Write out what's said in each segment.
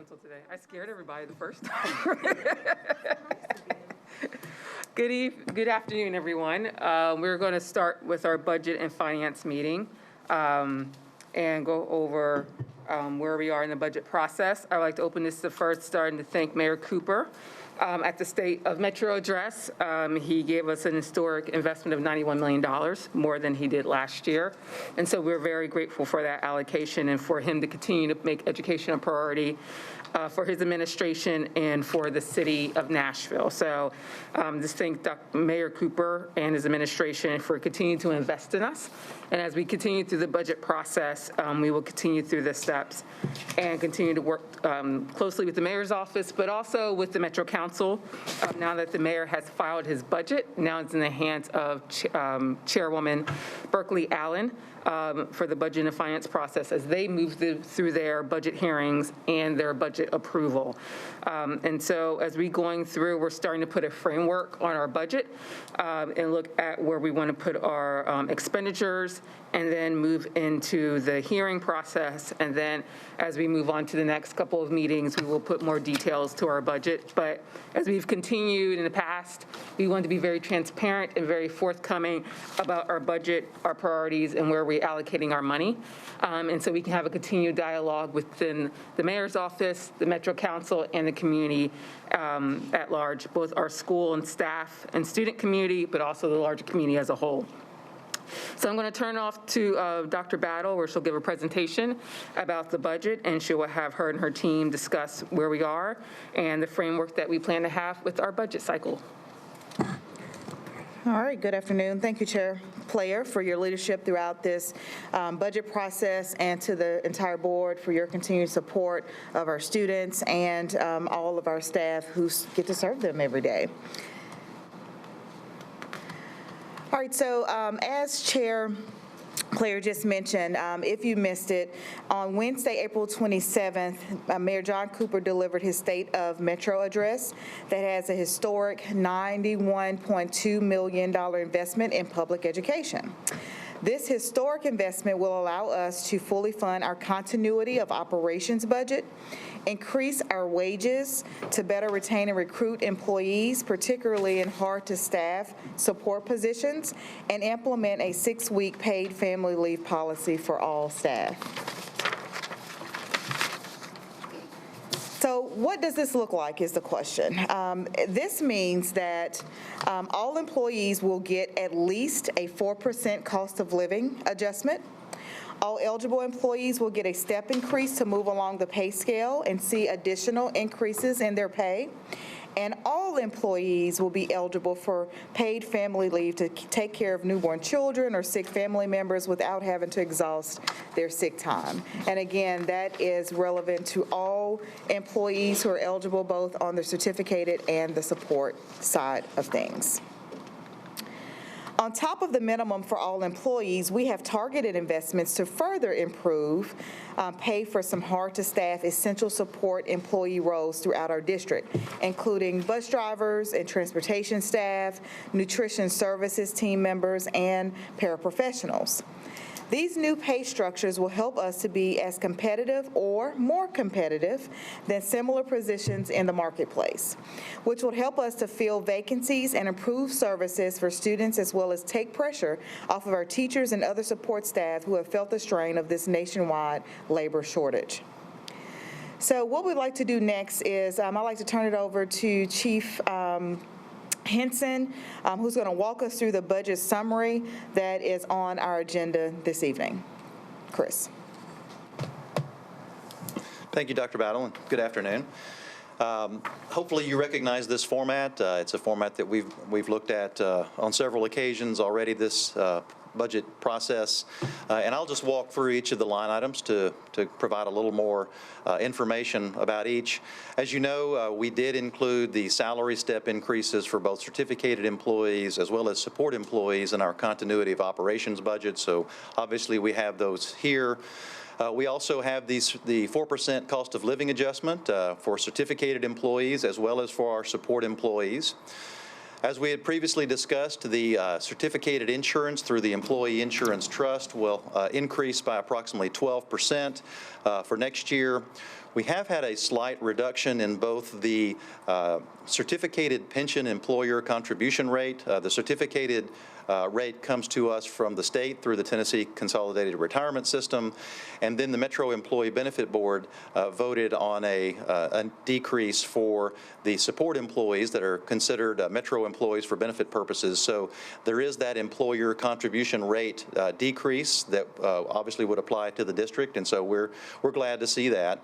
pencil today. I scared everybody the first time. Good afternoon, everyone. We're going to start with our budget and finance meeting and go over where we are in the budget process. I'd like to open this first, starting to thank Mayor Cooper. At the State of Metro address, he gave us an historic investment of $91 million, more than he did last year. And so we're very grateful for that allocation and for him to continue to make education a priority for his administration and for the city of Nashville. So just thank Mayor Cooper and his administration for continuing to invest in us. And as we continue through the budget process, we will continue through the steps and continue to work closely with the mayor's office, but also with the Metro Council. Now that the mayor has filed his budget, now it's in the hands of Chairwoman Berkeley Allen for the budget and finance process as they move through their budget hearings and their budget approval. And so as we're going through, we're starting to put a framework on our budget and look at where we want to put our expenditures and then move into the hearing process. And then as we move on to the next couple of meetings, we will put more details to our budget. But as we've continued in the past, we want to be very transparent and very forthcoming about our budget, our priorities, and where we're allocating our money. And so we can have a continued dialogue within the mayor's office, the Metro Council, and the community at large, both our school and staff and student community, but also the larger community as a whole. So I'm going to turn off to Dr. Battle, where she'll give a presentation about the budget, and she will have her and her team discuss where we are and the framework that we plan to have with our budget cycle. All right, good afternoon. Thank you, Chair Player, for your leadership throughout this budget process, and to the entire board for your continued support of our students and all of our staff who get to serve them every day. All right, so as Chair Player just mentioned, if you missed it, on Wednesday, April 27th, Mayor John Cooper delivered his State of Metro address that has a historic $91.2 million investment in public education. This historic investment will allow us to fully fund our continuity of operations budget, increase our wages to better retain and recruit employees, particularly in hard-to-staff support positions, and implement a 6-week paid family leave policy for all staff. So what does this look like is the question. This means that all employees will get at least a 4% cost of living adjustment. All eligible employees will get a step increase to move along the pay scale and see additional increases in their pay. And all employees will be eligible for paid family leave to take care of newborn children or sick family members without having to exhaust their sick time. And again, that is relevant to all employees who are eligible both on the certificated and the support side of things. On top of the minimum for all employees, we have targeted investments to further improve pay for some hard-to-staff essential support employee roles throughout our district, including bus drivers and transportation staff, nutrition services team members, and paraprofessionals. These new pay structures will help us to be as competitive or more competitive than similar positions in the marketplace, which will help us to fill vacancies and improve services for students, as well as take pressure off of our teachers and other support staff who have felt the strain of this nationwide labor shortage. So what we'd like to do next is I'd like to turn it over to Chief Henson, who's going to walk us through the budget summary that is on our agenda this evening. Chris. Thank you, Dr. Battle, and good afternoon. Hopefully you recognize this format. It's a format that we've looked at on several occasions already this budget process, and I'll just walk through each of the line items to provide a little more information about each. As you know, we did include the salary step increases for both certificated employees as well as support employees in our continuity of operations budget, so obviously we have those here. We also have the 4% cost of living adjustment for certificated employees as well as for our support employees. As we had previously discussed, the certificated insurance through the Employee Insurance Trust will increase by approximately 12% for next year. We have had a slight reduction in both the certificated pension employer contribution rate. The certificated rate comes to us from the state through the Tennessee Consolidated Retirement System, and then the Metro Employee Benefit Board voted on a decrease for the support employees that are considered Metro employees for benefit purposes. So there is that employer contribution rate decrease that obviously would apply to the district, and so we're glad to see that.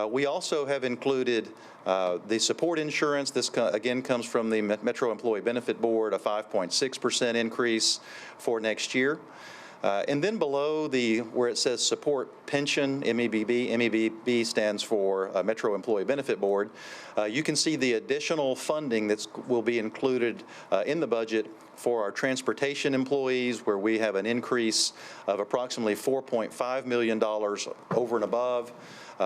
We also have included the support insurance. This again comes from the Metro Employee Benefit Board, a 5.6% increase for next year. And then below where it says support pension, MEBB, MEBB stands for Metro Employee Benefit Board, you can see the additional funding that will be included in the budget for our transportation employees, where we have an increase of approximately $4.5 million over and above.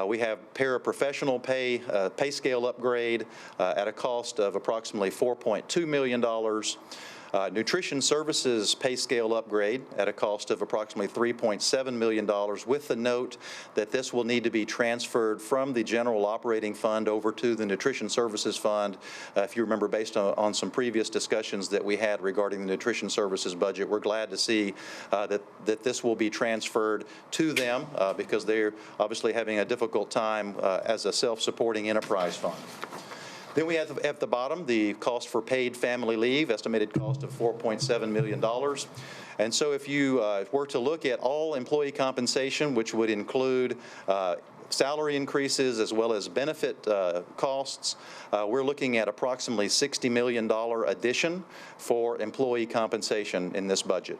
We have paraprofessional pay scale upgrade at a cost of approximately $4.2 million. Nutrition services pay scale upgrade at a cost of approximately $3.7 million, with the note that this will need to be transferred from the general operating fund over to the nutrition services fund. If you remember, based on some previous discussions that we had regarding the nutrition services budget, we're glad to see that this will be transferred to them because they're obviously having a difficult time as a self-supporting enterprise fund. Then we have at the bottom the cost for paid family leave, estimated cost of $4.7 million. And so if you were to look at all employee compensation, which would include salary increases as well as benefit costs, we're looking at approximately $60 million addition for employee compensation in this budget.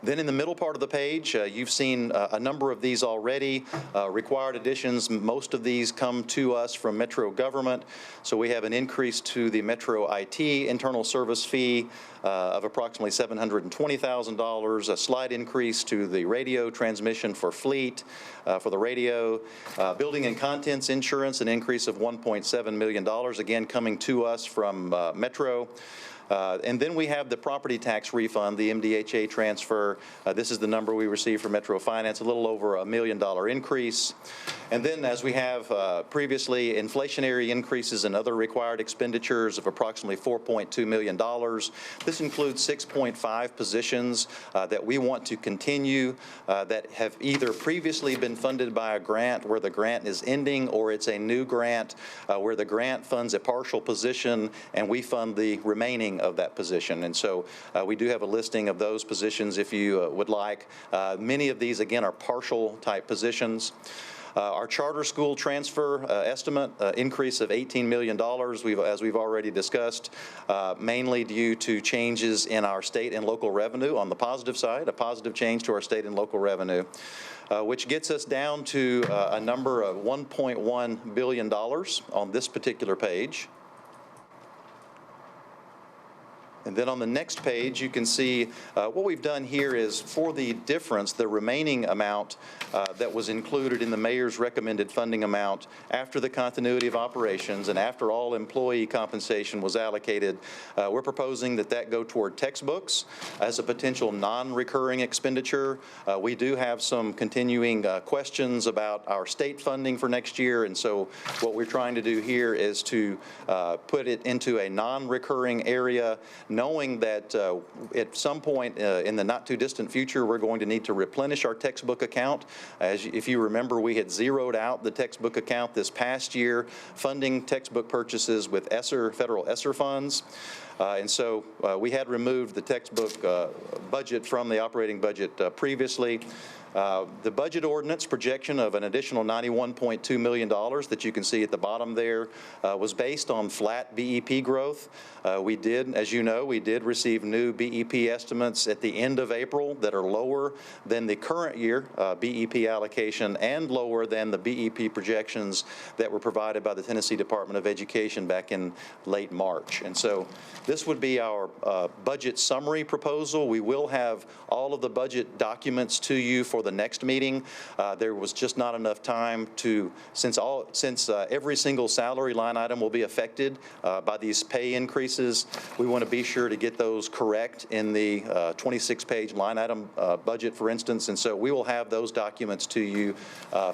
Then in the middle part of the page, you've seen a number of these already, required additions. Most of these come to us from Metro government. So we have an increase to the Metro IT internal service fee of approximately $720,000, a slight increase to the radio transmission for fleet, for the radio, building and contents insurance, an increase of $1.7 million, again coming to us from Metro. And then we have the property tax refund, the MDHA transfer. This is the number we received from Metro Finance, a little over $1 million increase. And then, as we have previously, inflationary increases and other required expenditures of approximately $4.2 million. This includes 6.5 positions that we want to continue that have either previously been funded by a grant where the grant is ending, or it's a new grant where the grant funds a partial position and we fund the remaining of that position. And so we do have a listing of those positions if you would like. Many of these, again, are partial type positions. Our charter school transfer estimate increase of $18 million, as we've already discussed, mainly due to changes in our state and local revenue on the positive side, a positive change to our state and local revenue, which gets us down to a number of $1.1 billion on this particular page. And then on the next page, you can see what we've done here is for the difference, the remaining amount that was included in the mayor's recommended funding amount after the continuity of operations and after all employee compensation was allocated, we're proposing that go toward textbooks as a potential non-recurring expenditure. We do have some continuing questions about our state funding for next year, and so what we're trying to do here is to put it into a non-recurring area, knowing that at some point in the not too distant future, we're going to need to replenish our textbook account. If you remember, we had zeroed out the textbook account this past year, funding textbook purchases with federal ESSER funds. And so we had removed the textbook budget from the operating budget previously. The budget ordinance projection of an additional $91.2 million that you can see at the bottom there was based on flat BEP growth. We did, as you know, we did receive new BEP estimates at the end of April that are lower than the current year BEP allocation and lower than the BEP projections that were provided by the Tennessee Department of Education back in late March. And so This would be our budget summary proposal. We will have all of the budget documents to you for the next meeting. There was just not enough time to, since every single salary line item will be affected by these pay increases, we want to be sure to get those correct in the 26-page line item budget, for instance. And so we will have those documents to you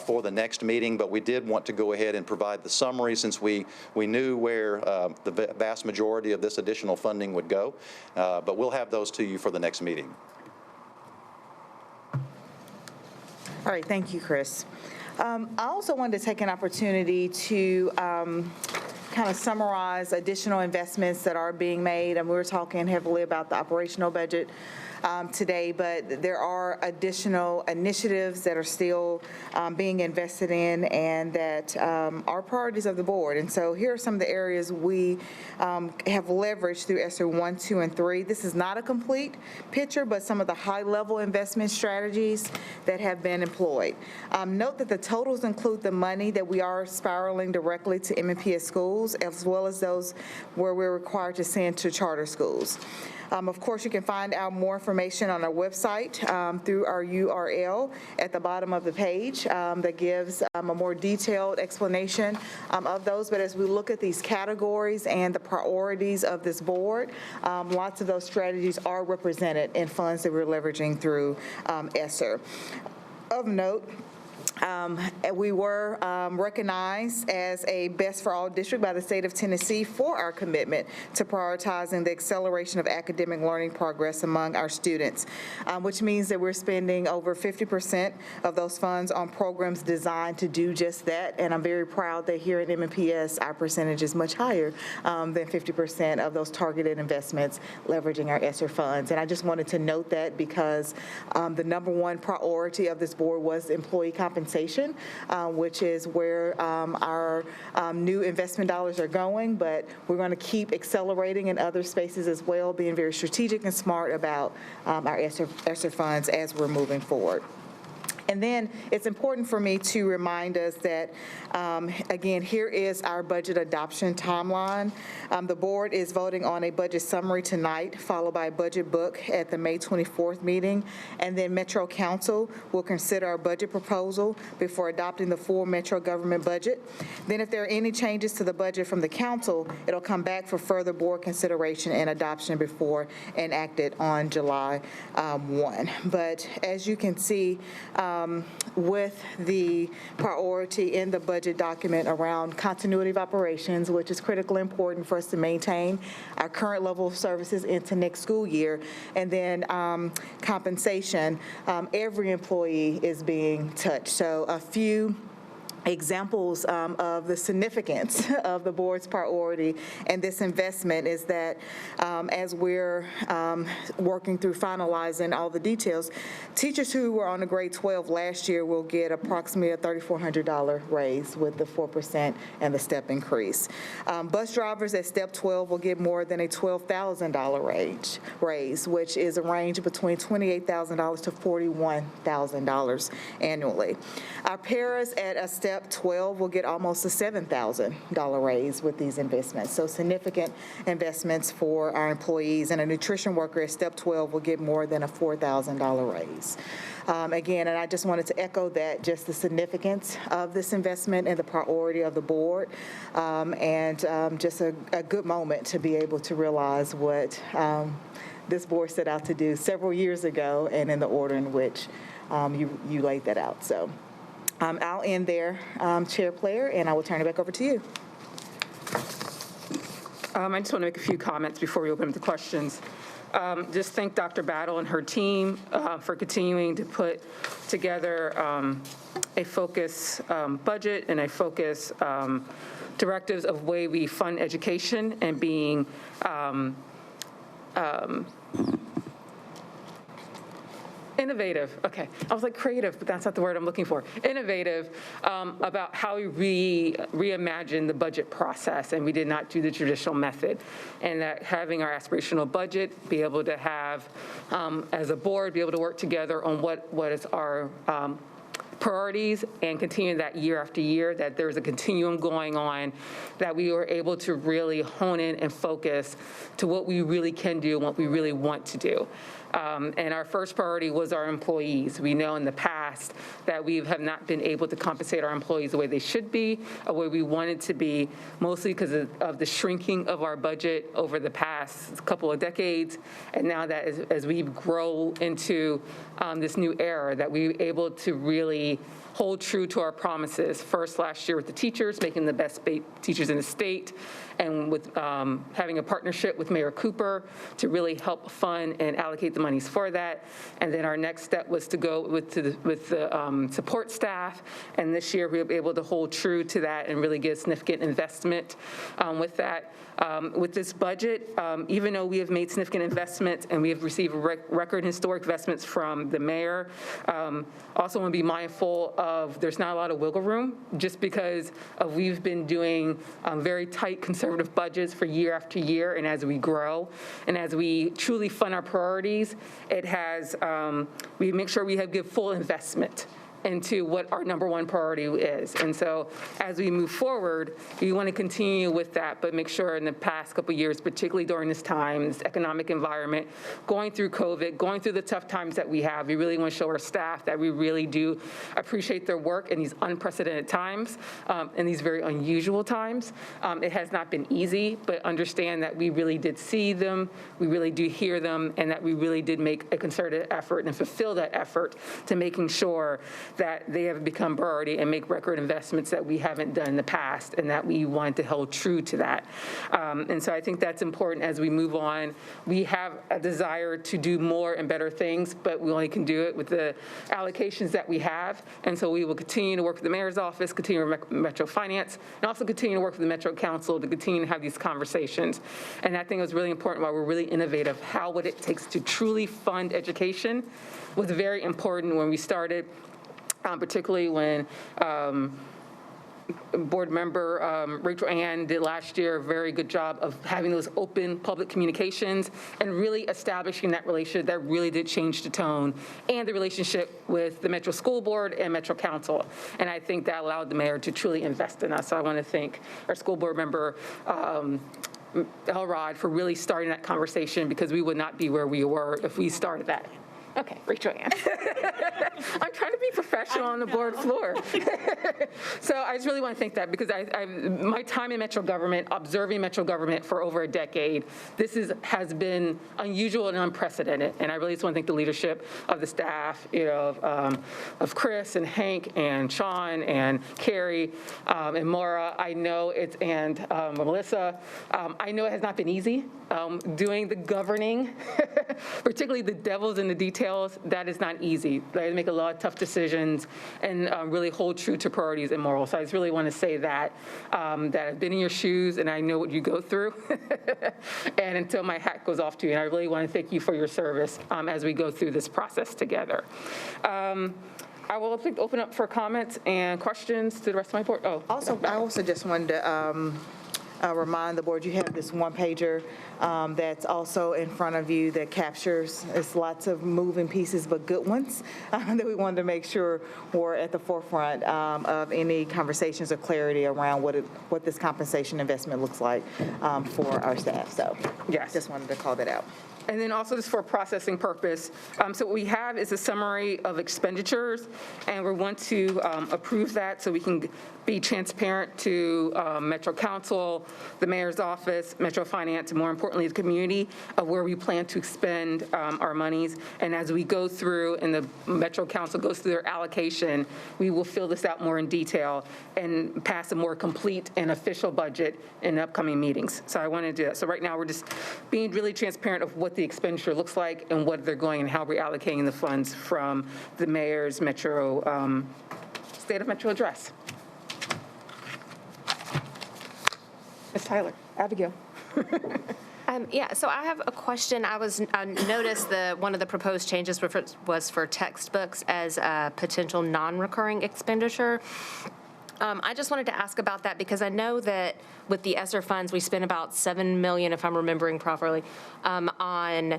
for the next meeting, but we did want to go ahead and provide the summary since we knew where the vast majority of this additional funding would go. But we'll have those to you for the next meeting. All right, thank you, Chris. I also wanted to take an opportunity to kind of summarize additional investments that are being made. And we were talking heavily about the operational budget today, but there are additional initiatives that are still being invested in and that are priorities of the board. And so here are some of the areas we have leveraged through ESSER 1, 2, and 3. This is not a complete picture, but some of the high-level investment strategies that have been employed. Note that the totals include the money that we are spiraling directly to MNPS schools, as well as those where we're required to send to charter schools. Of course, you can find out more information on our website through our URL at the bottom of the page that gives a more detailed explanation of those. But as we look at these categories and the priorities of this board, lots of those strategies are represented in funds that we're leveraging through ESSER. Of note, we were recognized as a Best for All district by the state of Tennessee for our commitment to prioritizing the acceleration of academic learning progress among our students, which means that we're spending over 50% of those funds on programs designed to do just that. And I'm very proud that here at MNPS, our percentage is much higher than 50% of those targeted investments leveraging our ESSER funds. And I just wanted to note that because the number one priority of this board was employee compensation, which is where our new investment dollars are going, but we're going to keep accelerating in other spaces as well, being very strategic and smart about our ESSER funds as we're moving forward. And then it's important for me to remind us that, again, here is our budget adoption timeline. The board is voting on a budget summary tonight, followed by a budget book at the May 24th meeting. And then Metro Council will consider our budget proposal before adopting the full Metro government budget. Then if there are any changes to the budget from the council, it'll come back for further board consideration and adoption before enacted on July 1. But as you can see, with the priority in the budget document around continuity of operations, which is critically important for us to maintain our current level of services into next school year, and then compensation, every employee is being touched. So a few examples of the significance of the board's priority and this investment is that as we're working through finalizing all the details, teachers who were on a grade 12 last year will get approximately a $3,400 raise with the 4% and the step increase. Bus drivers at step 12 will get more than a $12,000 raise, which is a range between $28,000 to $41,000 annually. Our paras at a step 12 will get almost a $7,000 raise with these investments. So significant investments for our employees, and a nutrition worker at step 12 will get more than a $4,000 raise. Again, and I just wanted to echo that, just the significance of this investment and the priority of the board, and just a good moment to be able to realize what this board set out to do several years ago and in the order in which you laid that out. So I'll end there, Chair Player, and I will turn it back over to you. I just want to make a few comments before we open up the questions. Just thank Dr. Battle and her team for continuing to put together a focus budget and a focus directives of way we fund education and being innovative. Okay, I was like creative, but that's not the word I'm looking for. Innovative about how we reimagine the budget process, and we did not do the traditional method. And that having our aspirational budget, be able to have, as a board, be able to work together on what is our priorities and continue that year after year, that there's a continuum going on, that we were able to really hone in and focus to what we really can do and what we really want to do. And our first priority was our employees. We know in the past that we have not been able to compensate our employees the way they should be, or where we wanted to be, mostly because of the shrinking of our budget over the past couple of decades. And now that as we grow into this new era, that we were able to really hold true to our promises. First, last year with the teachers, making the best teachers in the state, and with having a partnership with Mayor Cooper to really help fund and allocate the monies for that. And then our next step was to go with the support staff. And this year we were able to hold true to that and really get significant investment with that. With this budget, even though we have made significant investments and we have received record historic investments from the mayor, also want to be mindful of there's not a lot of wiggle room, just because we've been doing very tight conservative budgets for year after year. And as we grow and as we truly fund our priorities, it has, we make sure we give full investment into what our number one priority is. And so as we move forward, we want to continue with that, but make sure in the past couple of years, particularly during this time, this economic environment, going through COVID, going through the tough times that we have, we really want to show our staff that we really do appreciate their work in these unprecedented times, in these very unusual times. It has not been easy, but understand that we really did see them, we really do hear them, and that we really did make a concerted effort and fulfill that effort to making sure that they have become priority and make record investments that we haven't done in the past, and that we want to hold true to that. And so I think that's important as we move on. We have a desire to do more and better things, but we only can do it with the allocations that we have. And so we will continue to work with the mayor's office, continue with Metro Finance, and also continue to work with the Metro Council to continue to have these conversations. And I think it was really important, while we're really innovative, how what it takes to truly fund education was very important when we started. Particularly when board member Rachel Ann did last year a very good job of having those open public communications and really establishing that relationship that really did change the tone and the relationship with the Metro School Board and Metro Council. And I think that allowed the mayor to truly invest in us. So I want to thank our school board member, Elrod, for really starting that conversation, because we would not be where we were if we started that. Okay, Rachel Ann. I'm trying to be professional on the board floor. So I just really want to thank that, because my time in Metro government, observing Metro government for over a decade, this has been unusual and unprecedented. And I really just want to thank the leadership of the staff, of Chris and Hank and Sean and Carrie and Maura. I know it's, and Melissa. I know it has not been easy doing the governing, particularly the devil's in the details. That is not easy. They make a lot of tough decisions and really hold true to priorities and morals. So I just really want to say that I've been in your shoes and I know what you go through. And until my hat goes off to you, and I really want to thank you for your service as we go through this process together. I will open up for comments and questions to the rest of my board. Oh, I also just wanted to remind the board, you have this one-pager that's also in front of you that captures, it's lots of moving pieces, but good ones, that we wanted to make sure were at the forefront of any conversations or clarity around what this compensation investment looks like for our staff. So yes, just wanted to call that out. And then also just for processing purpose, so what we have is a summary of expenditures, and we want to approve that so we can be transparent to Metro Council, the mayor's office, Metro Finance, and more importantly, the community of where we plan to expend our monies. And as we go through and the Metro Council goes through their allocation, we will fill this out more in detail and pass a more complete and official budget in upcoming meetings. So I want to do that. So right now, we're just being really transparent of what the expenditure looks like and what they're going and how we're allocating the funds from the mayor's Metro, State of Metro address. Ms. Tyler, Abigail. Yeah, so I have a question. I noticed one of the proposed changes was for textbooks as a potential non-recurring expenditure. I just wanted to ask about that, because I know that with the ESSER funds, we spent about $7 million, if I'm remembering properly, on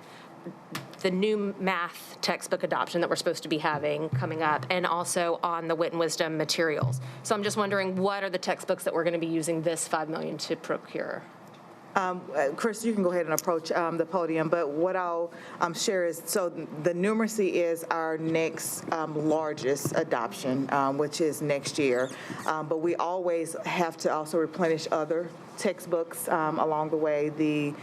the new math textbook adoption that we're supposed to be having coming up, and also on the Wit and Wisdom materials. So I'm just wondering, what are the textbooks that we're going to be using this $5 million to procure? Chris, you can go ahead and approach the podium, but what I'll share is, so the numeracy is our next largest adoption, which is next year. But we always have to also replenish other textbooks along the way. The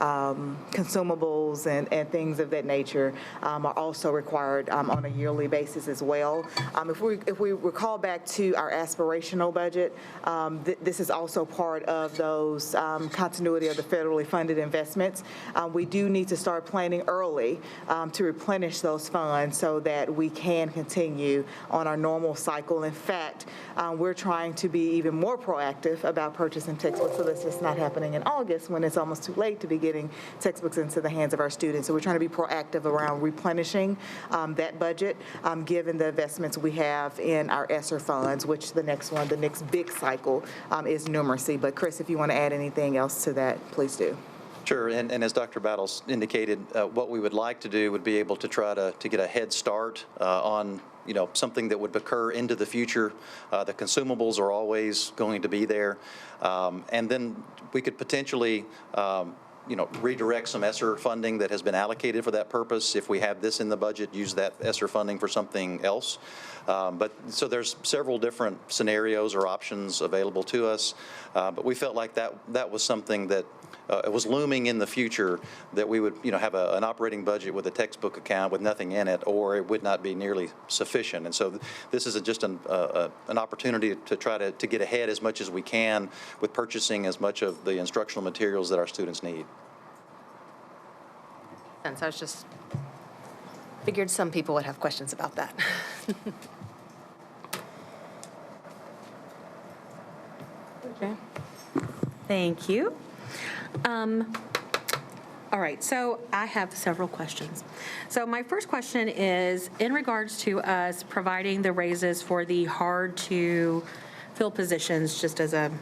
consumables and things of that nature are also required on a yearly basis as well. If we recall back to our aspirational budget, this is also part of those continuity of the federally funded investments. We do need to start planning early to replenish those funds so that we can continue on our normal cycle. In fact, we're trying to be even more proactive about purchasing textbooks, so that's just not happening in August when it's almost too late to be getting textbooks into the hands of our students. So we're trying to be proactive around replenishing that budget, given the investments we have in our ESSER funds, which the next big cycle is numeracy. But Chris, if you want to add anything else to that, please do. Sure, and as Dr. Battles indicated, what we would like to do would be able to try to get a head start on something that would occur into the future. The consumables are always going to be there, and then we could potentially redirect some ESSER funding that has been allocated for that purpose. If we have this in the budget, use that ESSER funding for something else. So there's several different scenarios or options available to us, but we felt like that was something that was looming in the future, that we would have an operating budget with a textbook account with nothing in it, or it would not be nearly sufficient. And so this is just an opportunity to try to get ahead as much as we can with purchasing as much of the instructional materials that our students need. And so I was just figured some people would have questions about that. Okay. Thank you. All right, so I have several questions. So my first question is in regards to us providing the raises for the hard-to-fill positions, just as a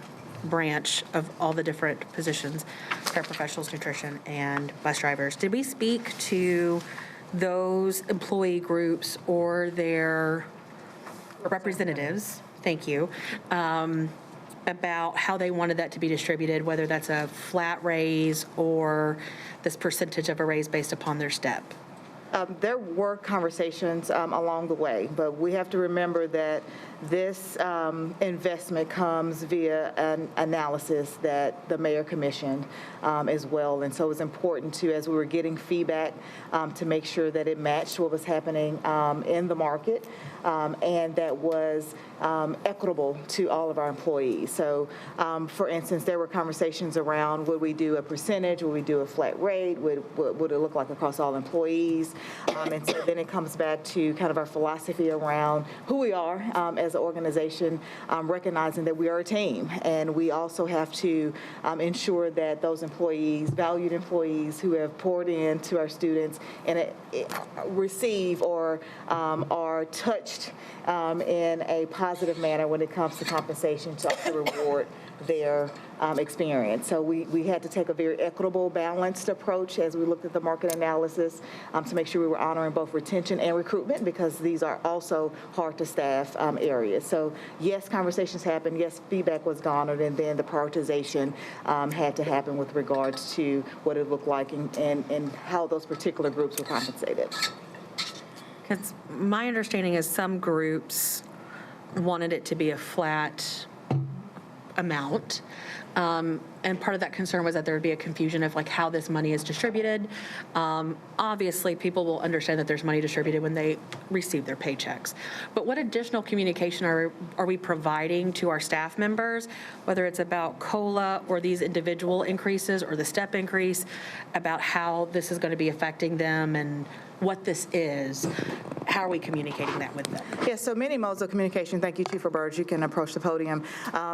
branch of all the different positions, paraprofessionals, nutrition, and bus drivers. Did we speak to those employee groups or their representatives? Thank you. About how they wanted that to be distributed, whether that's a flat raise or this percentage of a raise based upon their step? There were conversations along the way, but we have to remember that this investment comes via an analysis that the mayor commissioned as well. And so it was important to, as we were getting feedback, to make sure that it matched what was happening in the market and that was equitable to all of our employees. So, for instance, there were conversations around, would we do a percentage, would we do a flat rate, would it look like across all employees? And so then it comes back to kind of our philosophy around who we are as an organization, recognizing that we are a team, and we also have to ensure that those employees, valued employees who have poured into our students and receive or are touched in a positive manner when it comes to compensation to also reward their experience. So we had to take a very equitable, balanced approach as we looked at the market analysis to make sure we were honoring both retention and recruitment, because these are also hard to staff areas. So yes, conversations happened, yes, feedback was garnered, and then the prioritization had to happen with regards to what it looked like and how those particular groups were compensated. Because my understanding is some groups wanted it to be a flat amount. And part of that concern was that there would be a confusion of like how this money is distributed. Obviously, people will understand that there's money distributed when they receive their paychecks. But what additional communication are we providing to our staff members, whether it's about COLA or these individual increases or the step increase, about how this is going to be affecting them and what this is? How are we communicating that with them? Yes, so many modes of communication. Thank you, Chief Bird. You can approach the podium.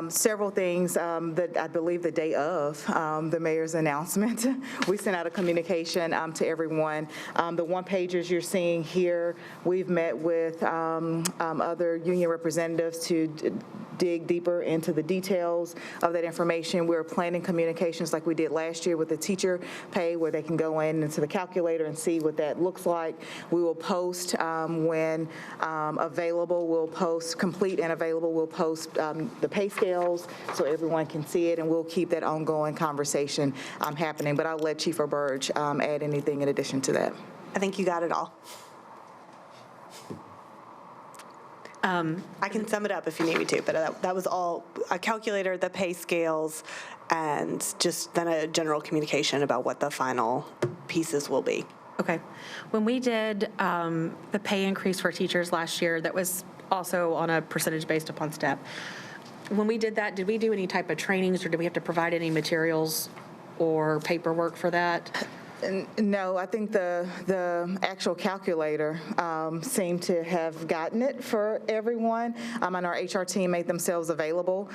Several things that I believe the day of the mayor's announcement, we sent out a communication to everyone. The one-pagers you're seeing here, we've met with other union representatives to dig deeper into the details of that information. We're planning communications like we did last year with the teacher pay, where they can go into the calculator and see what that looks like. We will post when available. We'll post complete and available. We'll post the pay scales so everyone can see it, and we'll keep that ongoing conversation happening. But I'll let Chief Burge add anything in addition to that. I think you got it all. I can sum it up if you need me to, but that was all, a calculator, the pay scales, and just then a general communication about what the final pieces will be. Okay. When we did the pay increase for teachers last year, that was also on a percentage based upon step. When we did that, did we do any type of trainings, or did we have to provide any materials or paperwork for that? No, I think the actual calculator seemed to have gotten it for everyone, and our HR team made themselves available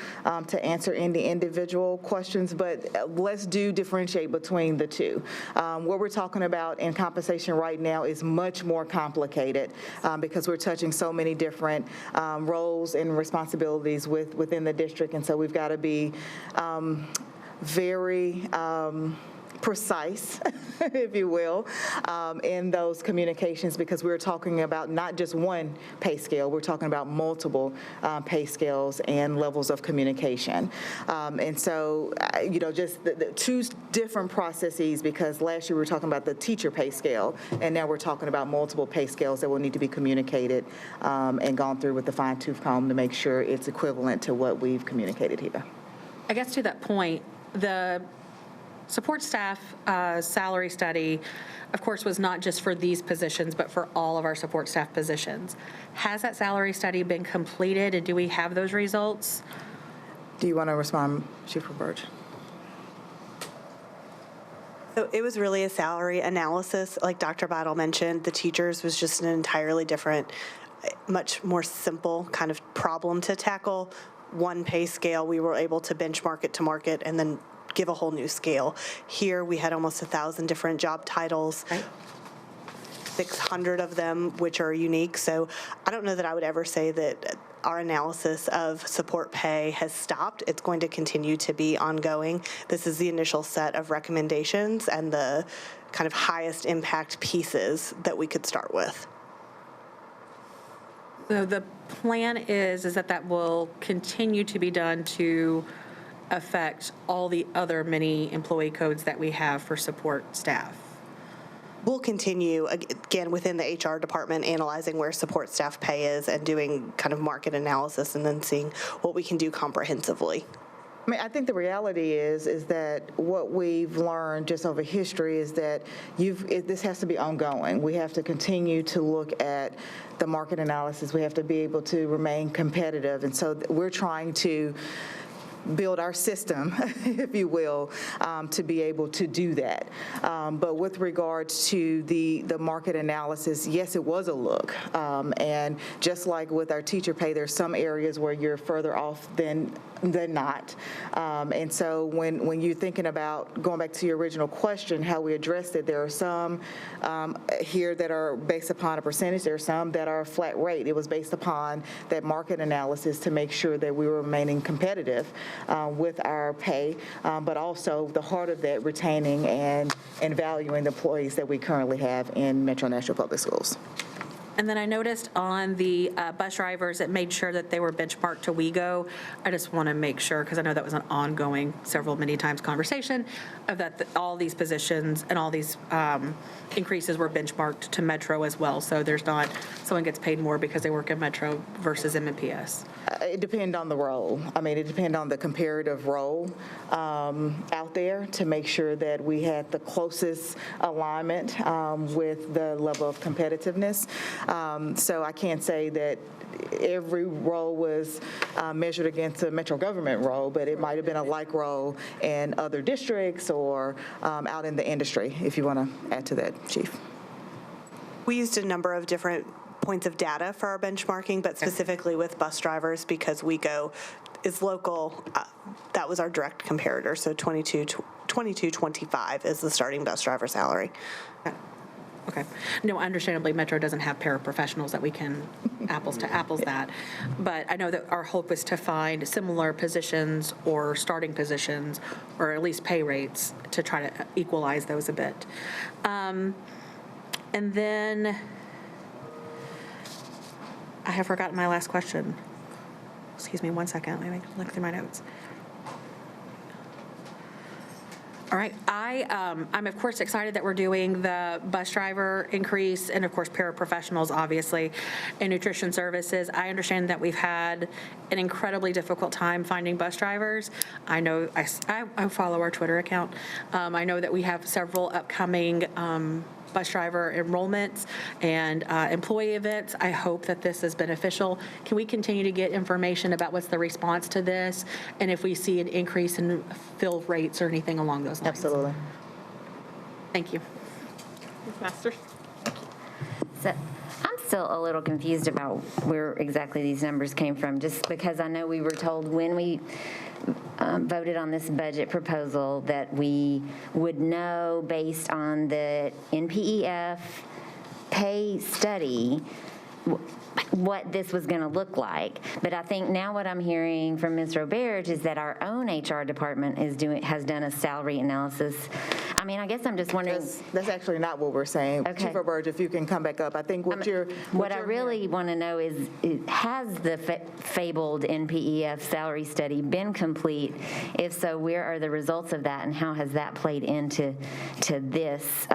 to answer any individual questions, but let's differentiate between the two. What we're talking about in compensation right now is much more complicated because we're touching so many different roles and responsibilities within the district, and so we've got to be very precise, if you will, in those communications, because we're talking about not just one pay scale, we're talking about multiple pay scales and levels of communication. And so, just the two different processes, because last year we were talking about the teacher pay scale, and now we're talking about multiple pay scales that will need to be communicated and gone through with the fine-tooth comb to make sure it's equivalent to what we've communicated here. I guess to that point, the support staff salary study, of course, was not just for these positions, but for all of our support staff positions. Has that salary study been completed, and do we have those results? Do you want to respond, Chief Burge? So it was really a salary analysis. Like Dr. Battle mentioned, the teachers was just an entirely different, much more simple kind of problem to tackle. One pay scale, we were able to benchmark it to market and then give a whole new scale. Here, we had almost 1,000 different job titles, right. 600 of them which are unique. So I don't know that I would ever say that our analysis of support pay has stopped. It's going to continue to be ongoing. This is the initial set of recommendations and the kind of highest impact pieces that we could start with. So the plan is that will continue to be done to affect all the other many employee codes that we have for support staff. We'll continue, again, within the HR department, analyzing where support staff pay is and doing kind of market analysis and then seeing what we can do comprehensively. I mean, I think the reality is that what we've learned just over history is that this has to be ongoing. We have to continue to look at the market analysis. We have to be able to remain competitive. And so we're trying to build our system, if you will, to be able to do that. But with regards to the market analysis, yes, it was a look. And just like with our teacher pay, there's some areas where you're further off than not. And so when you're thinking about, going back to your original question, how we addressed it, there are some here that are based upon a percentage. There are some that are a flat rate. It was based upon that market analysis to make sure that we were remaining competitive with our pay, but also the heart of that, retaining and valuing the employees that we currently have in Metro Nashville Public Schools. And then I noticed on the bus drivers, it made sure that they were benchmarked to WeGo. I just want to make sure, because I know that was an ongoing, many times conversation, of that all these positions and all these increases were benchmarked to Metro as well. So there's not someone gets paid more because they work at Metro versus MNPS. It depends on the role. I mean, it depends on the comparative role out there to make sure that we had the closest alignment with the level of competitiveness. So I can't say that every role was measured against a Metro government role, but it might have been a like role in other districts or out in the industry, if you want to add to that, Chief. We used a number of different points of data for our benchmarking, but specifically with bus drivers, because WeGo is local, that was our direct comparator. So $22.25 is the starting bus driver salary. Okay. No, understandably, Metro doesn't have paraprofessionals that we can apples to apples that. But I know that our hope is to find similar positions or starting positions, or at least pay rates, to try to equalize those a bit. And then I have forgotten my last question. Excuse me 1 second, let me look through my notes. All right, I'm of course excited that we're doing the bus driver increase, and of course paraprofessionals, obviously, and nutrition services. I understand that we've had an incredibly difficult time finding bus drivers. I know, I follow our Twitter account. I know that we have several upcoming bus driver enrollments and employee events. I hope that this is beneficial. Can we continue to get information about what's the response to this, and if we see an increase in fill rates or anything along those lines? Absolutely. Thank you. Ms. Masters? So I'm still a little confused about where exactly these numbers came from, just because I know we were told when we voted on this budget proposal that we would know based on the NPEF pay study what this was going to look like. But I think now what I'm hearing from Ms. Roberge is that our own HR department has done a salary analysis. I mean, I guess I'm just wondering. That's actually not what we're saying. Okay. Chief Roberge, if you can come back up. I think What I really want to know is has the fabled NPEF salary study been complete? If so, where are the results of that, and how has that played into this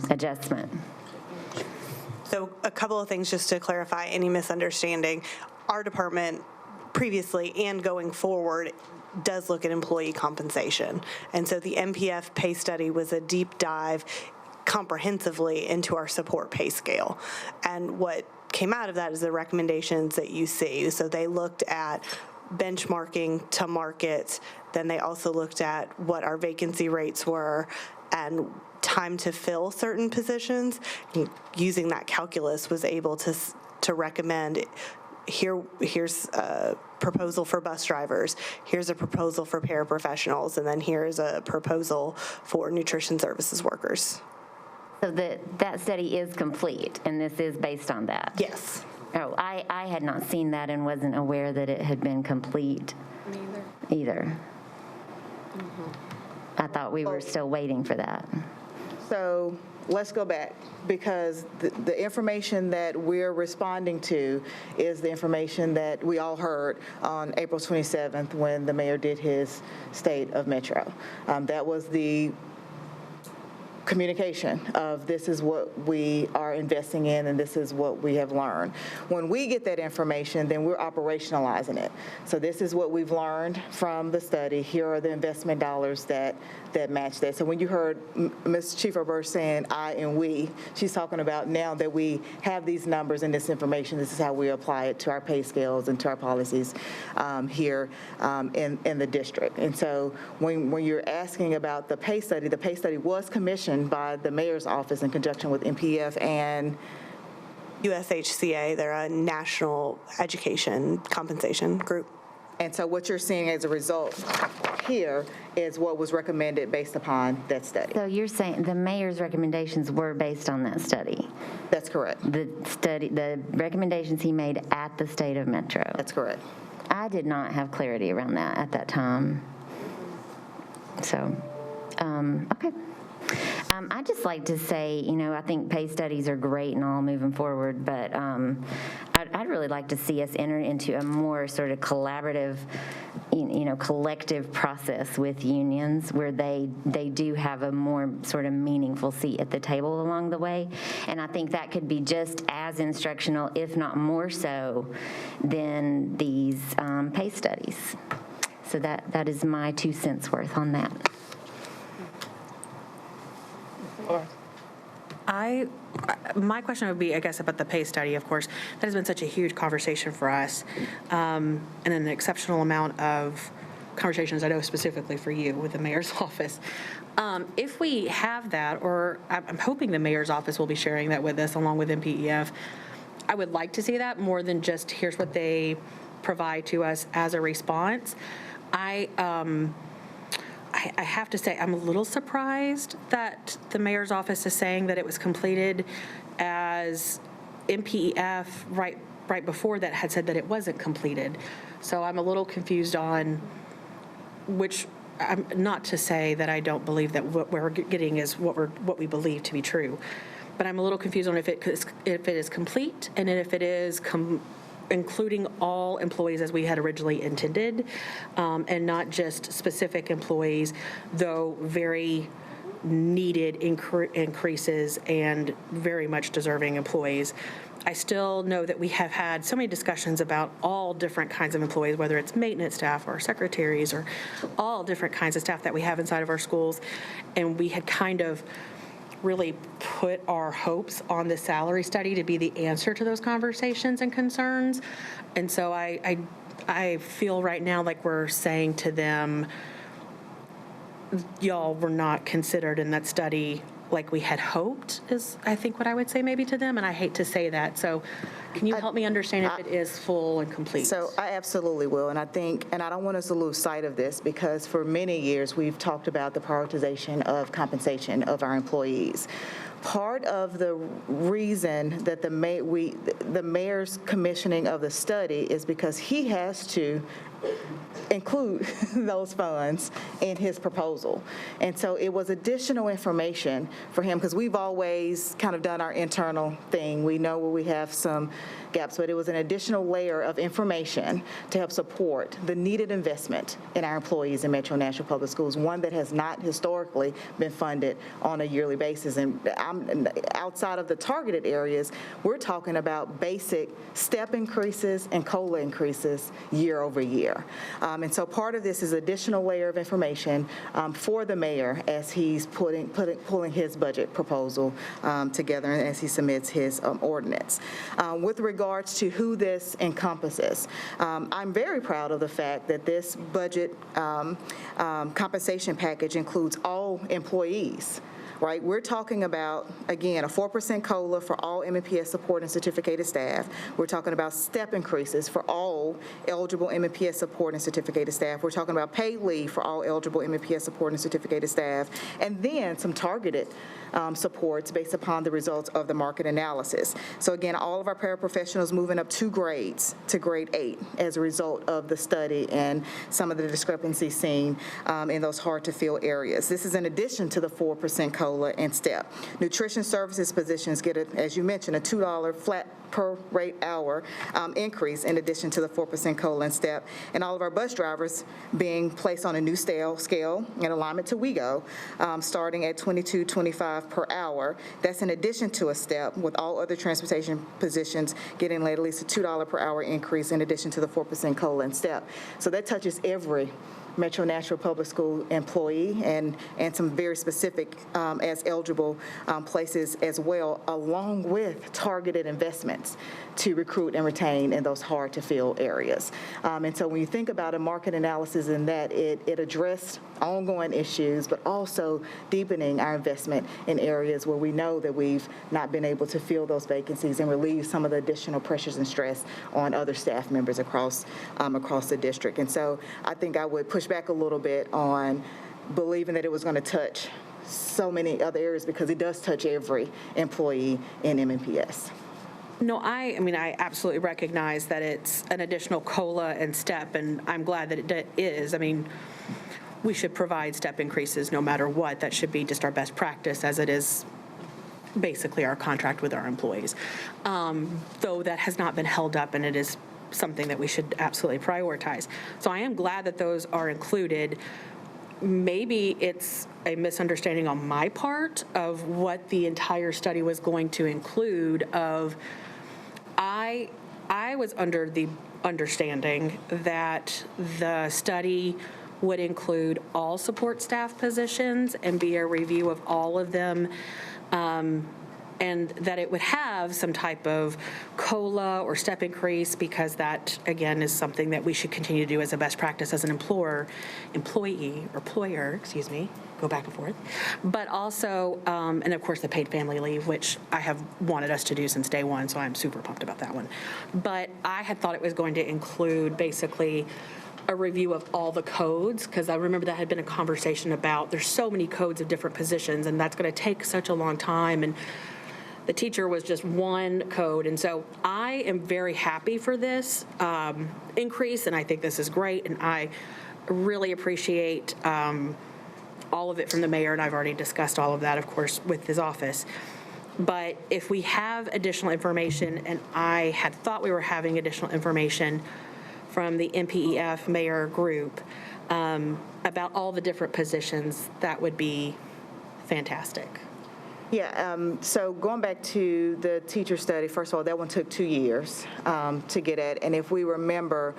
adjustment? So a couple of things just to clarify any misunderstanding. Our department previously and going forward does look at employee compensation. And so the MPF pay study was a deep dive comprehensively into our support pay scale. And what came out of that is the recommendations that you see. So they looked at benchmarking to market, then they also looked at what our vacancy rates were and time to fill certain positions. Using that calculus was able to recommend here's a proposal for bus drivers, here's a proposal for paraprofessionals, and then here's a proposal for nutrition services workers. So that study is complete, and this is based on that? Yes. Oh, I had not seen that and wasn't aware that it had been complete either. I thought we were still waiting for that. So let's go back, because the information that we're responding to is the information that we all heard on April 27th when the mayor did his state of Metro. That was the communication of this is what we are investing in and this is what we have learned. When we get that information, then we're operationalizing it. So this is what we've learned from the study. Here are the investment dollars that match that. So when you heard Ms. Chief Roberge saying I and we, she's talking about now that we have these numbers and this information, this is how we apply it to our pay scales and to our policies here in the district. And so when you're asking about the pay study was commissioned by the mayor's office in conjunction with MPF and USHCA, they're a national education compensation group. And so what you're seeing as a result here is what was recommended based upon that study. So you're saying the mayor's recommendations were based on that study? That's correct. The recommendations he made at the state of Metro? That's correct. I did not have clarity around that at that time. So, okay. I'd just like to say, I think pay studies are great and all moving forward, but I'd really like to see us enter into a more sort of collaborative, collective process with unions where they do have a more sort of meaningful seat at the table along the way. And I think that could be just as instructional, if not more so, than these pay studies. So that is my 2 cents worth on that. My question would be, I guess, about the pay study, of course. That has been such a huge conversation for us, and an exceptional amount of conversations, I know specifically for you with the mayor's office. If we have that, or I'm hoping the mayor's office will be sharing that with us along with MPEF, I would like to see that more than just here's what they provide to us as a response. I have to say, I'm a little surprised that the mayor's office is saying that it was completed as MPEF right right before that had said that it wasn't completed. So I'm a little confused on which, not to say that I don't believe that what we're getting is what we believe to be true, but I'm a little confused on if it is complete and if it is including all employees as we had originally intended, and not just specific employees, though very needed increases and very much deserving employees. I still know that we have had so many discussions about all different kinds of employees, whether it's maintenance staff or secretaries or all different kinds of staff that we have inside of our schools. And we had kind of really put our hopes on the salary study to be the answer to those conversations and concerns. And so I feel right now like we're saying to them, y'all were not considered in that study like we had hoped, is I think what I would say maybe to them, and I hate to say that. So can you help me understand if it is full and complete? So I absolutely will, and I think, and I don't want us to lose sight of this, because for many years we've talked about the prioritization of compensation of our employees. Part of the reason that the mayor's commissioning of the study is because he has to include those funds in his proposal. And so it was additional information for him, because we've always kind of done our internal thing. We know where we have some gaps, but it was an additional layer of information to help support the needed investment in our employees in Metro Nashville Public Schools, one that has not historically been funded on a yearly basis. And outside of the targeted areas, we're talking about basic step increases and COLA increases year over year. And so part of this is additional layer of information for the mayor as he's pulling his budget proposal together and as he submits his ordinance. With regards to who this encompasses, I'm very proud of the fact that this budget compensation package includes all employees. Right, we're talking about, again, a 4% COLA for all MNPS support and certificated staff. We're talking about step increases for all eligible MNPS support and certificated staff. We're talking about paid leave for all eligible MNPS support and certificated staff, and then some targeted supports based upon the results of the market analysis. So again, all of our paraprofessionals moving up 2 grades to grade 8 as a result of the study and some of the discrepancies seen in those hard-to-fill areas. This is in addition to the 4% COLA and STEP. Nutrition services positions get, as you mentioned, a $2 flat per rate hour increase in addition to the 4% COLA and STEP. And all of our bus drivers being placed on a new scale in alignment to WEGO, starting at $22.25 per hour. That's in addition to a STEP, with all other transportation positions getting at least a $2 per hour increase in addition to the 4% COLA and STEP. So that touches every Metro Nashville Public School employee and some very specific as eligible places as well, along with targeted investments to recruit and retain in those hard-to-fill areas. And so when you think about a market analysis in that, it addressed ongoing issues, but also deepening our investment in areas where we know that we've not been able to fill those vacancies and relieve some of the additional pressures and stress on other staff members across the district. And so I think I would push back a little bit on believing that it was going to touch so many other areas, because it does touch every employee in MNPS. No, I mean, I absolutely recognize that it's an additional COLA and STEP, and I'm glad that it is. I mean, we should provide step increases no matter what. That should be just our best practice, as it is basically our contract with our employees. Though that has not been held up, and it is something that we should absolutely prioritize. So I am glad that those are included. Maybe it's a misunderstanding on my part of what the entire study was going to include. I was under the understanding that the study would include all support staff positions and be a review of all of them, and that it would have some type of COLA or step increase, because that, again, is something that we should continue to do as a best practice as an employer, go back and forth. But also, and of course, the paid family leave, which I have wanted us to do since day one, so I'm super pumped about that one. But I had thought it was going to include basically a review of all the codes, because I remember that had been a conversation about there's so many codes of different positions, and that's going to take such a long time, and The teacher was just one code. And so I am very happy for this increase, and I think this is great, and I really appreciate all of it from the mayor, and I've already discussed all of that, of course, with his office. But if we have additional information, and I had thought we were having additional information from the MPEF mayor group about all the different positions, that would be fantastic. Yeah, so going back to the teacher study, first of all, that one took 2 years to get at. And if we remember,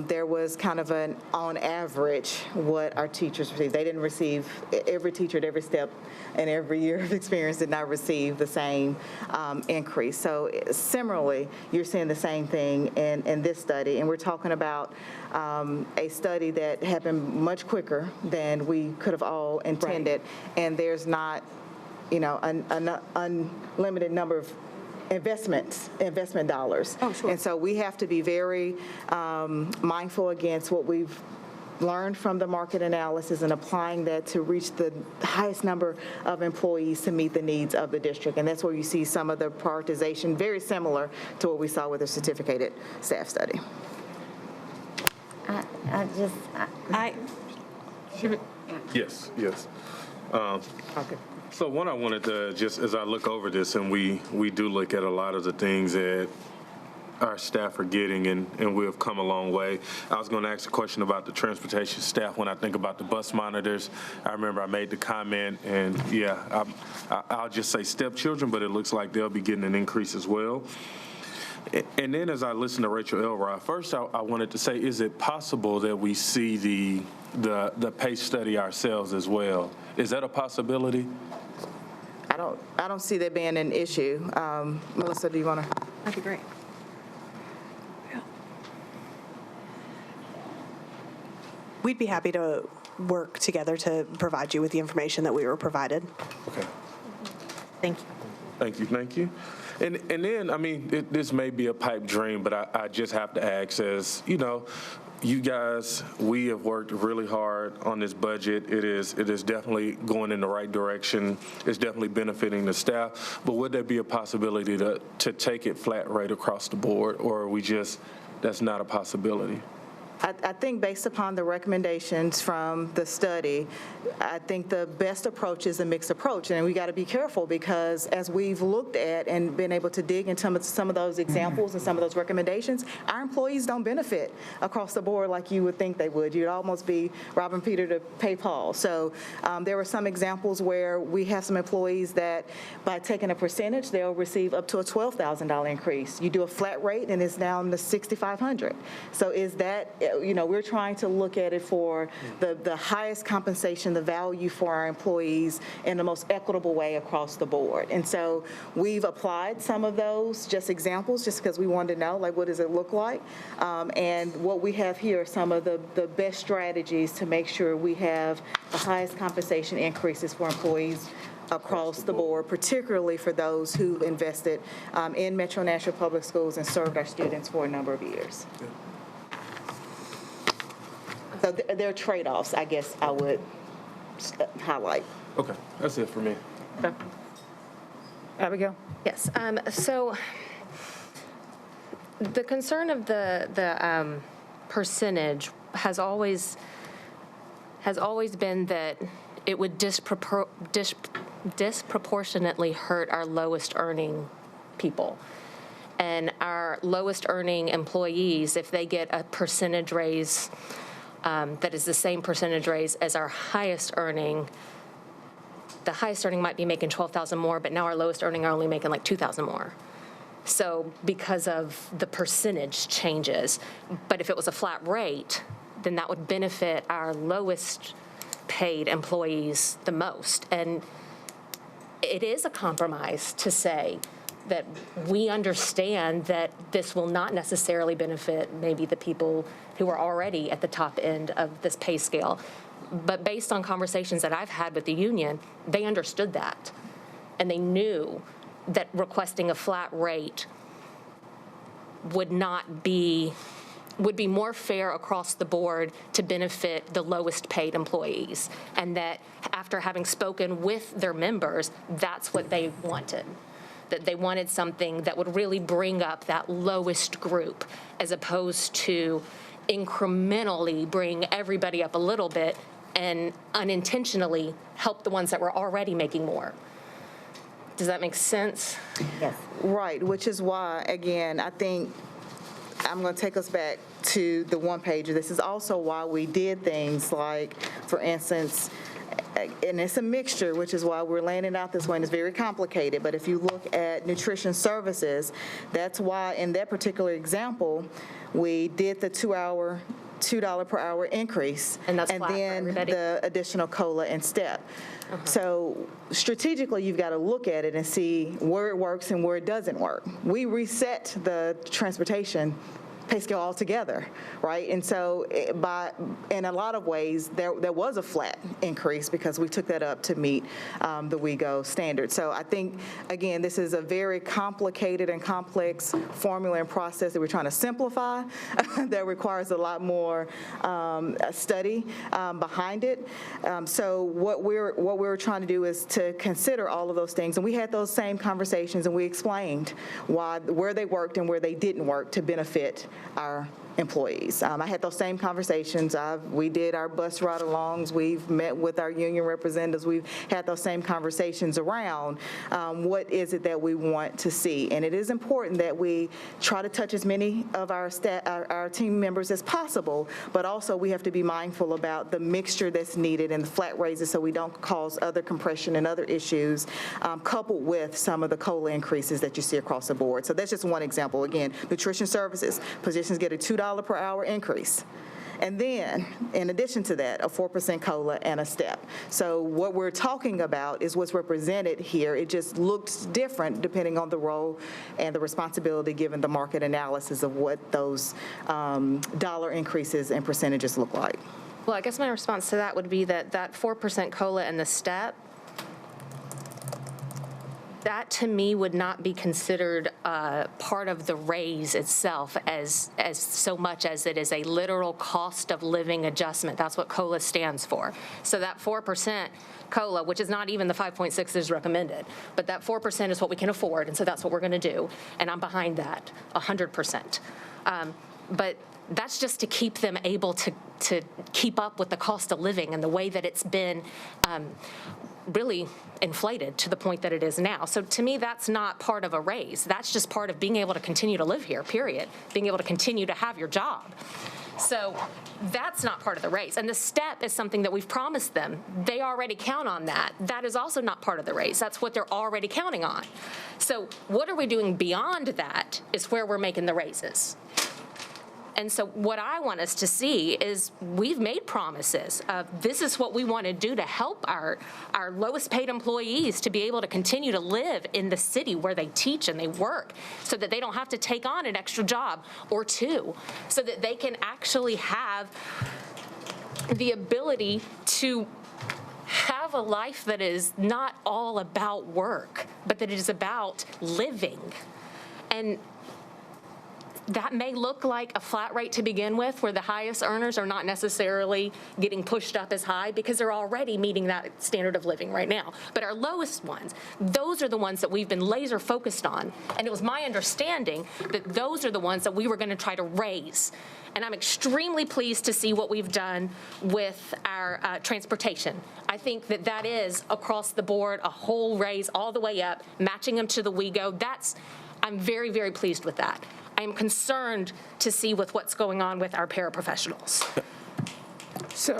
there was kind of an, on average, what our teachers received. They didn't receive, every teacher at every step and every year of experience did not receive the same increase. So similarly, you're seeing the same thing in this study. And we're talking about a study that happened much quicker than we could have all intended. Right. And there's not, an unlimited number of investment dollars. Oh, sure. And so we have to be very mindful against what we've learned from the market analysis and applying that to reach the highest number of employees to meet the needs of the district. And that's where you see some of the prioritization very similar to what we saw with the certificated staff study. Yes. Okay. So one, I wanted to just, as I look over this, and we do look at a lot of the things that our staff are getting, and we have come a long way. I was going to ask a question about the transportation staff when I think about the bus monitors. I remember I made the comment, and yeah, I'll just say stepchildren, but it looks like they'll be getting an increase as well. And then as I listened to Rachel Elrod, first I wanted to say, is it possible that we see the pay study ourselves as well? Is that a possibility? I don't see that being an issue. Melissa, do you want to? That'd be great. We'd be happy to work together to provide you with the information that we were provided. Okay. Thank you. Thank you. And then, I mean, this may be a pipe dream, but I just have to ask, as, you guys, we have worked really hard on this budget. It is definitely going in the right direction. It's definitely benefiting the staff. But would there be a possibility to take it flat rate across the board, or are we just, that's not a possibility? I think based upon the recommendations from the study, I think the best approach is a mixed approach. And we got to be careful because as we've looked at and been able to dig into some of those examples and some of those recommendations, our employees don't benefit across the board like you would think they would. You'd almost be robbing Peter to pay Paul. So there were some examples where we have some employees that by taking a percentage, they'll receive up to a $12,000 increase. You do a flat rate and it's down to $6,500. So is that, we're trying to look at it for the highest compensation, the value for our employees in the most equitable way across the board. And so we've applied some of those, just examples, just because we wanted to know, like, what does it look like? And what we have here are some of the best strategies to make sure we have the highest compensation increases for employees across the board, particularly for those who've invested in Metro Nashville Public Schools and served our students for a number of years. So there are trade-offs, I guess I would highlight. Okay, that's it for me. Okay. Abigail? Yes, so the concern of the percentage has always been that it would disproportionately hurt our lowest earning people. And our lowest earning employees, if they get a percentage raise that is the same percentage raise as our highest earning, the highest earning might be making $12,000 more, but now our lowest earning are only making like $2,000 more. So because of the percentage changes, but if it was a flat rate, then that would benefit our lowest paid employees the most. And it is a compromise to say that we understand that this will not necessarily benefit maybe the people who are already at the top end of this pay scale. But based on conversations that I've had with the union, they understood that. And they knew that requesting a flat rate would be more fair across the board to benefit the lowest paid employees. And that after having spoken with their members, that's what they wanted. that they wanted something that would really bring up that lowest group, as opposed to incrementally bring everybody up a little bit and unintentionally help the ones that were already making more. Does that make sense? Right, which is why, again, I think I'm going to take us back to the one pager. This is also why we did things like, for instance, and it's a mixture, which is why we're laying it out this way, and it's very complicated. But if you look at nutrition services, that's why in that particular example, we did the $2 per hour increase. And that's flat for then everybody? the additional COLA and STEP. So strategically, you've got to look at it and see where it works and where it doesn't work. We reset the transportation pay scale altogether, right? And so in a lot of ways, there was a flat increase because we took that up to meet the WEGO standard. So I think, again, this is a very complicated and complex formula and process that we're trying to simplify that requires a lot more study behind it. So what we're trying to do is to consider all of those things. And we had those same conversations, and we explained where they worked and where they didn't work to benefit our employees. I had those same conversations. We did our bus ride-alongs. We've met with our union representatives. We've had those same conversations around what is it that we want to see. And it is important that we try to touch as many of our team members as possible, but also we have to be mindful about the mixture that's needed and the flat raises so we don't cause other compression and other issues, coupled with some of the COLA increases that you see across the board. So that's just one example. Again, nutrition services, positions get a $2 per hour increase. And then, in addition to that, a 4% COLA and a STEP. So what we're talking about is what's represented here. It just looks different depending on the role and the responsibility given the market analysis of what those dollar increases and percentages look like. Well, I guess my response to that would be that 4% COLA and the STEP, that to me would not be considered part of the raise itself as so much as it is a literal cost of living adjustment. That's what COLA stands for. So that 4% COLA, which is not even the 5.6 is recommended, but that 4% is what we can afford, and so that's what we're going to do. And I'm behind that 100%. But that's just to keep them able to keep up with the cost of living and the way that it's been really inflated to the point that it is now. So to me, that's not part of a raise. That's just part of being able to continue to live here, period. Being able to continue to have your job. So that's not part of the raise. And the STEP is something that we've promised them. They already count on that. That is also not part of the raise. That's what they're already counting on. So what are we doing beyond that is where we're making the raises. And so what I want us to see is we've made promises of this is what we want to do to help our lowest paid employees to be able to continue to live in the city where they teach and they work so that they don't have to take on an extra job or two, so that they can actually have the ability to have a life that is not all about work, but that it is about living. And that may look like a flat rate to begin with, where the highest earners are not necessarily getting pushed up as high because they're already meeting that standard of living right now. But our lowest ones, those are the ones that we've been laser focused on. And it was my understanding that those are the ones that we were going to try to raise. And I'm extremely pleased to see what we've done with our transportation. I think that is across the board a whole raise all the way up, matching them to the WEGO. I'm very, very pleased with that. I'm concerned to see with what's going on with our paraprofessionals. So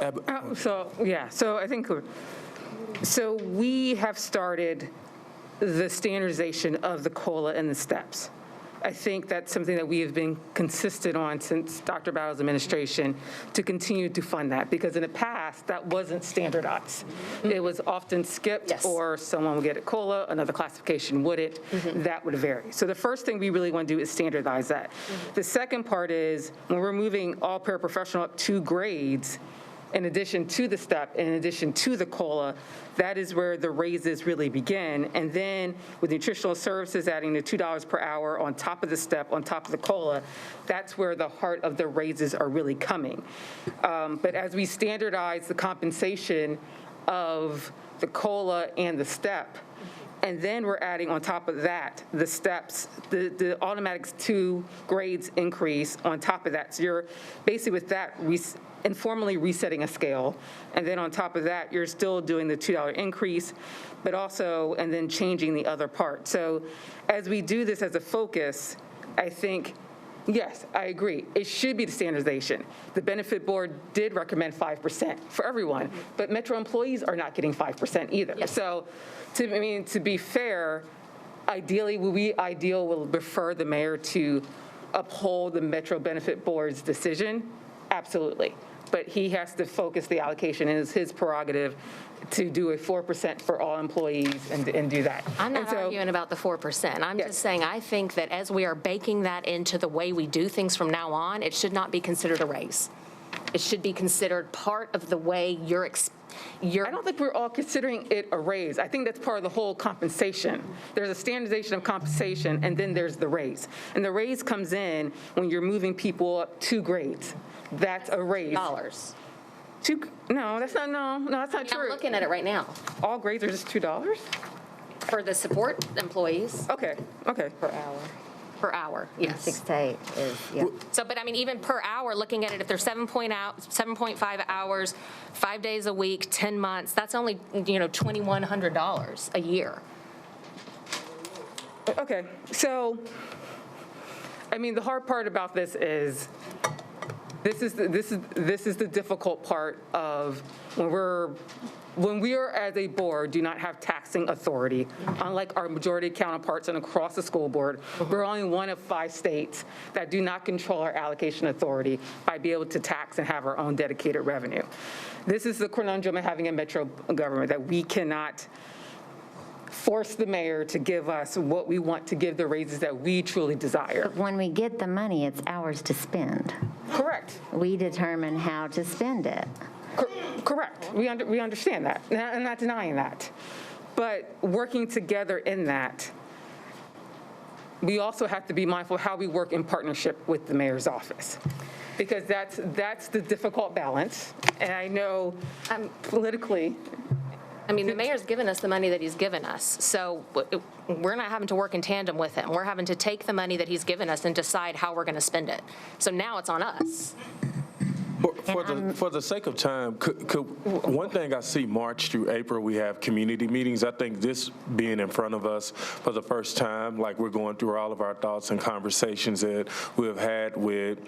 I think, so we have started the standardization of the COLA and the STEPs. I think that's something that we have been consistent on since Dr. Battle's administration to continue to fund that, because in the past, that wasn't standardized. It was often skipped, Yes. or someone would get a COLA, another classification wouldn't. That would vary. So the first thing we really want to do is standardize that. The second part is when we're moving all paraprofessional up 2 grades, in addition to the STEP, in addition to the COLA, that is where the raises really begin. And then with nutritional services adding the $2 per hour on top of the STEP, on top of the COLA, that's where the heart of the raises are really coming. But as we standardize the compensation of the COLA and the STEP, And then we're adding on top of that, the steps, the automatic 2 grades increase on top of that. So you're basically with that informally resetting a scale. And then on top of that, you're still doing the $2 increase, but also, and then changing the other part. So as we do this as a focus, I think, yes, I agree. It should be the standardization. The benefit board did recommend 5% for everyone, but Metro employees are not getting 5% either. Yes. So, to be fair, ideally, we will prefer the mayor to uphold the Metro benefit board's decision, absolutely. But he has to focus the allocation, and it's his prerogative to do a 4% for all employees and do that. I'm not And so- arguing about the 4%. I'm Yes. just saying, I think that as we are baking that into the way we do things from now on, it should not be considered a raise. It should be considered part of the way you're I don't think we're all considering it a raise. I think that's part of the whole compensation. There's a standardization of compensation, and then there's the raise. And the raise comes in when you're moving people up 2 grades. That's a raise. dollars. No, that's not I'm true. looking at it right now. All grades are just $2? For the support employees, Okay. per hour, yes. 6 to 8 is, yeah. So, but I mean, even per hour, looking at it, if they're 7.5 hours, 5 days a week, 10 months, that's only, $2,100 a year. Okay, so, I mean, the hard part about this is, this is the difficult part of when we are, as a board, do not have taxing authority, unlike our majority counterparts and across the school board. We're only one of 5 states that do not control our allocation authority by being able to tax and have our own dedicated revenue. This is the conundrum of having a metro government, that we cannot force the mayor to give us what we want to give the raises that we truly desire. When we get the money, it's ours to spend. Correct. We determine how to spend it. Correct. We understand that. I'm not denying that. But working together in that, we also have to be mindful of how we work in partnership with the mayor's office, because that's the difficult balance. And I know politically, I mean, the mayor's given us the money that he's given us, so we're not having to work in tandem with him. We're having to take the money that he's given us and decide how we're going to spend it. So now it's on us. For the sake of time, could one thing I see March through April, we have community meetings. I think this being in front of us for the first time, like we're going through all of our thoughts and conversations that we've had with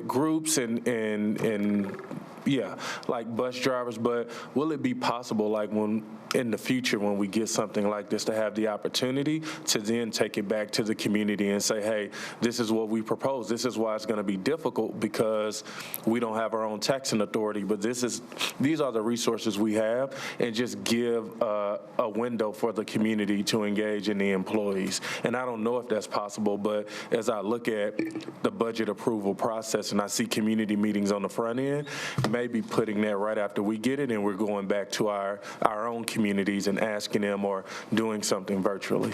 groups and yeah, like bus drivers, but will it be possible, like when in the future when we get something like this, to have the opportunity to then take it back to the community and say, hey, this is what we propose. This is why it's going to be difficult, because we don't have our own taxing authority, but these are the resources we have, and just give a window for the community to engage in the employees. And I don't know if that's possible, but as I look at the budget approval process and I see community meetings on the front end, maybe putting that right after we get it and we're going back to our own communities and asking them, or doing something virtually.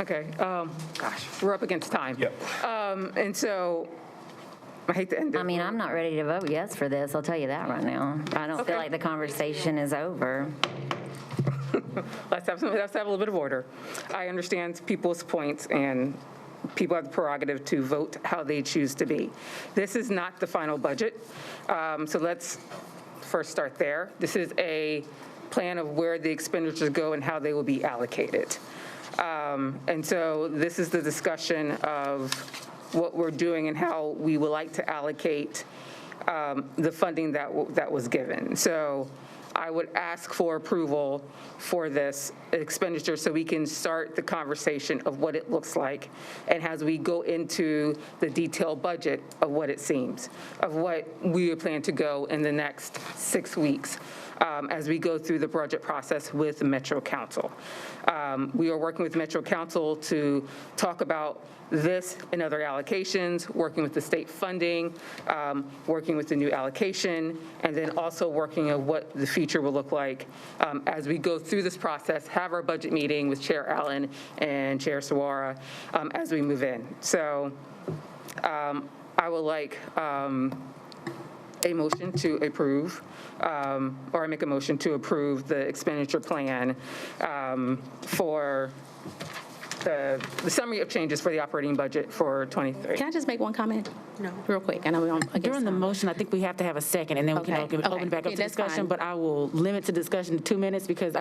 okay, gosh, we're up against time. Yep. And so, I hate to end it. I mean, I'm not ready to vote yes for this, I'll tell you that right now. I don't Okay. feel like the conversation is over. Let's have a little bit of order. I understand people's points, and people have the prerogative to vote how they choose to be. This is not the final budget, so let's first start there. This is a plan of where the expenditures go and how they will be allocated. And so this is the discussion of what we're doing and how we would like to allocate the funding that was given. So I would ask for approval for this expenditure so we can start the conversation of what it looks like, and as we go into the detailed budget of what it seems, of what we plan to go in the next 6 weeks as we go through the budget process with Metro Council. We are working with Metro Council to talk about this and other allocations, working with the state funding, working with the new allocation, and then also working on what the future will look like as we go through this process, have our budget meeting with Chair Allen and Chair Sawara as we move in. So I would like a motion to approve, or I make a motion to approve the expenditure plan for the summary of changes for the operating budget for '23. Can I just make one comment? No. Real quick, I know we're on against During the time. motion, I think we have to have a second, and then we can Okay, open okay. it back up Yeah, to that's discussion, fine. but I will limit the discussion to 2 minutes because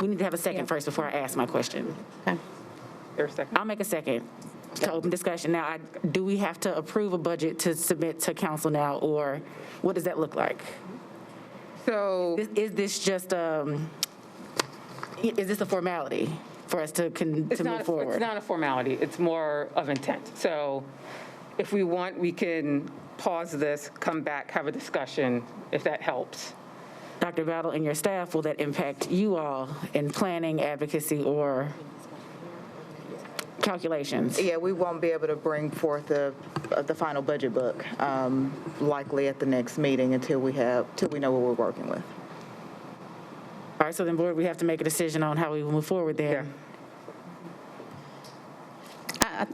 we need to have a second Yeah. first before I ask my question. Okay. There's a second. I'll make a second to open discussion. Now, do we have to approve a budget to submit to council now, or what does that look like? So, Is this just, is this a formality for us to move forward? It's not a formality, it's more of intent. So if we want, we can pause this, come back, have a discussion, if that helps. Dr. Battle and your staff, will that impact you all in planning, advocacy, or calculations? Yeah, we won't be able to bring forth the final budget book likely at the next meeting until we know what we're working with. All right, so then, board, we have to make a decision on how we will move forward then. Yeah.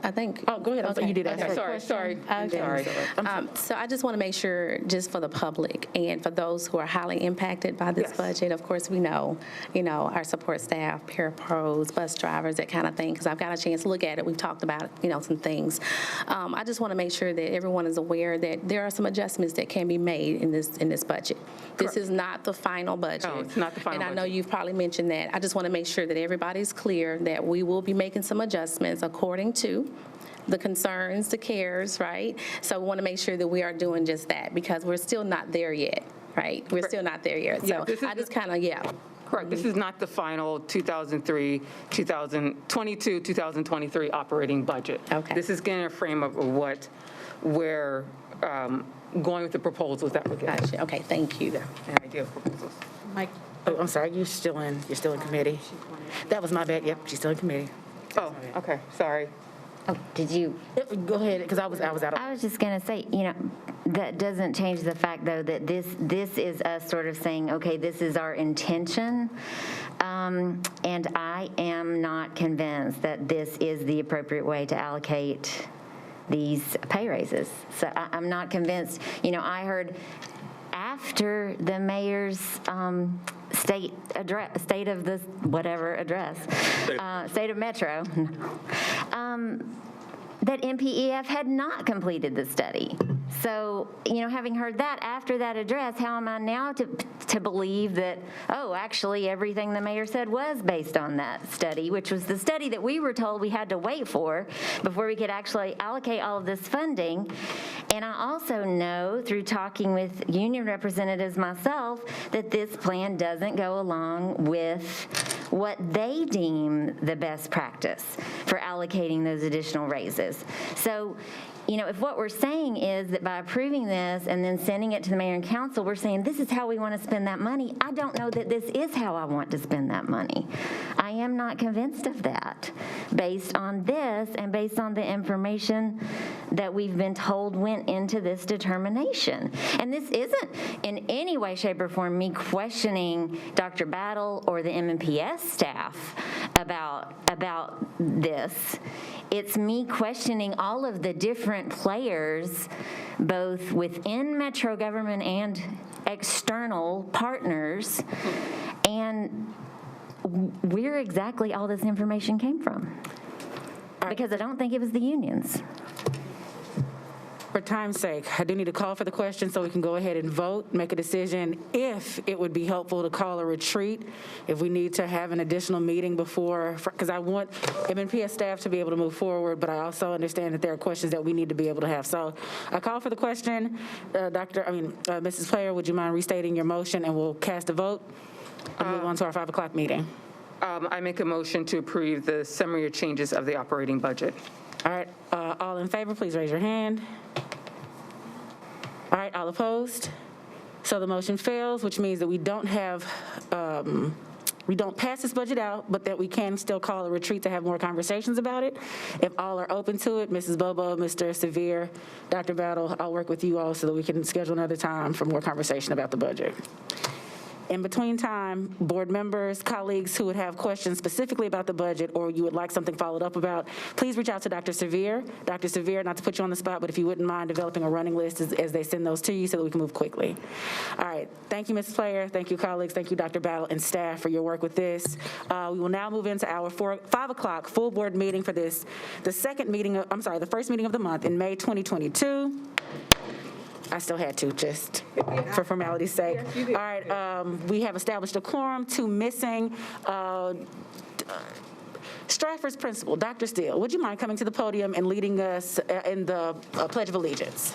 I think. Oh, go ahead. I'm sorry, you did ask Okay, for a sorry. Okay. Sorry. So I just want to make sure, just for the public and for those who are highly impacted by this Yes. budget, of course, we know, our support staff, parapros, bus drivers, that kind of thing, because I've got a chance to look at it. We've talked about, some things. I just want to make sure that everyone is aware that there are some adjustments that can be made in this budget. This is not the final budget. No, it's not the final And I know budget. you've probably mentioned that. I just want to make sure that everybody's clear that we will be making some adjustments according to the concerns, the cares, right? So we want to make sure that we are doing just that, because we're still not there yet, right? We're still not there yet. Yeah, So this is I just kind of, Correct, this is not the final 2022, 2023 operating budget. Okay. This is getting a frame of what we're going with the proposals that we're getting. gotcha. Okay, thank you. An idea of proposals. Mike, oh, I'm sorry, you're still in committee. That was my bad, yep, she's still in committee. Oh, okay, sorry. Oh, did you? Go ahead, because I was out of. I was just going to say, that doesn't change the fact, though, that this is us sort of saying, okay, this is our intention, and I am not convinced that this is the appropriate way to allocate these pay raises. So I'm not convinced. I heard after the mayor's state of the whatever address, state of Metro, that MPEF had not completed the study. So, having heard that after that address, how am I now to believe that, actually everything the mayor said was based on that study, which was the study that we were told we had to wait for before we could actually allocate all of this funding. And I also know through talking with union representatives myself that this plan doesn't go along with what they deem the best practice for allocating those additional raises. So, if what we're saying is that by approving this and then sending it to the mayor and council, we're saying this is how we want to spend that money, I don't know that this is how I want to spend that money. I am not convinced of that based on this and based on the information that we've been told went into this determination. And this isn't in any way, shape, or form me questioning Dr. Battle or the MNPS staff about this. It's me questioning all of the different players, both within Metro government and external partners, and where exactly all this information came from. Because I don't think it was the unions. For time's sake, I do need to call for the question so we can go ahead and vote, make a decision. If it would be helpful to call a retreat, if we need to have an additional meeting before, because I want MNPS staff to be able to move forward, but I also understand that there are questions that we need to be able to have. So I call for the question. Mrs. Player, would you mind restating your motion, and we'll cast a vote and move on to our 5 o'clock meeting? I make a motion to approve the summary of changes of the operating budget. All right, all in favor, please raise your hand. All right, all opposed? So the motion fails, which means that we don't pass this budget out, but that we can still call a retreat to have more conversations about it. If all are open to it, Mrs. Bobo, Mr. Severe, Dr. Battle, I'll work with you all so that we can schedule another time for more conversation about the budget. In between time, board members, colleagues who would have questions specifically about the budget or you would like something followed up about, please reach out to Dr. Sevier. Dr. Sevier, not to put you on the spot, but if you wouldn't mind developing a running list as they send those to you so that we can move quickly. All right, thank you, Mrs. Player. Thank you, colleagues. Thank you, Dr. Battle and staff for your work with this. We will now move into our 5 o'clock full board meeting for this, the first meeting of the month in May 2022. I still had to, just for formality's sake. All right, we have established a quorum, 2 missing. Stratford's principal, Dr. Steele, would you mind coming to the podium and leading us in the Pledge of Allegiance?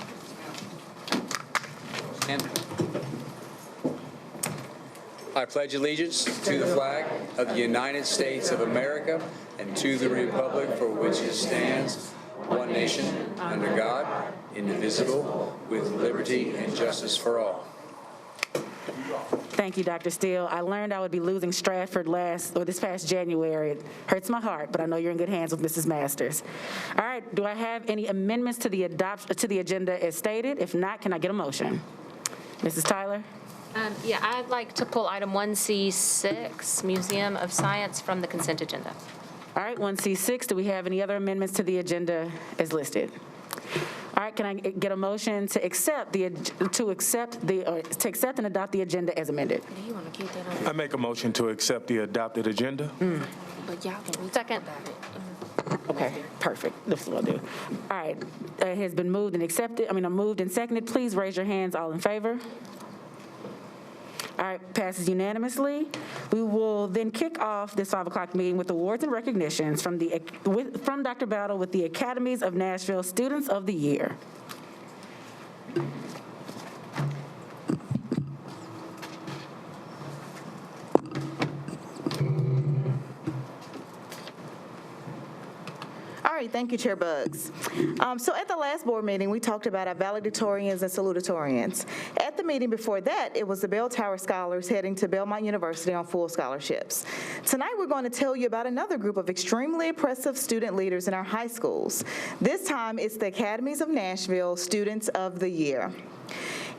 I pledge allegiance to the flag of the United States of America and to the republic for which it stands, one nation, under God, indivisible, with liberty and justice for all. Thank you, Dr. Steele. I learned I would be losing Stratford this past January. It hurts my heart, but I know you're in good hands with Mrs. Masters. All right, do I have any amendments to the agenda as stated? If not, can I get a motion? Mrs. Tyler? Yeah, I'd like to pull item 1C6, Museum of Science, from the consent agenda. All right, 1C6, do we have any other amendments to the agenda as listed? All right, can I get a motion to accept and adopt the agenda as amended? Do you want to keep that on? I make a motion to accept the adopted agenda. But y'all can second. Okay, perfect. That's what I'll do. All right, it has been moved and moved and seconded. Please raise your hands, all in favor. All right, passes unanimously. We will then kick off this 5 o'clock meeting with awards and recognitions from Dr. Battle with the Academies of Nashville Students of the Year. All right, thank you, Chair Buggs. So at the last board meeting, we talked about our valedictorians and salutatorians. At the meeting before that, it was the Bell Tower Scholars heading to Belmont University on full scholarships. Tonight, we're going to tell you about another group of extremely impressive student leaders in our high schools. This time, it's the Academies of Nashville Students of the Year.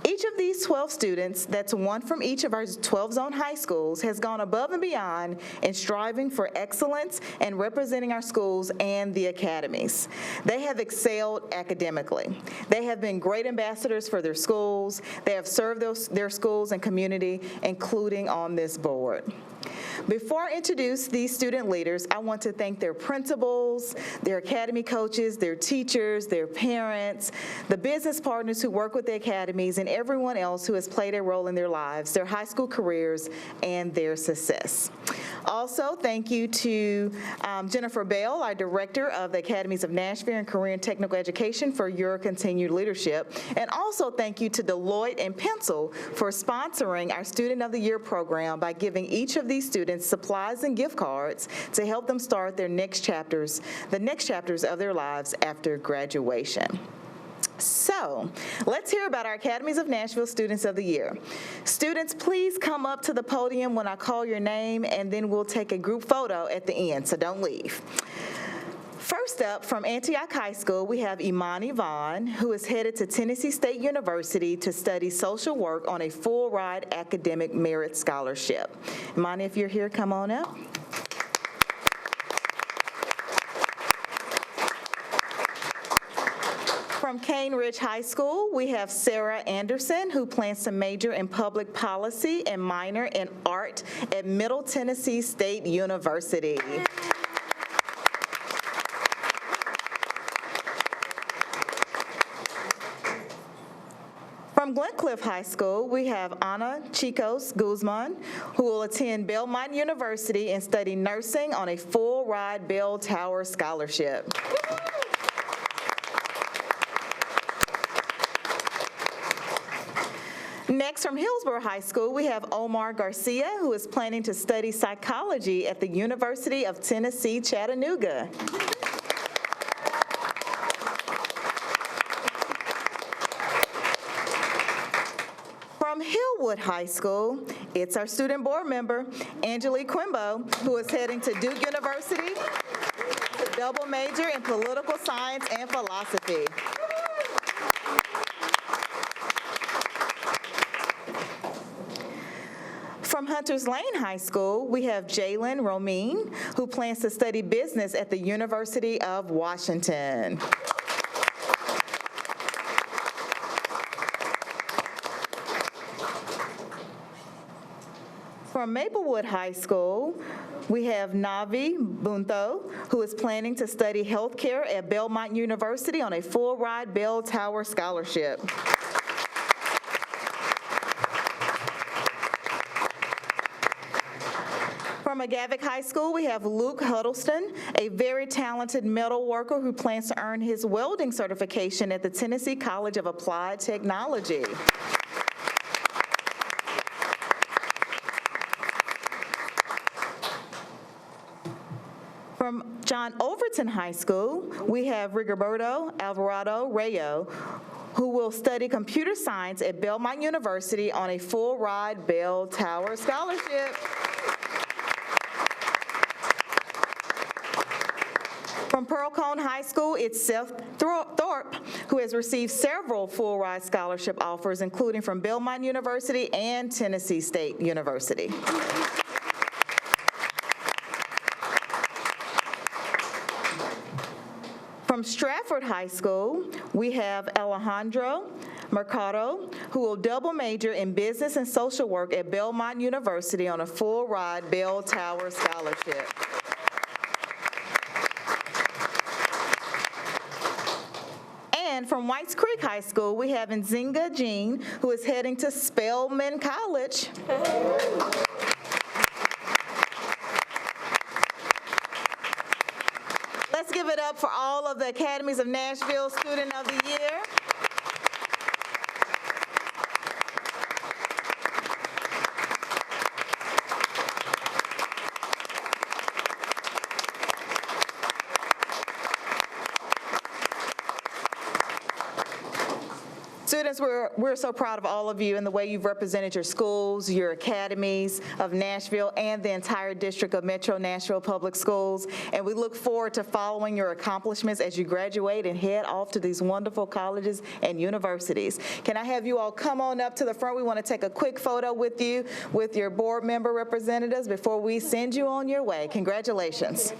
Each of these 12 students, that's one from each of our 12 zone high schools, has gone above and beyond in striving for excellence and representing our schools and the academies. They have excelled academically. They have been great ambassadors for their schools. They have served their schools and community, including on this board. Before I introduce these student leaders, I want to thank their principals, their academy coaches, their teachers, their parents, the business partners who work with the academies, and everyone else who has played a role in their lives, their high school careers, and their success. Also, thank you to Jennifer Bell, our Director of the Academies of Nashville and Career and Technical Education, for your continued leadership. And also thank you to Deloitte and Pencil for sponsoring our Student of the Year program by giving each of these students supplies and gift cards to help them start the next chapters of their lives after graduation. So, let's hear about our Academies of Nashville Students of the Year. Students, please come up to the podium when I call your name, and then we'll take a group photo at the end, so don't leave. First up, from Antioch High School, we have Imani Vaughn, who is headed to Tennessee State University to study social work on a full-ride academic merit scholarship. Imani, if you're here, come on up. From Cane Ridge High School, we have Sarah Anderson, who plans to major in public policy and minor in art at Middle Tennessee State University. From Glencliff High School, we have Ana Chicos Guzman, who will attend Belmont University and study nursing on a full-ride Bell Tower scholarship. Next, from Hillsborough High School, we have Omar Garcia, who is planning to study psychology at the University of Tennessee, Chattanooga. From Hillwood High School, it's our student board member, Angelique Quimbo, who is heading to Duke University to double major in political science and philosophy. From Hunters Lane High School, we have Jalen Romine, who plans to study business at the University of Washington. From Maplewood High School, we have Navi Bunto, who is planning to study healthcare at Belmont University on a full-ride bell tower scholarship. From Agavic High School, we have Luke Huddleston, a very talented metal worker who plans to earn his welding certification at the Tennessee College of Applied Technology. From John Overton High School, we have Rigoberto Alvarado Rayo, who will study computer science at Belmont University on a full-ride bell tower scholarship. From Pearl Cone High School, it's Seth Thorpe, who has received several full-ride scholarship offers, including from Belmont University and Tennessee State University. From Stratford High School, we have Alejandro Mercado, who will double major in business and social work at Belmont University on a full-ride bell tower scholarship. And from Whites Creek High School, we have Nzinga Jean, who is heading to Spelman College. Let's give it up for all of the Academies of Nashville Student of the Year. Students, we're so proud of all of you and the way you've represented your schools, your academies of Nashville, and the entire district of Metro Nashville Public Schools. And we look forward to following your accomplishments as you graduate and head off to these wonderful colleges and universities. Can I have you all come on up to the front? We want to take a quick photo with you, with your board member representatives before we send you on your way. Congratulations.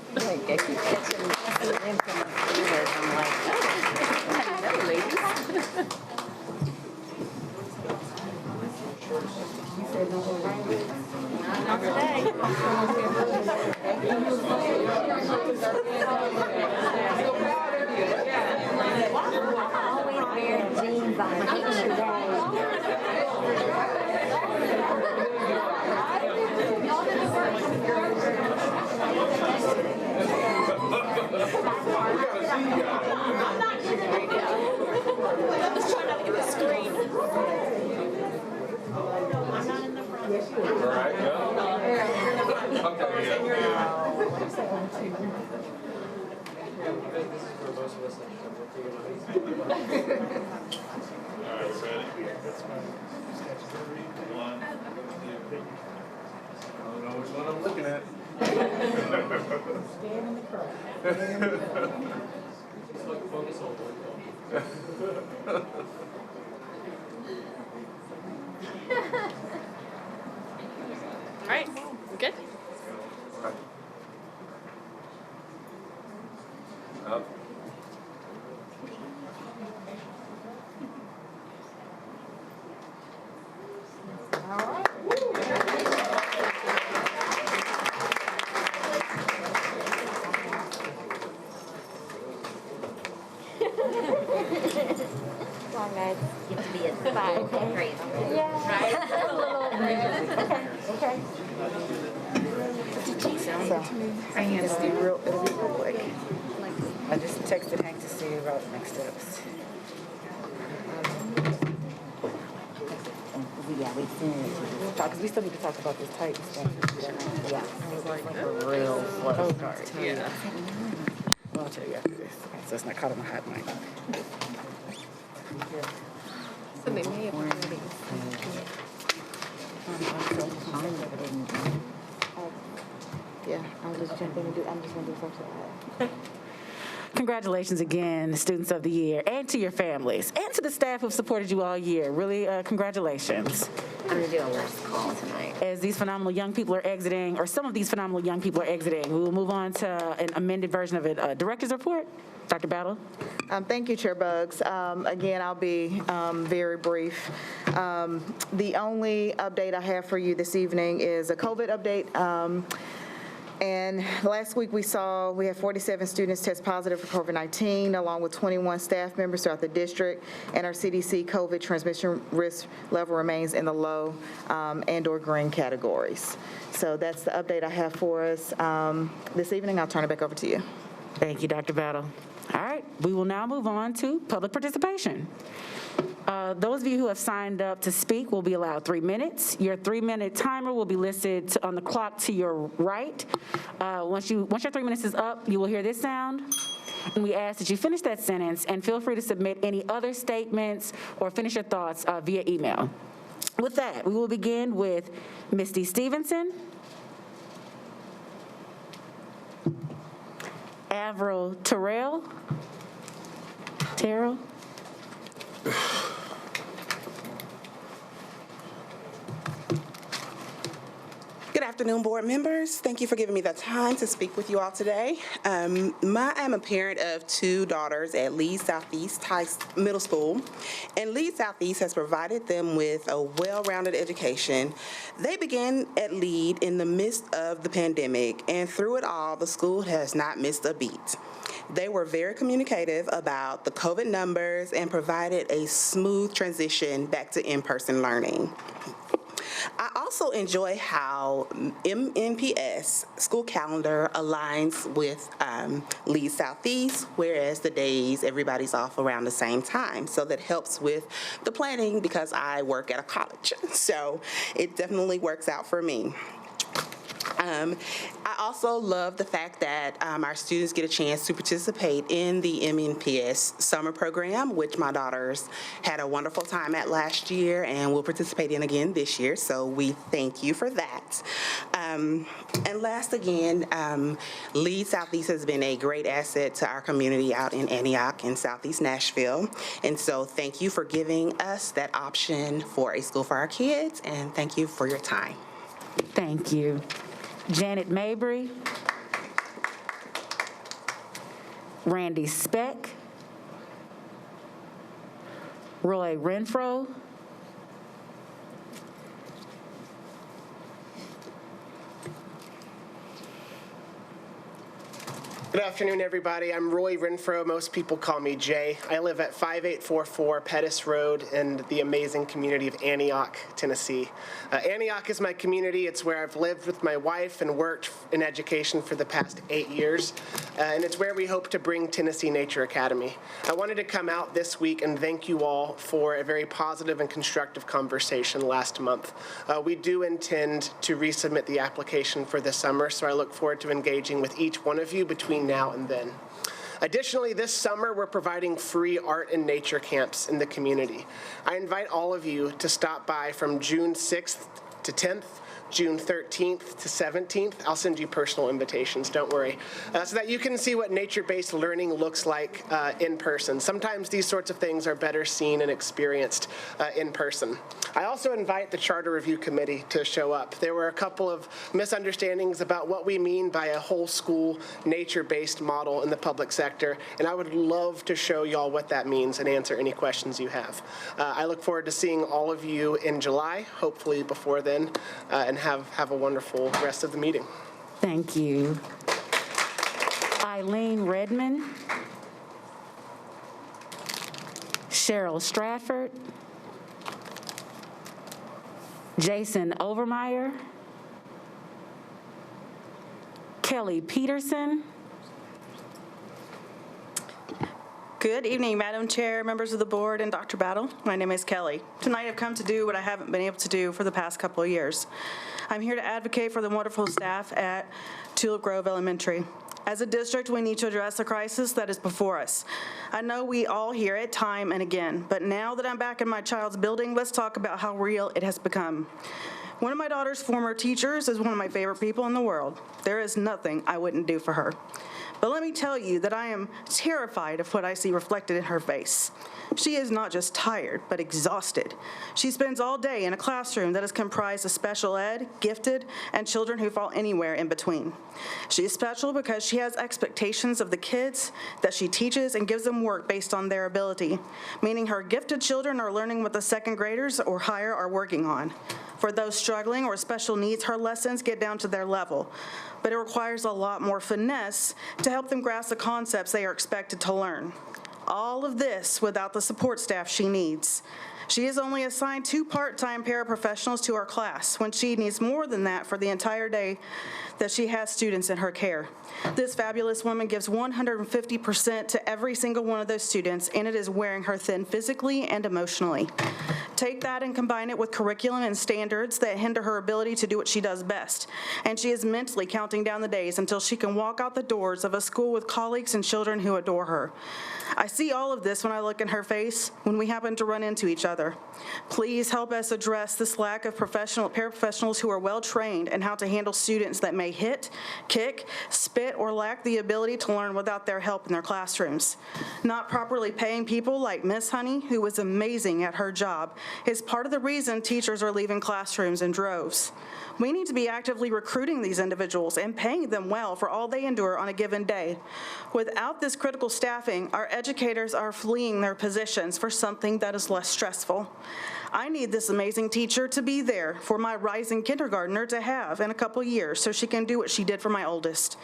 All right, good. It'll be real quick. I just texted Hank to see about next steps. Yeah, we finished. Because we still need to talk about this type stuff. Yeah. It was like a real slow start. Yeah. Well, I'll tell you after this. So it's not caught on the hot mic. So they may have already. Yeah, I'll just jump in and I'm just going to do something. Congratulations again, Students of the Year, and to your families, and to the staff who've supported you all year. Really, congratulations. I'm going to do a last call tonight. As these phenomenal young people are exiting, or some of these phenomenal young people are exiting, we will move on to an amended version of it. Director's report. Dr. Battle. Thank you, Chair Buggs. Again, I'll be very brief. The only update I have for you this evening is a COVID update. And last week we had 47 students test positive for COVID-19, along with 21 staff members throughout the district, and our CDC COVID transmission risk level remains in the low and/or green categories. So that's the update I have for us this evening. I'll turn it back over to you. Thank you, Dr. Battle. All right, we will now move on to public participation. Those of you who have signed up to speak will be allowed 3 minutes. Your 3-minute timer will be listed on the clock to your right. Once your 3 minutes is up, you will hear this sound. And we ask that you finish that sentence and feel free to submit any other statements or finish your thoughts via email. With that, we will begin with Misty Stevenson, Avril Terrell. Good afternoon, board members. Thank you for giving me the time to speak with you all today. I'm a parent of 2 daughters at Leeds Southeast Middle School, and Leeds Southeast has provided them with a well-rounded education. They began at Leeds in the midst of the pandemic, and through it all, the school has not missed a beat. They were very communicative about the COVID numbers and provided a smooth transition back to in-person learning. I also enjoy how MNPS school calendar aligns with Leeds Southeast, whereas the days everybody's off around the same time. So that helps with the planning because I work at a college. So it definitely works out for me. I also love the fact that our students get a chance to participate in the MNPS summer program, which my daughters had a wonderful time at last year and will participate in again this year, so we thank you for that. And last again, Leeds Southeast has been a great asset to our community out in Antioch and Southeast Nashville, and so thank you for giving us that option for a school for our kids, and thank you for your time. Thank you. Janet Mabry, Randy Speck, Roy Renfro, Good afternoon, everybody. I'm Roy Renfro. Most people call me Jay. I live at 5844 Pettis Road in the amazing community of Antioch, Tennessee. Antioch is my community. It's where I've lived with my wife and worked in education for the past 8 years. And it's where we hope to bring Tennessee Nature Academy. I wanted to come out this week and thank you all for a very positive and constructive conversation last month. We do intend to resubmit the application for the summer, so I look forward to engaging with each one of you between now and then. Additionally, this summer, we're providing free art and nature camps in the community. I invite all of you to stop by from June 6th to 10th, June 13th to 17th. I'll send you personal invitations, don't worry, so that you can see what nature-based learning looks like in person. Sometimes these sorts of things are better seen and experienced in person. I also invite the Charter Review Committee to show up. There were a couple of misunderstandings about what we mean by a whole school nature-based model in the public sector, and I would love to show y'all what that means and answer any questions you have. I look forward to seeing all of you in July, hopefully before then, and have a wonderful rest of the meeting. Thank you. Eileen Redmond, Cheryl Stratford, Jason Overmeyer, Kelly Peterson. Good evening, Madam Chair, members of the board, and Dr. Battle. My name is Kelly. Tonight I've come to do what I haven't been able to do for the past couple of years. I'm here to advocate for the wonderful staff at Tulip Grove Elementary. As a district, we need to address the crisis that is before us. I know we all hear it time and again, but now that I'm back in my child's building, let's talk about how real it has become. One of my daughter's former teachers is one of my favorite people in the world. There is nothing I wouldn't do for her. But let me tell you that I am terrified of what I see reflected in her face. She is not just tired, but exhausted. She spends all day in a classroom that is comprised of special ed, gifted, and children who fall anywhere in between. She is special because she has expectations of the kids that she teaches and gives them work based on their ability, meaning her gifted children are learning what the second graders or higher are working on. For those struggling or special needs, her lessons get down to their level, but it requires a lot more finesse to help them grasp the concepts they are expected to learn. All of this without the support staff she needs. She is only assigned 2 part-time paraprofessionals to her class when she needs more than that for the entire day that she has students in her care. This fabulous woman gives 150% to every single one of those students, and it is wearing her thin physically and emotionally. Take that and combine it with curriculum and standards that hinder her ability to do what she does best, and she is mentally counting down the days until she can walk out the doors of a school with colleagues and children who adore her. I see all of this when I look in her face when we happen to run into each other. Please help us address this lack of paraprofessionals who are well-trained in how to handle students that may hit, kick, spit, or lack the ability to learn without their help in their classrooms. Not properly paying people like Miss Honey, who was amazing at her job, is part of the reason teachers are leaving classrooms in droves. We need to be actively recruiting these individuals and paying them well for all they endure on a given day. Without this critical staffing, our educators are fleeing their positions for something that is less stressful. I need this amazing teacher to be there for my rising kindergartner to have in a couple years so she can do what she did for my oldest.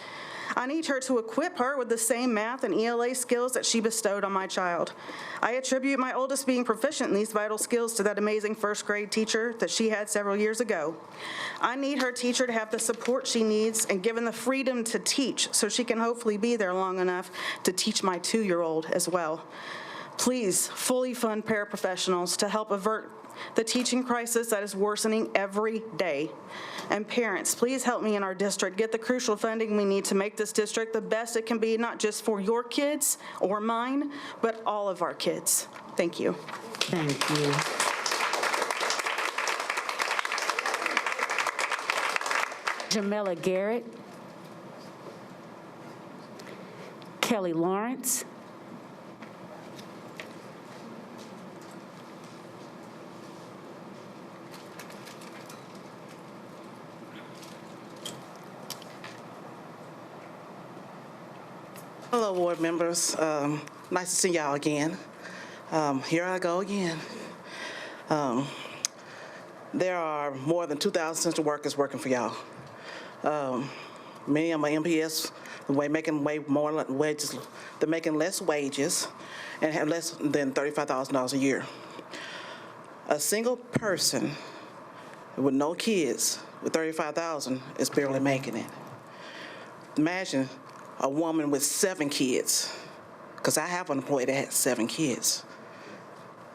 I need her to equip her with the same math and ELA skills that she bestowed on my child. I attribute my oldest being proficient in these vital skills to that amazing first grade teacher that she had several years ago. I need her teacher to have the support she needs and given the freedom to teach so she can hopefully be there long enough to teach my 2-year-old as well. Please fully fund paraprofessionals to help avert the teaching crisis that is worsening every day. And parents, please help me in our district get the crucial funding we need to make this district the best it can be, not just for your kids or mine, but all of our kids. Thank you. Thank you. Jamela Garrett. Kelly Lawrence. Hello, board members. Nice to see y'all again. Here I go again. There are more than 2,000 essential workers working for y'all. Many of my MPS making way more wages. They're making less wages and have less than $35,000 a year. A single person with no kids with $35,000 is barely making it. Imagine a woman with 7 kids, because I have an employee that has 7 kids.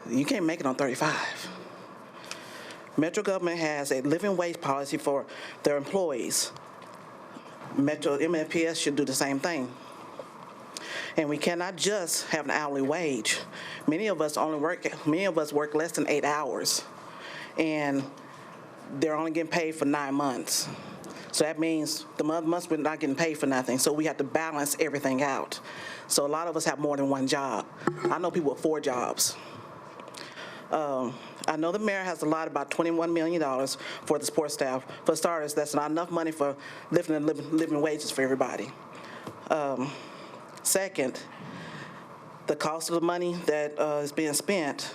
You can't make it on 35. Metro government has a living wage policy for their employees. Metro MNPS should do the same thing. And we cannot just have an hourly wage. Many of us work less than 8 hours, and they're only getting paid for 9 months. So that means the months we're not getting paid for nothing. So we have to balance everything out. So a lot of us have more than one job. I know people with 4 jobs. I know the mayor has allotted about $21 million for the support staff. For starters, that's not enough money for living wages for everybody. Second, the cost of the money that is being spent.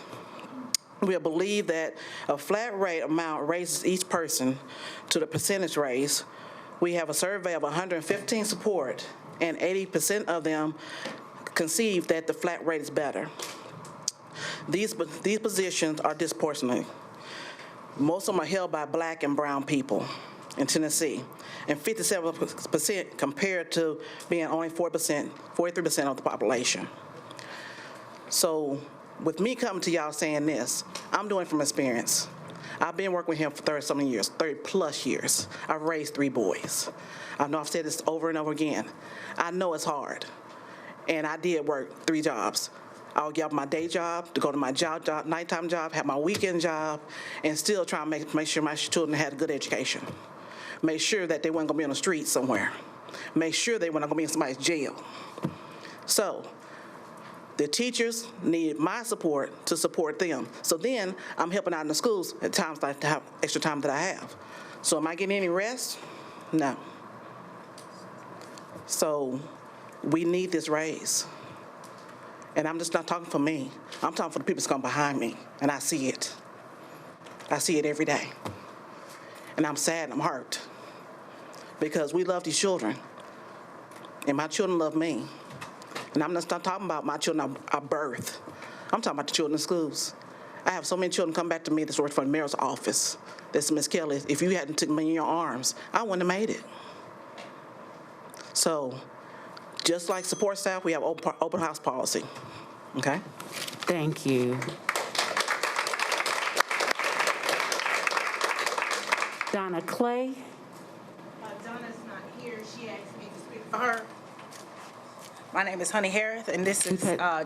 We believe that a flat rate amount raises each person to the percentage raise. We have a survey of 115 support, and 80% of them conceive that the flat rate is better. These positions are disproportionate. Most of them are held by Black and brown people in Tennessee, and 57% compared to being only 43% of the population. So with me coming to y'all saying this, I'm doing it from experience. I've been working with him for 30-something years, 30-plus years. I've raised 3 boys. I know I've said this over and over again. I know it's hard, and I did work 3 jobs. I would get up my day job, to go to my nighttime job, have my weekend job, and still try to make sure my children had a good education. Make sure that they weren't going to be on the street somewhere. make sure they were not going to be in somebody's jail. So the teachers need my support to support them. So then I'm helping out in the schools at times like to have extra time that I have. So am I getting any rest? No. So we need this raise. And I'm just not talking for me. I'm talking for the people that's come behind me, and I see it. I see it every day. And I'm sad and I'm hurt because we love these children, and my children love me. And I'm just not talking about my children I birth. I'm talking about the children in schools. I have so many children come back to me that's worked for the mayor's office. This Miss Kelly, if you hadn't taken me in your arms, I wouldn't have made it. So just like support staff, we have open house policy, okay? Thank you. Donna Clay. Donna's not here. She asked me to speak for her. My name is Honey Harris, and this is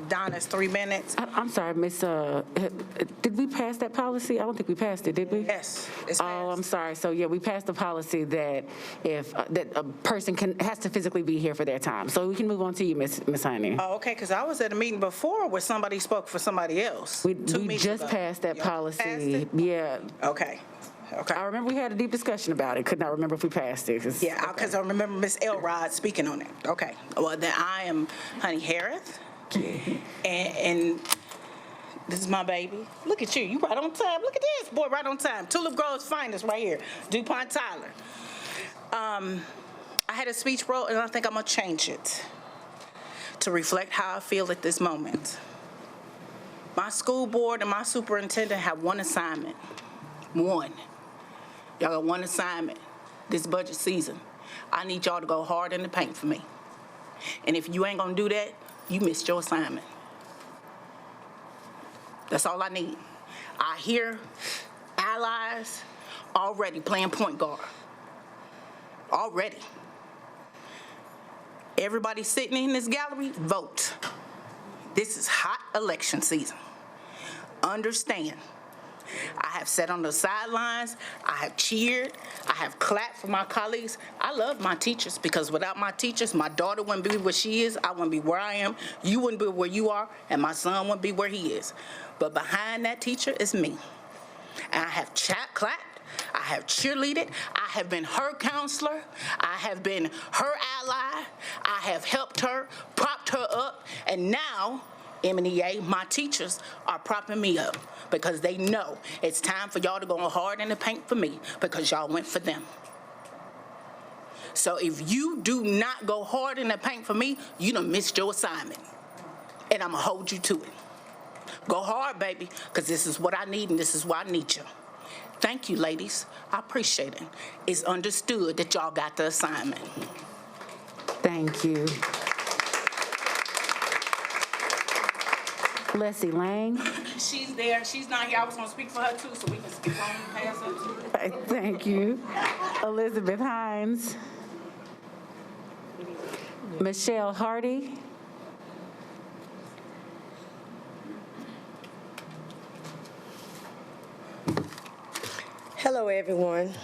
Donna's 3 minutes. I'm sorry, Miss. Did we pass that policy? I don't think we passed it, did we? Yes, it's passed. Oh, I'm sorry. So yeah, we passed the policy that if that a person has to physically be here for their time. So we can move on to you, Miss Honey. Oh, okay, because I was at a meeting before where somebody spoke for somebody else. We just passed that policy. Passed it? Yeah. Okay. I remember we had a deep discussion about it. Could not remember if we passed it. Yeah, because I remember Miss Elrod speaking on it. Okay. Well, then I am Honey Harris, and this is my baby. Look at you. You right on time. Look at this boy, right on time. Tulip Grove's finest right here. DuPont Tyler. I had a speech wrote, and I think I'm going to change it to reflect how I feel at this moment. My school board and my superintendent have one assignment. One. Y'all got one assignment this budget season. I need y'all to go hard in the paint for me. And if you ain't gonna do that, you missed your assignment. That's all I need. I hear allies already playing point guard. Already. Everybody sitting in this gallery, vote. This is hot election season. Understand. I have sat on the sidelines, I have cheered, I have clapped for my colleagues. I love my teachers because without my teachers, my daughter wouldn't be where she is, I wouldn't be where I am, you wouldn't be where you are, and my son wouldn't be where he is. But behind that teacher is me. And I have clapped, I have cheerleaded, I have been her counselor, I have been her ally, I have helped her, propped her up, and now Mnea, my teachers, are propping me up because they know it's time for y'all to go hard in the paint for me because y'all went for them. So if you do not go hard in the paint for me, you done missed your assignment. And I'm going to hold you to it. Go hard, baby, because this is what I need and this is why I need you. Thank you, ladies. I appreciate it. It's understood that y'all got the assignment. Thank you. Leslie Lang. She's there. She's not here. I was going to speak for her, too, so we can skip on and pass her, too. Thank you. Elizabeth Hines. Michelle Hardy. Hello, everyone.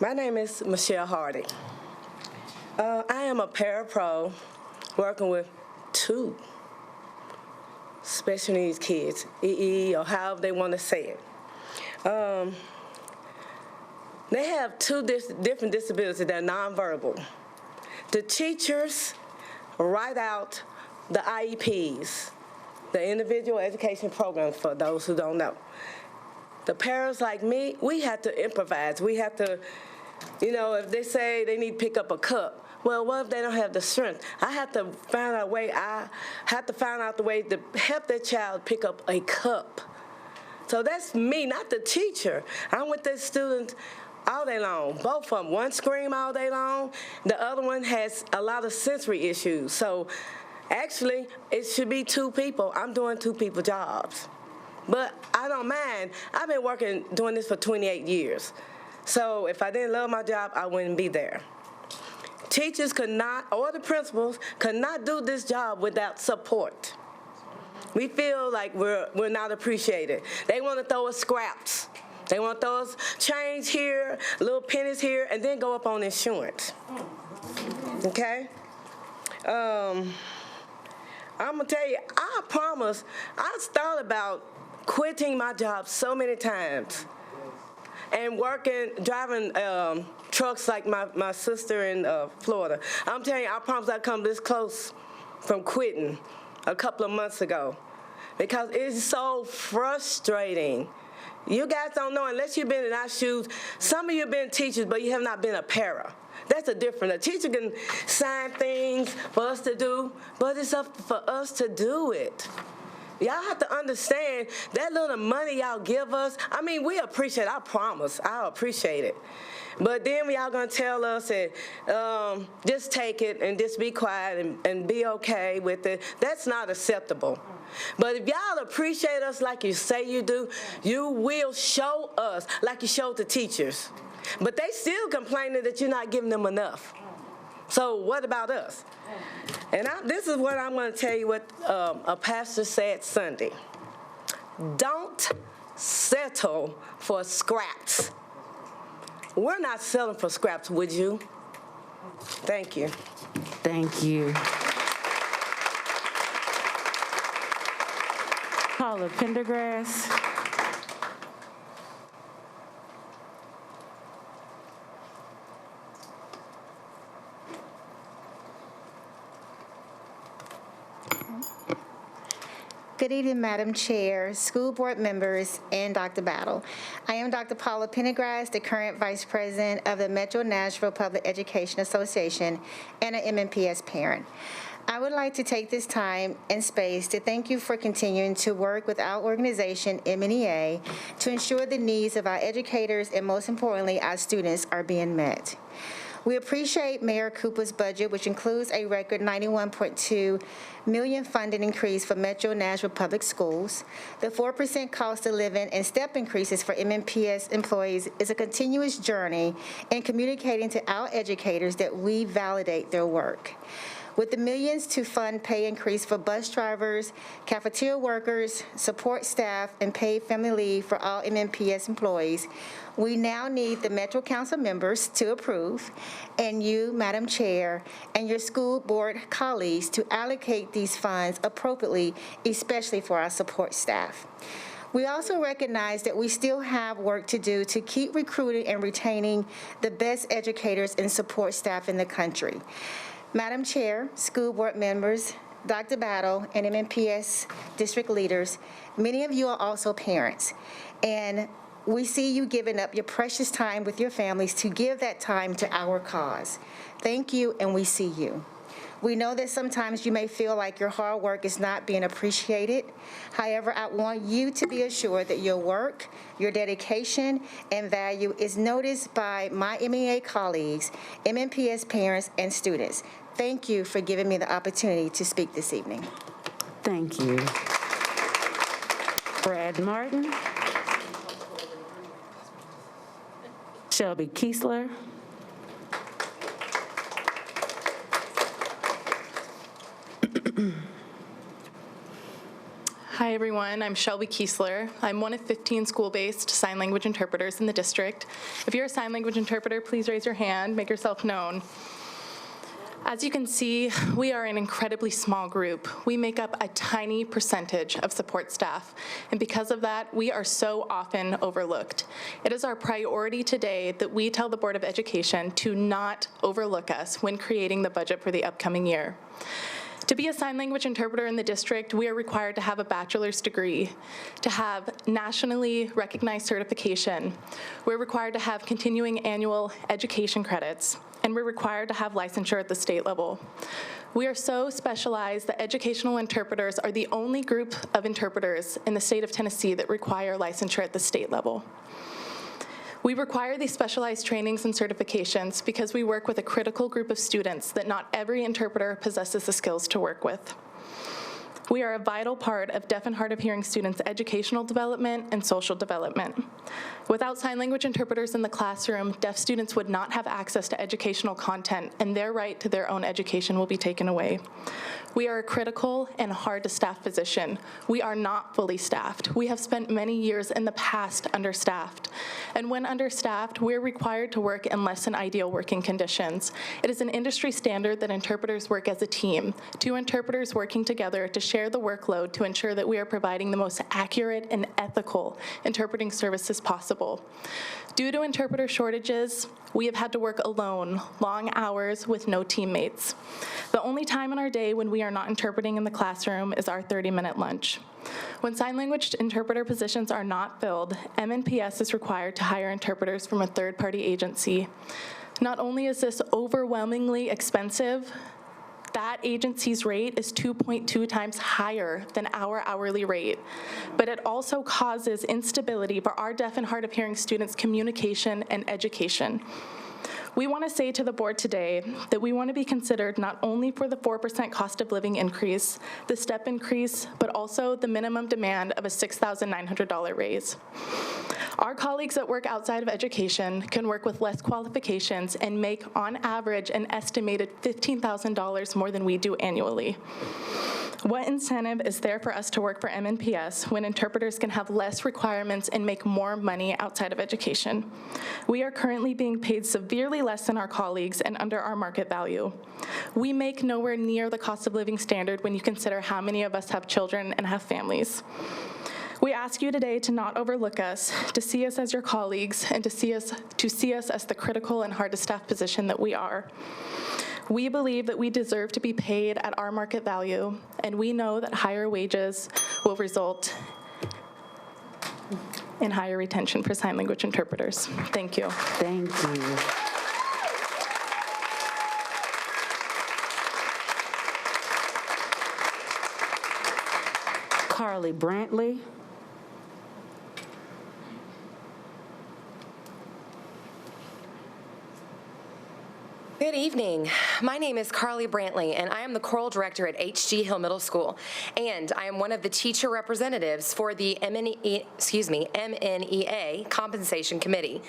My name is Michelle Hardy. I am a parapro working with 2 special needs kids, EE, or however they want to say it. They have 2 different disabilities that are nonverbal. The teachers write out the IEPs, the individual education programs, for those who don't know. The parents like me, we have to improvise. We have to, if they say they need to pick up a cup, well, what if they don't have the strength? I have to find out the way to help that child pick up a cup. So that's me, not the teacher. I'm with the students all day long, both of them. One scream all day long, the other one has a lot of sensory issues. So actually, it should be 2 people. I'm doing 2 people jobs. But I don't mind. I've been doing this for 28 years. So if I didn't love my job, I wouldn't be there. Teachers could not, or the principals, could not do this job without support. We feel like we're not appreciated. They want to throw us scraps. They want to throw us change here, here, little pennies here, and then go up on insurance. Okay? I'm gonna tell you, I promise, I thought about quitting my job so many times and driving trucks like my sister in Florida. I'm telling you, I promise I'd come this close from quitting a couple of months ago because it's so frustrating. You guys don't know, unless you've been in our shoes, some of you have been teachers, but you have not been a para. That's a difference. A teacher can sign things for us to do, but it's up for us to do it. Y'all have to understand that little money y'all give us, I mean, we appreciate it, I promise, I'll appreciate it. But then y'all gonna tell us that just take it and just be quiet and be okay with it. That's not acceptable. But if y'all appreciate us like you say you do, you will show us like you showed the teachers. But they still complaining that you're not giving them enough. So what about us? And this is what I'm going to tell you what a pastor said Sunday. Don't settle for scraps. We're not selling for scraps, would you? Thank you. Thank you. Paula Pendergrass. Good evening, Madam Chair, school board members, and Dr. Battle. I am Dr. Paula Pendergrass, the current Vice President of the Metro Nashville Public Education Association and an MNPS parent. I would like to take this time and space to thank you for continuing to work with our organization, Mnea, to ensure the needs of our educators and, most importantly, our students are being met. We appreciate Mayor Cooper's budget, which includes a record $91.2 million funding increase for Metro Nashville Public Schools. The 4% cost of living and step increases for MNPS employees is a continuous journey in communicating to our educators that we validate their work. With the millions to fund pay increase for bus drivers, cafeteria workers, support staff, and paid family leave for all MNPS employees, we now need the Metro Council members to approve, and you, Madam Chair, and your school board colleagues to allocate these funds appropriately, especially for our support staff. We also recognize that we still have work to do to keep recruiting and retaining the best educators and support staff in the country. Madam Chair, school board members, Dr. Battle, and MNPS district leaders, many of you are also parents, and we see you giving up your precious time with your families to give that time to our cause. Thank you, and we see you. We know that sometimes you may feel like your hard work is not being appreciated. However, I want you to be assured that your work, your dedication, and value is noticed by my MEA colleagues, MNPS parents, and students. Thank you for giving me the opportunity to speak this evening. Thank you. Brad Martin. Shelby Kiesler. Hi, everyone. I'm Shelby Kiesler. I'm one of 15 school-based sign language interpreters in the district. If you're a sign language interpreter, please raise your hand, make yourself known. As you can see, we are an incredibly small group. We make up a tiny percentage of support staff, and because of that, we are so often overlooked. It is our priority today that we tell the Board of Education to not overlook us when creating the budget for the upcoming year. To be a sign language interpreter in the district, we are required to have a bachelor's degree, to have nationally recognized certification. We're required to have continuing annual education credits, and we're required to have licensure at the state level. We are so specialized that educational interpreters are the only group of interpreters in the state of Tennessee that require licensure at the state level. We require these specialized trainings and certifications because we work with a critical group of students that not every interpreter possesses the skills to work with. We are a vital part of deaf and hard of hearing students' educational development and social development. Without sign language interpreters in the classroom, deaf students would not have access to educational content, and their right to their own education will be taken away. We are a critical and hard-to-staff position. We are not fully staffed. We have spent many years in the past understaffed. And when understaffed, we're required to work in less than ideal working conditions. It is an industry standard that interpreters work as a team, 2 interpreters working together to share the workload to ensure that we are providing the most accurate and ethical interpreting services possible. Due to interpreter shortages, we have had to work alone, long hours with no teammates. The only time in our day when we are not interpreting in the classroom is our 30-minute lunch. When sign language interpreter positions are not filled, MNPS is required to hire interpreters from a third-party agency. Not only is this overwhelmingly expensive, that agency's rate is 2.2 times higher than our hourly rate, but it also causes instability for our deaf and hard of hearing students' communication and education. We want to say to the board today that we want to be considered not only for the 4% cost of living increase, the step increase, but also the minimum demand of a $6,900 raise. Our colleagues that work outside of education can work with less qualifications and make, on average, an estimated $15,000 more than we do annually. What incentive is there for us to work for MNPS when interpreters can have less requirements and make more money outside of education? We are currently being paid severely less than our colleagues and under our market value. We make nowhere near the cost of living standard when you consider how many of us have children and have families. We ask you today to not overlook us, to see us as your colleagues, and to see us as the critical and hard-to-staff position that we are. We believe that we deserve to be paid at our market value, and we know that higher wages will result in higher retention for sign language interpreters. Thank you. Thank you. Carly Brantley. Good evening. My name is Carly Brantley, and I am the choral director at H.G. Hill Middle School, and I am one of the teacher representatives for the MNEA Compensation Committee.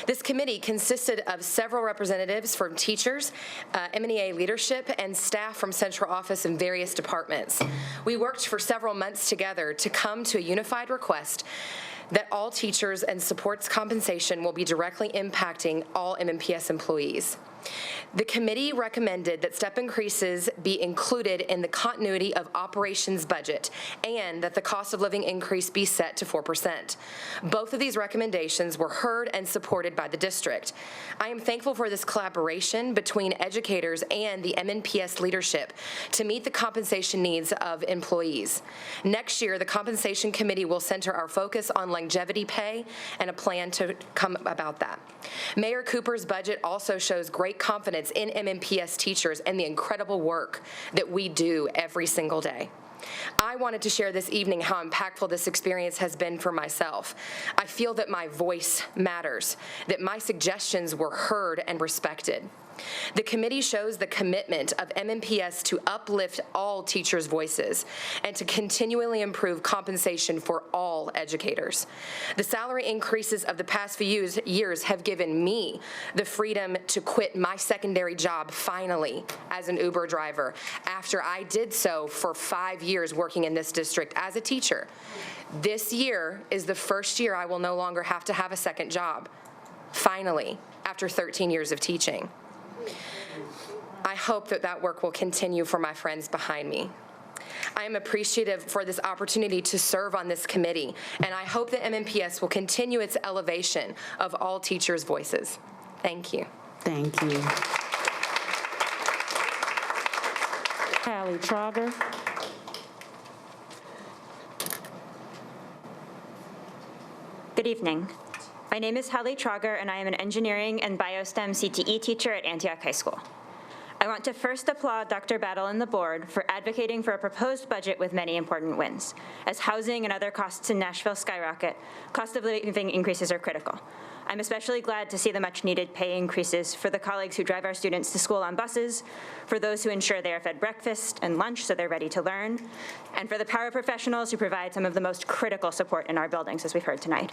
This committee consisted of several representatives from teachers, MNEA leadership, and staff from central office and various departments. We worked for several months together to come to a unified request that all teachers and supports compensation will be directly impacting all MNPS employees. The committee recommended that step increases be included in the continuity of operations budget and that the cost of living increase be set to 4%. Both of these recommendations were heard and supported by the district. I am thankful for this collaboration between educators and the MNPS leadership to meet the compensation needs of employees. Next year, the compensation committee will center our focus on longevity pay and a plan to come about that. Mayor Cooper's budget also shows great confidence in MNPS teachers and the incredible work that we do every single day. I wanted to share this evening how impactful this experience has been for myself. I feel that my voice matters, that my suggestions were heard and respected. The committee shows the commitment of MNPS to uplift all teachers' voices and to continually improve compensation for all educators. The salary increases of the past few years have given me the freedom to quit my secondary job finally as an Uber driver after I did so for 5 years working in this district as a teacher. This year is the first year I will no longer have to have a second job, finally, after 13 years of teaching. I hope that that work will continue for my friends behind me. I am appreciative for this opportunity to serve on this committee, and I hope that MNPS will continue its elevation of all teachers' voices. Thank you. Thank you. Hallie Trogger. Good evening. My name is Hallie Trogger, and I am an engineering and biostem CTE teacher at Antioch High School. I want to first applaud Dr. Battle and the board for advocating for a proposed budget with many important wins. As housing and other costs in Nashville skyrocket, cost of living increases are critical. I'm especially glad to see the much-needed pay increases for the colleagues who drive our students to school on buses, for those who ensure they are fed breakfast and lunch so they're ready to learn, and for the paraprofessionals who provide some of the most critical support in our buildings, as we've heard tonight.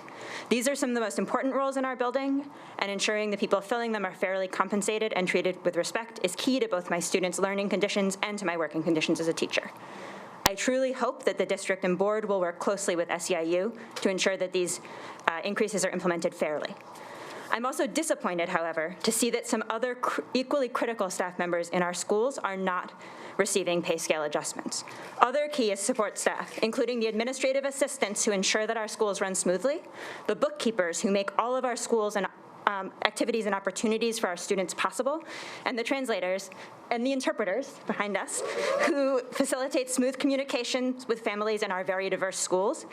These are some of the most important roles in our building, and ensuring the people filling them are fairly compensated and treated with respect is key to both my students' learning conditions and to my working conditions as a teacher. I truly hope that the district and board will work closely with SEIU to ensure that these increases are implemented fairly. I'm also disappointed, however, to see that some other equally critical staff members in our schools are not receiving pay scale adjustments. Other key is support staff, including the administrative assistants who ensure that our schools run smoothly, the bookkeepers who make all of our schools and activities and opportunities for our students possible, and the translators and the interpreters behind us who facilitate smooth communications with families in our very diverse schools.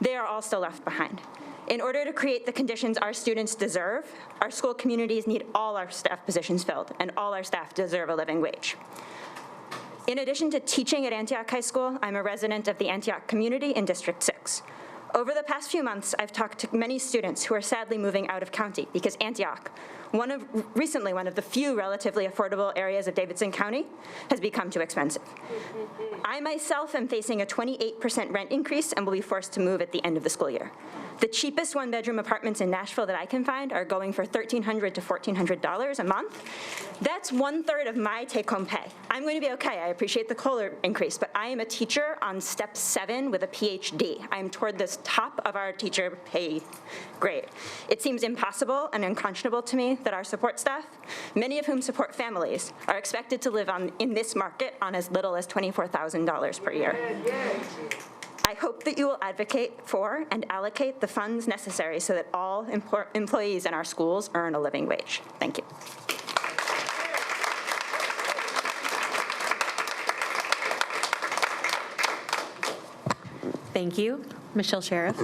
They are all still left behind. In order to create the conditions our students deserve, our school communities need all our staff positions filled, and all our staff deserve a living wage. In addition to teaching at Antioch High School, I'm a resident of the Antioch community in District 6. Over the past few months, I've talked to many students who are sadly moving out of county because Antioch, recently one of the few relatively affordable areas of Davidson County, has become too expensive. I myself am facing a 28% rent increase and will be forced to move at the end of the school year. The cheapest one-bedroom apartments in Nashville that I can find are going for $1,300 to $1,400 a month. That's 1/3 of my take-home pay. I'm going to be okay. I appreciate the COLA increase, but I am a teacher on step 7 with a PhD. I am toward the top of our teacher pay grade. It seems impossible and unconscionable to me that our support staff, many of whom support families, are expected to live in this market on as little as $24,000 per year. I hope that you will advocate for and allocate the funds necessary so that all employees in our schools earn a living wage. Thank you. Thank you. Michelle Sheriff.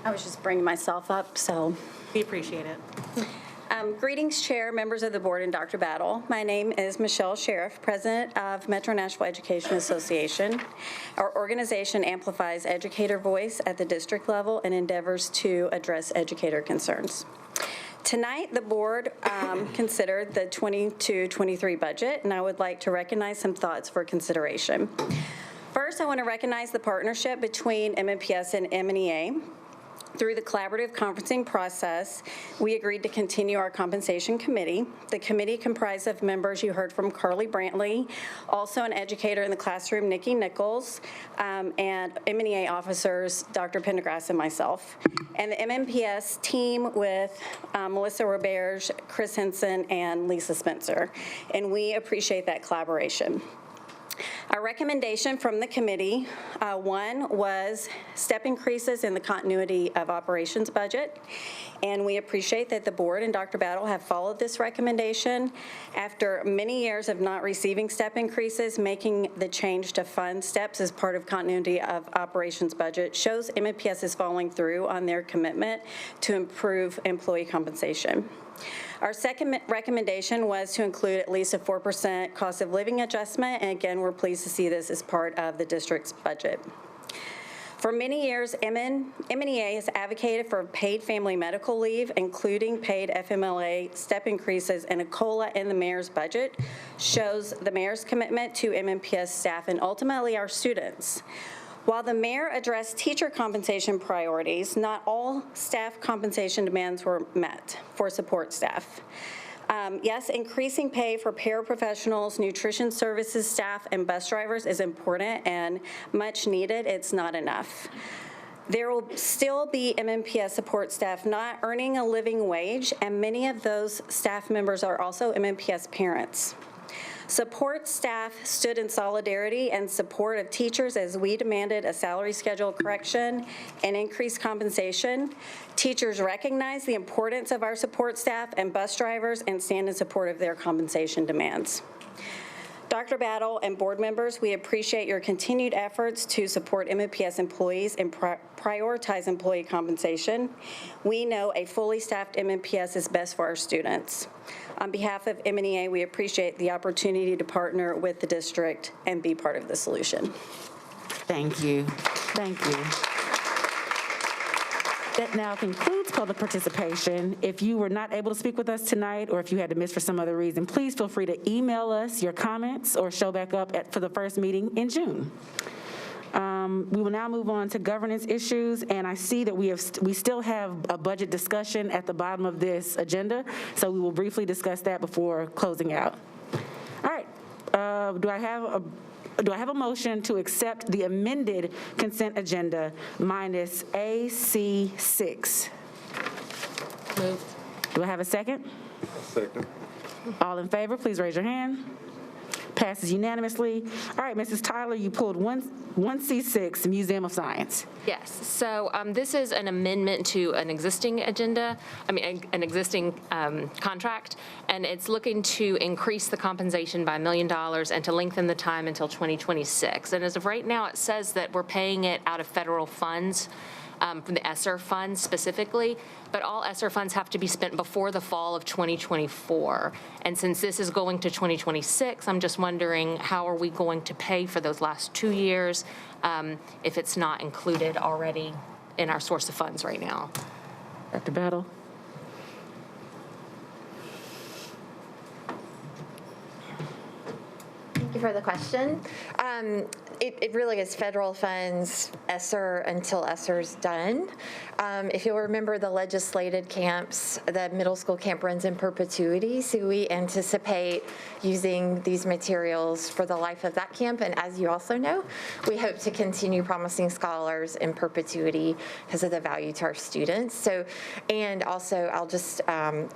I was just bringing myself up, so. We appreciate it. Greetings, Chair, members of the board, and Dr. Battle. My name is Michelle Sheriff, President of Metro Nashville Education Association. Our organization amplifies educator voice at the district level and endeavors to address educator concerns. Tonight, the board considered the 22-23 budget, and I would like to recognize some thoughts for consideration. First, I want to recognize the partnership between MNPS and Mnea. Through the collaborative conferencing process, we agreed to continue our compensation committee. The committee comprised of members you heard from Carly Brantley, also an educator in the classroom, Nikki Nichols, and Mnea officers, Dr. Pendergrass and myself. And the MNPS team with Melissa Roberge, Chris Henson, and Lisa Spencer. And we appreciate that collaboration. Our recommendation from the committee, one was step increases in the continuity of operations budget, and we appreciate that the board and Dr. Battle have followed this recommendation. After many years of not receiving step increases, making the change to fund steps as part of continuity of operations budget shows MNPS is following through on their commitment to improve employee compensation. Our second recommendation was to include at least a 4% cost of living adjustment, and again, we're pleased to see this as part of the district's budget. For many years, Mnea has advocated for paid family medical leave, including paid FMLA step increases and a COLA in the mayor's budget, shows the mayor's commitment to MNPS staff and ultimately our students. While the mayor addressed teacher compensation priorities, not all staff compensation demands were met for support staff. Yes, increasing pay for paraprofessionals, nutrition services staff, and bus drivers is important and much needed. It's not enough. There will still be MNPS support staff not earning a living wage, and many of those staff members are also MNPS parents. Support staff stood in solidarity and support of teachers as we demanded a salary schedule correction and increased compensation. Teachers recognize the importance of our support staff and bus drivers and stand in support of their compensation demands. Dr. Battle and board members, we appreciate your continued efforts to support MNPS employees and prioritize employee compensation. We know a fully staffed MNPS is best for our students. On behalf of Mnea, we appreciate the opportunity to partner with the district and be part of the solution. Thank you. Thank you. That now concludes public participation. If you were not able to speak with us tonight, or if you had to miss for some other reason, please feel free to email us your comments or show back up for the first meeting in June. We will now move on to governance issues, and I see that we still have a budget discussion at the bottom of this agenda, so we will briefly discuss that before closing out. All right, do I have a motion to accept the amended consent agenda minus AC6? Moved. Do I have a second? Second. All in favor, please raise your hand. Passes unanimously. All right, Mrs. Tyler, you pulled 1C6, Museum of Science. Yes, so this is an amendment to an existing agenda, an existing contract, and it's looking to increase the compensation by $1 million and to lengthen the time until 2026. And as of right now, it says that we're paying it out of federal funds, from the ESSER funds specifically, but all ESSER funds have to be spent before the fall of 2024. And since this is going to 2026, I'm just wondering, how are we going to pay for those last 2 years if it's not included already in our source of funds right now? Dr. Battle? Thank you for the question. It really is federal funds, ESSER, until ESSER's done. If you'll remember the legislated camps, the middle school camp runs in perpetuity, so we anticipate using these materials for the life of that camp. And as you also know, we hope to continue promising scholars in perpetuity because of the value to our students. So, and also I'll just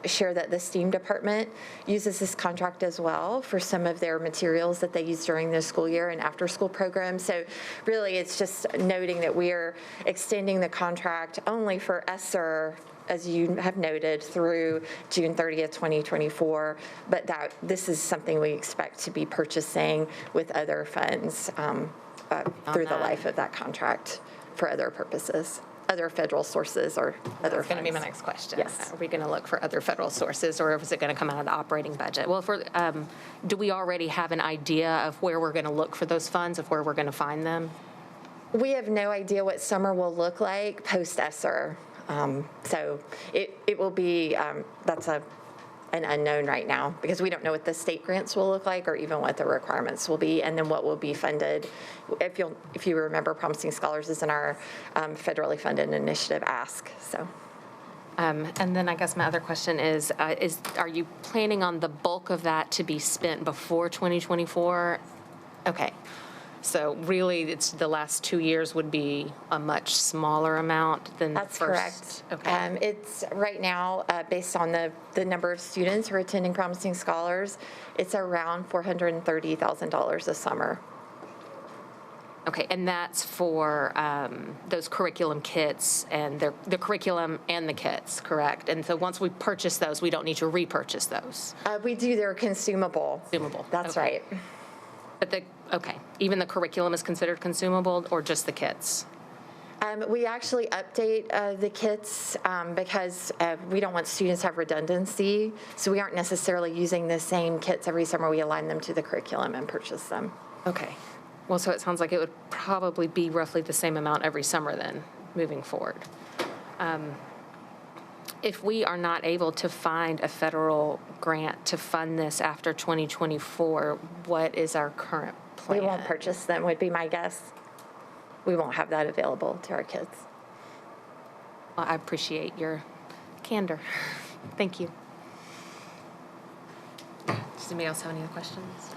share that the STEAM department uses this contract as well for some of their materials that they use during the school year and after school programs. So really it's just noting that we are extending the contract only for ESSER, as you have noted, through June 30th, 2024, but that this is something we expect to be purchasing with other funds through the life of that contract for other purposes, other federal sources or other funds. That's going to be my next question. Yes. Are we going to look for other federal sources, or is it going to come out of the operating budget? Well, do we already have an idea of where we're going to look for those funds, of where we're going to find them? We have no idea what summer will look like post-ESSER. So it will be, that's an unknown right now, because we don't know what the state grants will look like or even what the requirements will be, and then what will be funded. If you remember, Promising Scholars is in our federally funded initiative ask. So. And then I guess my other question is are you planning on the bulk of that to be spent before 2024? Okay. So really, it's the last 2 years would be a much smaller amount than That's the first. correct. Okay. It's right now, based on the number of students who are attending Promising Scholars, it's around $430,000 a summer. Okay, and that's for those curriculum kits and the curriculum and the kits, correct? And so once we purchase those, we don't need to repurchase those? We do. They're consumable. Consumable. That's okay. right. But even the curriculum is considered consumable, or just the kits? We actually update the kits because we don't want students to have redundancy. So we aren't necessarily using the same kits every summer. We align them to the curriculum and purchase them. Okay. Well, so it sounds like it would probably be roughly the same amount every summer then, moving forward. If we are not able to find a federal grant to fund this after 2024, what is our current plan? We won't purchase them, would be my guess. We won't have that available to our kids. Well, I appreciate your candor. Thank you. Does anybody else have any other questions?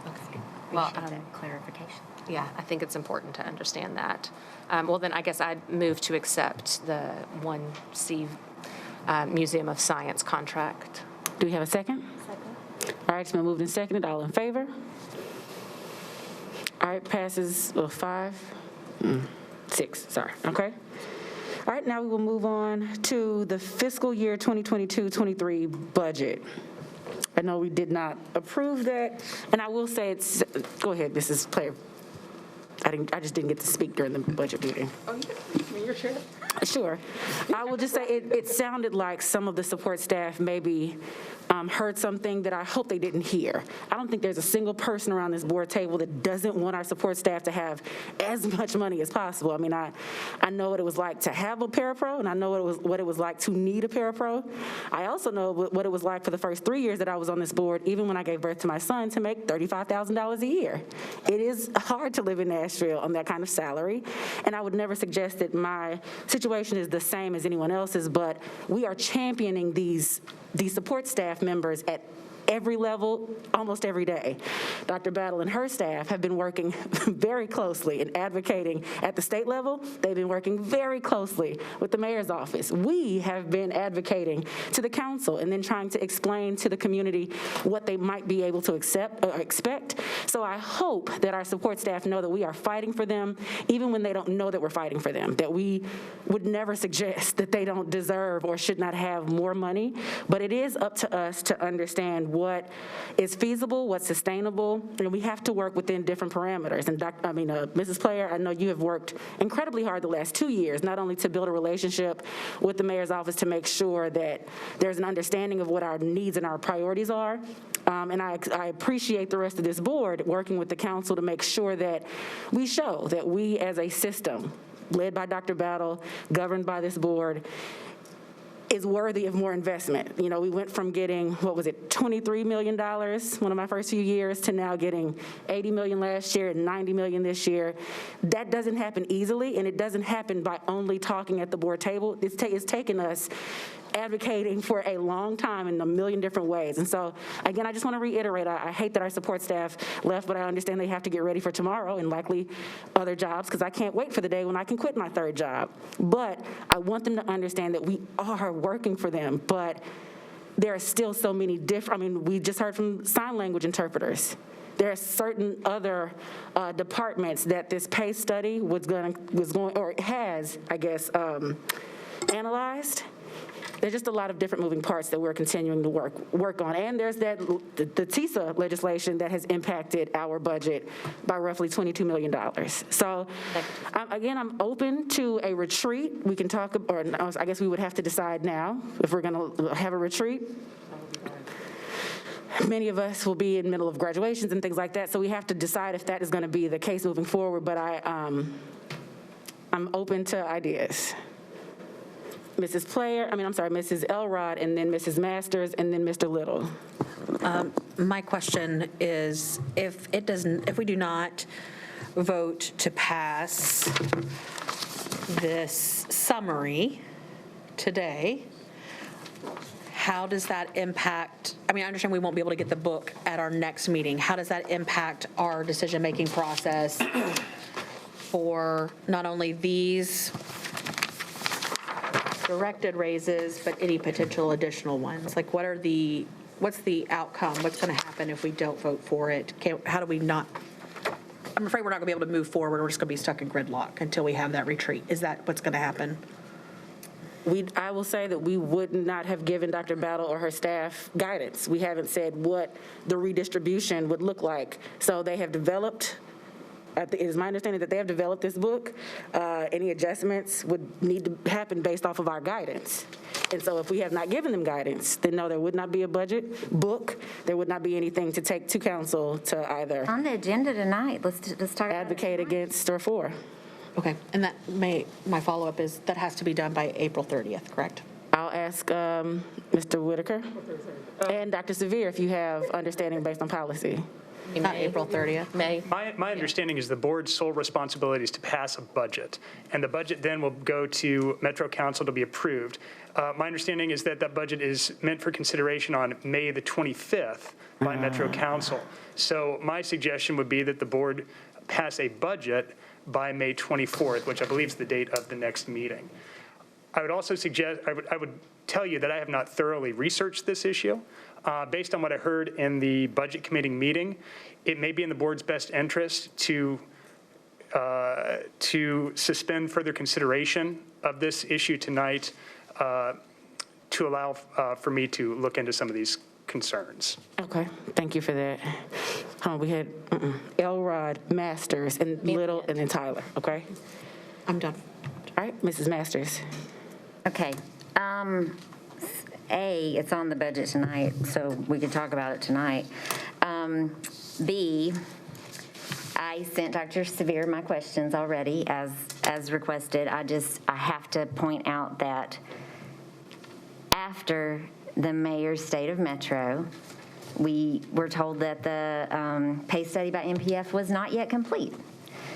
Okay. Well, clarification. Yeah, I think it's important to understand that. Well, then I guess I'd move to accept the 1C Museum of Science contract. Do we have a second? Second. All right, it's been moved and seconded. All in favor? All right, passes 6, sorry, okay. All right, now we will move on to the fiscal year 2022-23 budget. I know we did not approve that, and I will say it's, go ahead, Mrs. Player. I just didn't get to speak during the budget meeting. Oh, you Sure. I will just say it sounded like some of the support staff maybe heard something that I hope they didn't hear. I don't think there's a single person around this board table that doesn't want our support staff to have as much money as possible. I mean, I know what it was like to have a parapro, and I know what it was like to need a parapro. I also know what it was like for the first 3 years that I was on this board, even when I gave birth to my son, to make $35,000 a year. It is hard to live in Nashville on that kind of salary, and I would never suggest that my situation is the same as anyone else's, but we are championing these support staff members at every level, almost every day. Dr. Battle and her staff have been working very closely and advocating at the state level. They've been working very closely with the mayor's office. We have been advocating to the council and then trying to explain to the community what they might be able to accept or expect. So I hope that our support staff know that we are fighting for them, even when they don't know that we're fighting for them, that we would never suggest that they don't deserve or should not have more money. But it is up to us to understand what is feasible, what's sustainable, and we have to work within different parameters. And Mrs. Player, I know you have worked incredibly hard the last 2 years, not only to build a relationship with the mayor's office to make sure that there's an understanding of what our needs and our priorities are, and I appreciate the rest of this board working with the council to make sure that we show that we as a system, led by Dr. Battle, governed by this board, is worthy of more investment. You know, we went from getting, $23 million one of my first few years to now getting $80 million last year and $90 million this year. That doesn't happen easily, and it doesn't happen by only talking at the board table. It's taken us advocating for a long time in a million different ways. And so, again, I just want to reiterate, I hate that our support staff left, but I understand they have to get ready for tomorrow and likely other jobs, because I can't wait for the day when I can quit my third job. But I want them to understand that we are working for them, but there are still so many different, we just heard from sign language interpreters. There are certain other departments that this pay study has, I guess, analyzed. There's just a lot of different moving parts that we're continuing to work on. And there's the TISA legislation that has impacted our budget by roughly $22 million. So, again, I'm open to a retreat. We can talk, or I guess we would have to decide now if we're going to have a retreat. Many of us will be in the middle of graduations and things like that, so we have to decide if that is going to be the case moving forward. But I'm open to ideas. Mrs. Elrod, and then Mrs. Masters, and then Mr. Little. My question is, if we do not vote to pass this summary today, how does that impact, I understand we won't be able to get the book at our next meeting. How does that impact our decision-making process for not only these directed raises, but any potential additional ones? Like, what's the outcome? What's going to happen if we don't vote for it? How do we not? I'm afraid we're not going to be able to move forward. We're just going to be stuck in gridlock until we have that retreat. Is that what's going to happen? I will say that we would not have given Dr. Battle or her staff guidance. We haven't said what the redistribution would look like. So they have developed, it is my understanding that they have developed this book. Any adjustments would need to happen based off of our guidance. And so if we have not given them guidance, then no, there would not be a budget book. There would not be anything to take to council to either on the agenda tonight. Let's talk advocate against or for. Okay, and my follow-up is that has to be done by April 30th, correct? I'll ask Mr. Whitaker and Dr. Severe if you have understanding based on policy. Not April 30th. May. My understanding is the board's sole responsibility is to pass a budget, and the budget then will go to Metro Council to be approved. My understanding is that budget is meant for consideration on May the 25th by Metro Council. So my suggestion would be that the board pass a budget by May 24th, which I believe is the date of the next meeting. I would also suggest, I would tell you that I have not thoroughly researched this issue. Based on what I heard in the budget committee meeting, it may be in the board's best interest to suspend further consideration of this issue tonight to allow for me to look into some of these concerns. Okay, thank you for that. We had Elrod, Masters, and Little, and then Tyler, okay? I'm done. All right, Mrs. Masters. Okay. A, it's on the budget tonight, so we can talk about it tonight. B, I sent Dr. Severe my questions already as requested. I have to point out that after the mayor's state of Metro, we were told that the pay study by MPF was not yet complete.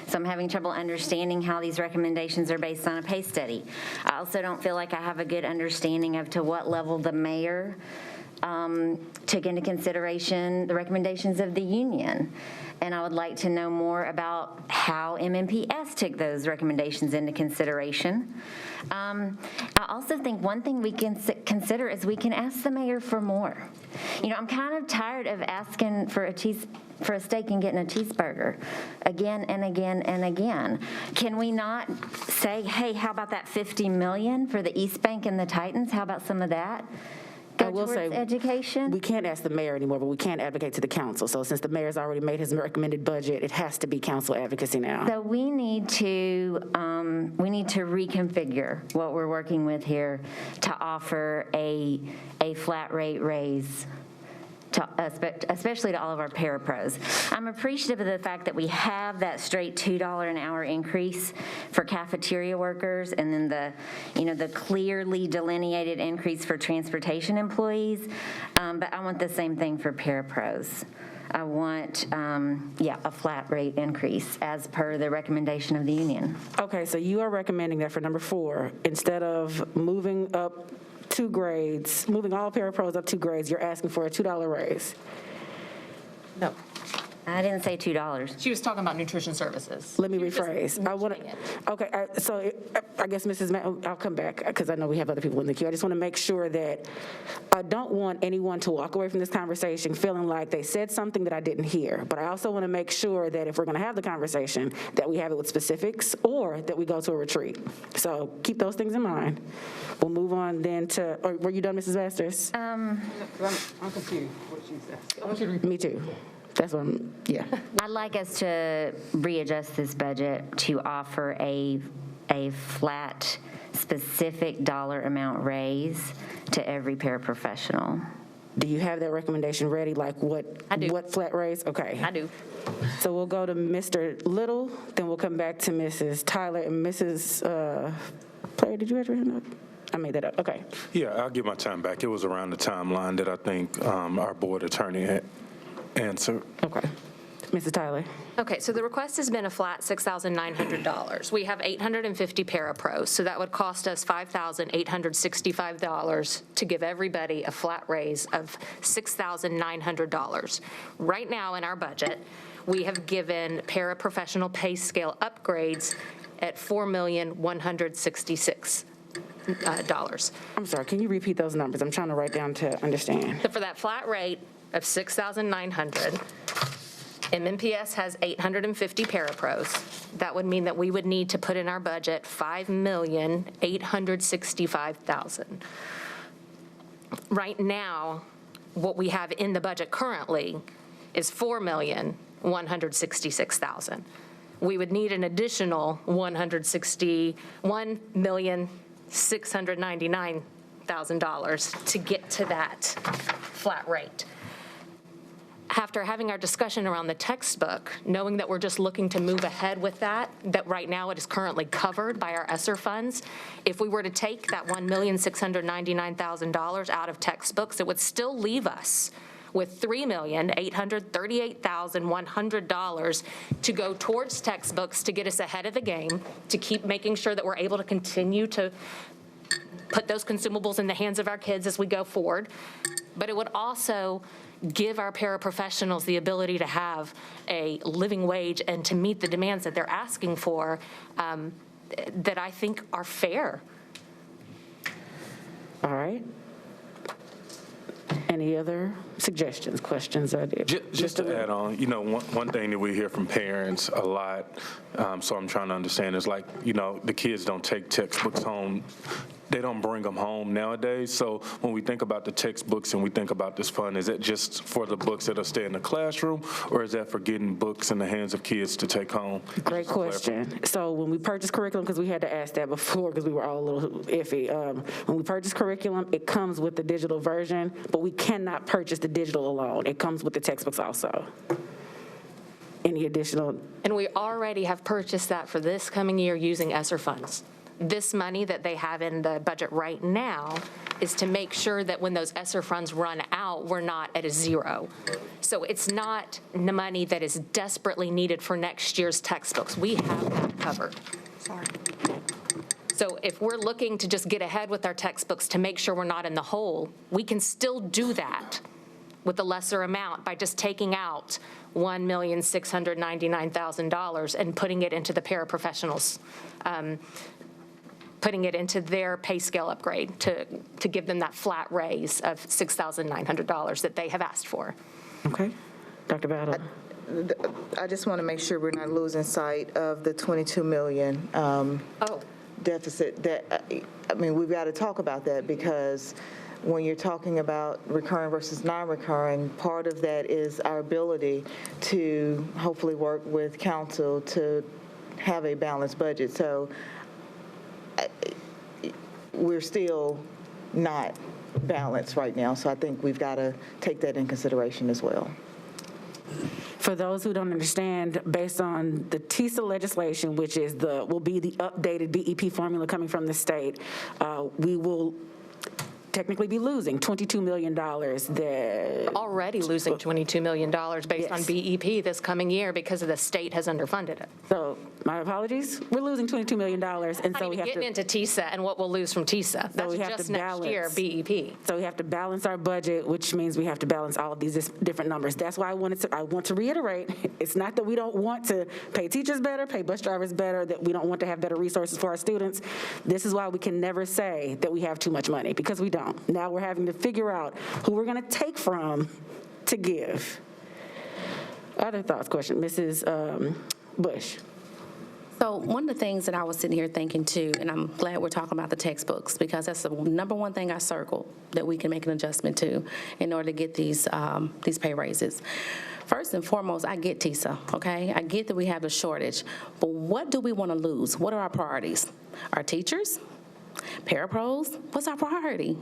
So I'm having trouble understanding how these recommendations are based on a pay study. I also don't feel like I have a good understanding of to what level the mayor took into consideration the recommendations of the union. And I would like to know more about how MNPS took those recommendations into consideration. I also think one thing we can consider is we can ask the mayor for more. You know, I'm kind of tired of asking for a steak and getting a cheeseburger again and again and again. Can we not say, hey, how about that $50 million for the East Bank and the Titans? How about some of that? I will say, education? We can't ask the mayor anymore, but we can't advocate to the council. So since the mayor's already made his recommended budget, it has to be council advocacy now. So we need to reconfigure what we're working with here to offer a flat rate raise, especially to all of our parapros. I'm appreciative of the fact that we have that straight $2 an hour increase for cafeteria workers, and then the clearly delineated increase for transportation employees. But I want the same thing for parapros. I want, a flat rate increase as per the recommendation of the union. Okay, so you are recommending that for number 4, instead of moving up 2 grades, moving all parapros up 2 grades, you're asking for a $2 raise. No. I didn't say $2. She was talking about nutrition services. Let me rephrase. I want to. Okay, so I guess I'll come back because I know we have other people in the queue. I just want to make sure that I don't want anyone to walk away from this conversation feeling like they said something that I didn't hear. But I also want to make sure that if we're going to have the conversation, that we have it with specifics or that we go to a retreat. So keep those things in mind. We'll move on then to. Or were you done, Mrs. Masters? I'm confused what she said. I want you to repeat. Me too. That's what yeah. I'd like us to readjust this budget to offer a flat, specific dollar amount raise to every paraprofessional. Do you have that recommendation ready? Like what? I do. What flat raise? Okay. I do. So we'll go to Mr. Little, then we'll come back to Mrs. Tyler and Mrs. Player. Did you have your hand up? I made that up. Okay. Yeah, I'll give my time back. It was around the timeline that I think our board attorney had answered. Okay. Mrs. Tyler. Okay, so the request has been a flat $6,900. We have 850 parapros, so that would cost us $5,865 to give everybody a flat raise of $6,900. Right now in our budget, we have given paraprofessional pay scale upgrades at $4,166. I'm sorry, can you repeat those numbers? I'm trying to write down to understand. So for that flat rate of $6,900, MNPS has 850 parapros. That would mean that we would need to put in our budget $5,865,000. Right now, what we have in the budget currently is $4,166,000. We would need an additional $1,699,000 to get to that flat rate. After having our discussion around the textbook, knowing that we're just looking to move ahead with that right now it is currently covered by our ESSER funds, if we were to take that $1,699,000 out of textbooks, it would still leave us with $3,838,100 to go towards textbooks to get us ahead of the game, to keep making sure that we're able to continue to put those consumables in the hands of our kids as we go forward. But it would also give our paraprofessionals the ability to have a living wage and to meet the demands that they're asking for that I think are fair. All right. Any other suggestions, questions, ideas? Just to add on, one thing that we hear from parents a lot, so I'm trying to understand, is like, the kids don't take textbooks home they don't bring them home nowadays. So when we think about the textbooks and we think about this fund, is it just for the books that'll stay in the classroom, or is that for getting books in the hands of kids to take home? Great question. So when we purchase curriculum, because we had to ask that before because we were all a little iffy, when we purchase curriculum, it comes with the digital version, but we cannot purchase the digital alone. It comes with the textbooks also. Any additional? And we already have purchased that for this coming year using ESSER funds. This money that they have in the budget right now is to make sure that when those ESSER funds run out, we're not at a zero. So it's not the money that is desperately needed for next year's textbooks. We have that covered. Sorry. So if we're looking to just get ahead with our textbooks to make sure we're not in the hole, we can still do that with a lesser amount by just taking out $1,699,000 and putting it into the paraprofessionals, putting it into their pay scale upgrade to give them that flat raise of $6,900 that they have asked for. Okay. Dr. Battle. I just want to make sure we're not losing sight of the 22 million deficit. That, I mean, we've got to talk about that, because when you're talking about recurring versus non-recurring, part of that is our ability to hopefully work with council to have a balanced budget. So we're still not balanced right now. So I think we've got to take that in consideration as well. For those who don't understand, based on the TISA legislation, which is will be the updated BEP formula coming from the state, we will technically be losing $22 million. We're already losing $22 million based on BEP this coming year because the state has underfunded it. So my apologies. We're losing $22 million. And so we have getting into TISA and what we'll lose from TISA. That's just next year BEP. So we have to balance our budget, which means we have to balance all of these different numbers. That's why I want to reiterate, it's not that we don't want to pay teachers better, pay bus drivers better, that we don't want to have better resources for our students. This is why we can never say that we have too much money, because we don't. Now we're having to figure out who we're going to take from to give. Other thoughts, question, Mrs. Bush. So one of the things that I was sitting here thinking too, and I'm glad we're talking about the textbooks, because that's the number one thing I circled that we can make an adjustment to in order to get these pay raises. First and foremost, I get TISA, okay? I get that we have a shortage, but what do we want to lose? What are our priorities? Our teachers? Parapros, what's our priority?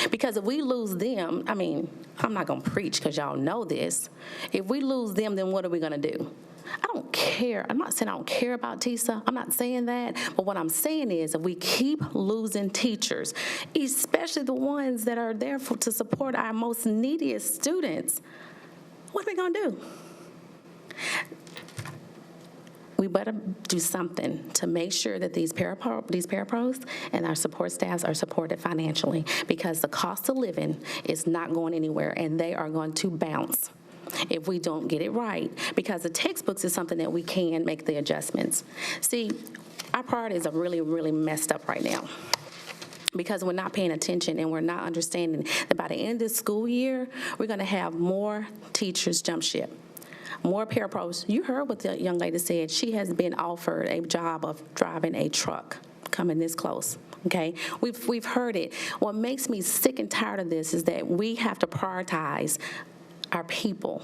Because if we lose them, I mean, I'm not going to preach because y'all know this. If we lose them, then what are we going to do? I don't care. I'm not saying I don't care about TISA. I'm not saying that. But what I'm saying is if we keep losing teachers, especially the ones that are there to support our most neediest students, what are we going to do? We better do something to make sure that these parapros and our support staffs are supported financially, because the cost of living is not going anywhere, and they are going to bounce if we don't get it right, because the textbooks is something that we can make the adjustments. See, our priorities are really, really messed up right now, because we're not paying attention and we're not understanding that by the end of this school year, we're going to have more teachers jump ship. More parapros. You heard what the young lady said. She has been offered a job of driving a truck, coming this close. Okay, we've heard it. What makes me sick and tired of this is that we have to prioritize our people.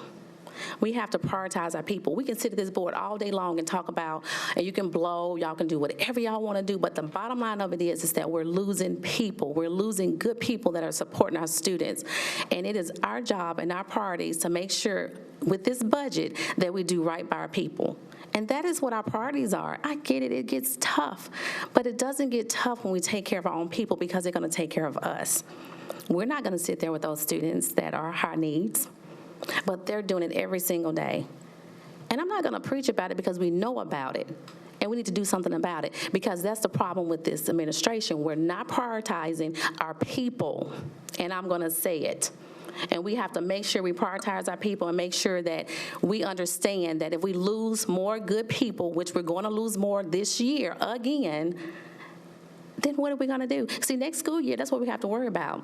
We have to prioritize our people. We can sit at this board all day long and talk about, and you can blow, y'all can do whatever y'all want to do, but the bottom line of it is that we're losing people. We're losing good people that are supporting our students. And it is our job and our priorities to make sure with this budget that we do right by our people. And that is what our priorities are. I get it, it gets tough, but it doesn't get tough when we take care of our own people, because they're going to take care of us. We're not going to sit there with those students that are high needs, but they're doing it every single day. And I'm not going to preach about it because we know about it, and we need to do something about it, because that's the problem with this administration. We're not prioritizing our people, and I'm going to say it. And we have to make sure we prioritize our people and make sure that we understand that if we lose more good people, which we're going to lose more this year again, then what are we going to do? See, next school year, that's what we have to worry about.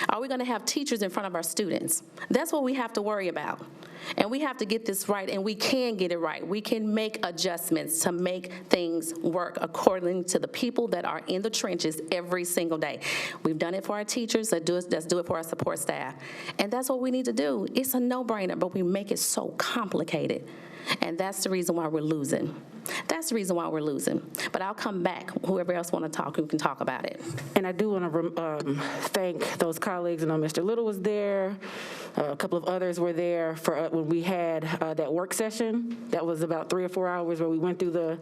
Are we going to have teachers in front of our students? That's what we have to worry about. And we have to get this right, and we can get it right. We can make adjustments to make things work according to the people that are in the trenches every single day. We've done it for our teachers, let's do it for our support staff. And that's what we need to do. It's a no-brainer, but we make it so complicated. And that's the reason why we're losing. That's the reason why we're losing. But I'll come back. Whoever else want to talk, who can talk about it. And I do want to thank those colleagues. I know Mr. Little was there. A couple of others were there for when we had that work session. That was about 3 or 4 hours where we went through the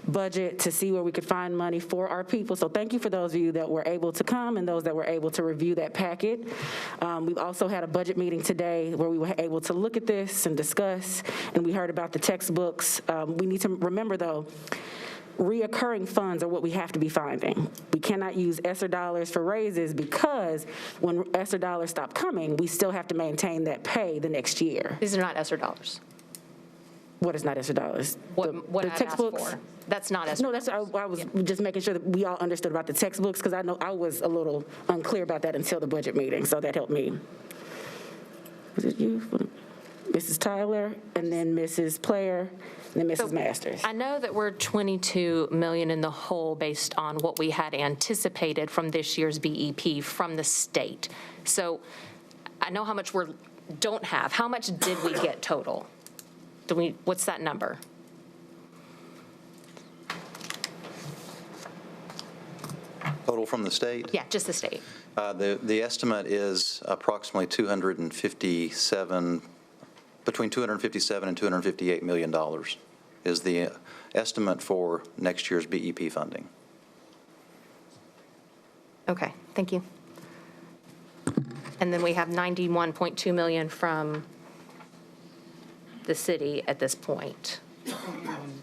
budget to see where we could find money for our people. So thank you for those of you that were able to come and those that were able to review that packet. We've also had a budget meeting today where we were able to look at this and discuss, and we heard about the textbooks. We need to remember, though, reoccurring funds are what we have to be finding. We cannot use ESSER dollars for raises because when ESSER dollars stop coming, we still have to maintain that pay the next year. These are not ESSER dollars. What is not ESSER dollars? What the I textbooks? asked for. That's not ESSER. No, I was just making sure that we all understood about the textbooks, because I know I was a little unclear about that until the budget meeting, so that helped me. Was it you? Mrs. Tyler, and then Mrs. Player, and then Mrs. Masters. I know that we're $22 million in the hole based on what we had anticipated from this year's BEP from the state. So I know how much we don't have. How much did we get total? What's that number? Total from the state? Yeah, just the state. The estimate is approximately between $257 and $258 million is the estimate for next year's BEP funding. Okay, thank you. And then we have $91.2 million from the city at this point.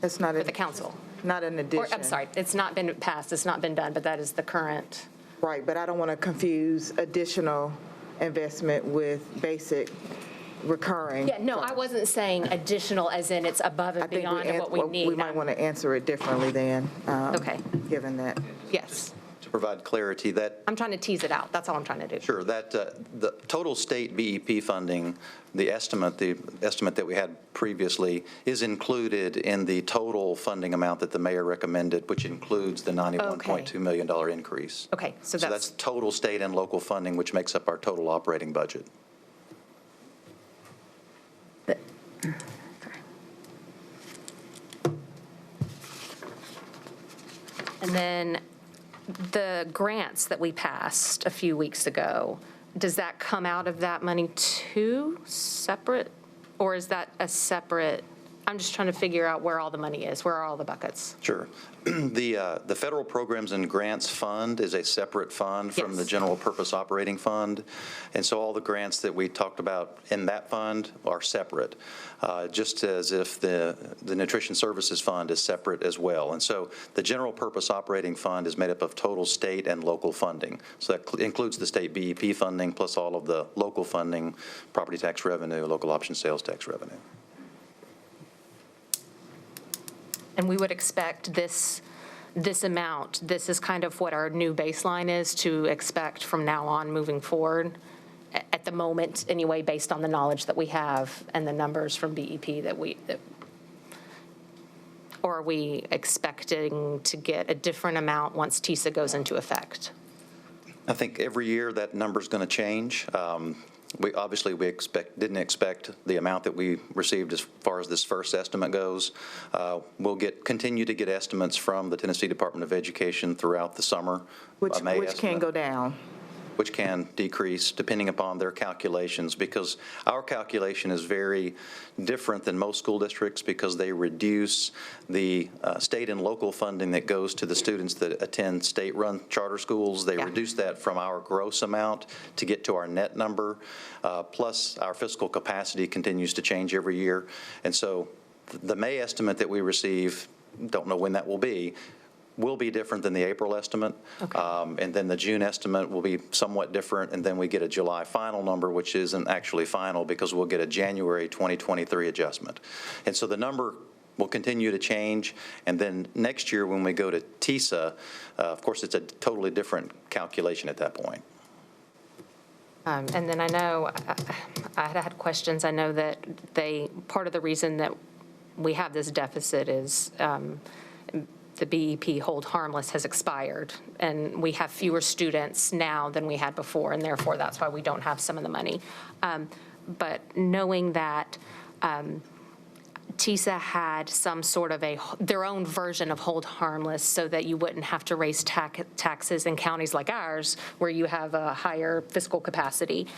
It's not for the council. Not an addition. Or, I'm sorry, it's not been passed, it's not been done, but that is the current. Right, but I don't want to confuse additional investment with basic recurring. Yeah, no, I wasn't saying additional as in it's above and beyond what we need. We might want to answer it differently then. Okay. Given that. Yes. To provide clarity, that I'm trying to tease it out. That's all I'm trying to do. Sure. That the total state BEP funding, the estimate that we had previously, is included in the total funding amount that the mayor recommended, which includes the $91.2 million increase. Okay, so that's total state and local funding, which makes up our total operating budget. And then the grants that we passed a few weeks ago, does that come out of that money too, separate? Or is that a separate, I'm just trying to figure out where all the money is, where are all the buckets? Sure. The Federal Programs and Grants Fund is a separate fund from the General Purpose Operating Fund. And so all the grants that we talked about in that fund are separate, just as if the Nutrition Services Fund is separate as well. And so the General Purpose Operating Fund is made up of total state and local funding. So that includes the state BEP funding plus all of the local funding, property tax revenue, local option sales tax revenue. And we would expect this amount, this is kind of what our new baseline is to expect from now on moving forward, at the moment anyway, based on the knowledge that we have and the numbers from BEP or are we expecting to get a different amount once TISA goes into effect? I think every year that number's going to change. We didn't expect the amount that we received as far as this first estimate goes. We'll continue to get estimates from the Tennessee Department of Education throughout the summer. Which can go down. Which can decrease depending upon their calculations, because our calculation is very different than most school districts because they reduce the state and local funding that goes to the students that attend state-run charter schools. They reduce that from our gross amount to get to our net number, plus our fiscal capacity continues to change every year. And so the May estimate that we receive, don't know when that will be different than the April estimate. Okay. And then the June estimate will be somewhat different, and then we get a July final number, which isn't actually final because we'll get a January 2023 adjustment. And so the number will continue to change. And then next year, when we go to TISA, of course, it's a totally different calculation at that point. And then I know, I had questions. I know that part of the reason that we have this deficit is the BEP hold harmless has expired, and we have fewer students now than we had before, and therefore that's why we don't have some of the money. But knowing that TISA had some sort of their own version of hold harmless so that you wouldn't have to raise taxes in counties like ours where you have a higher fiscal capacity.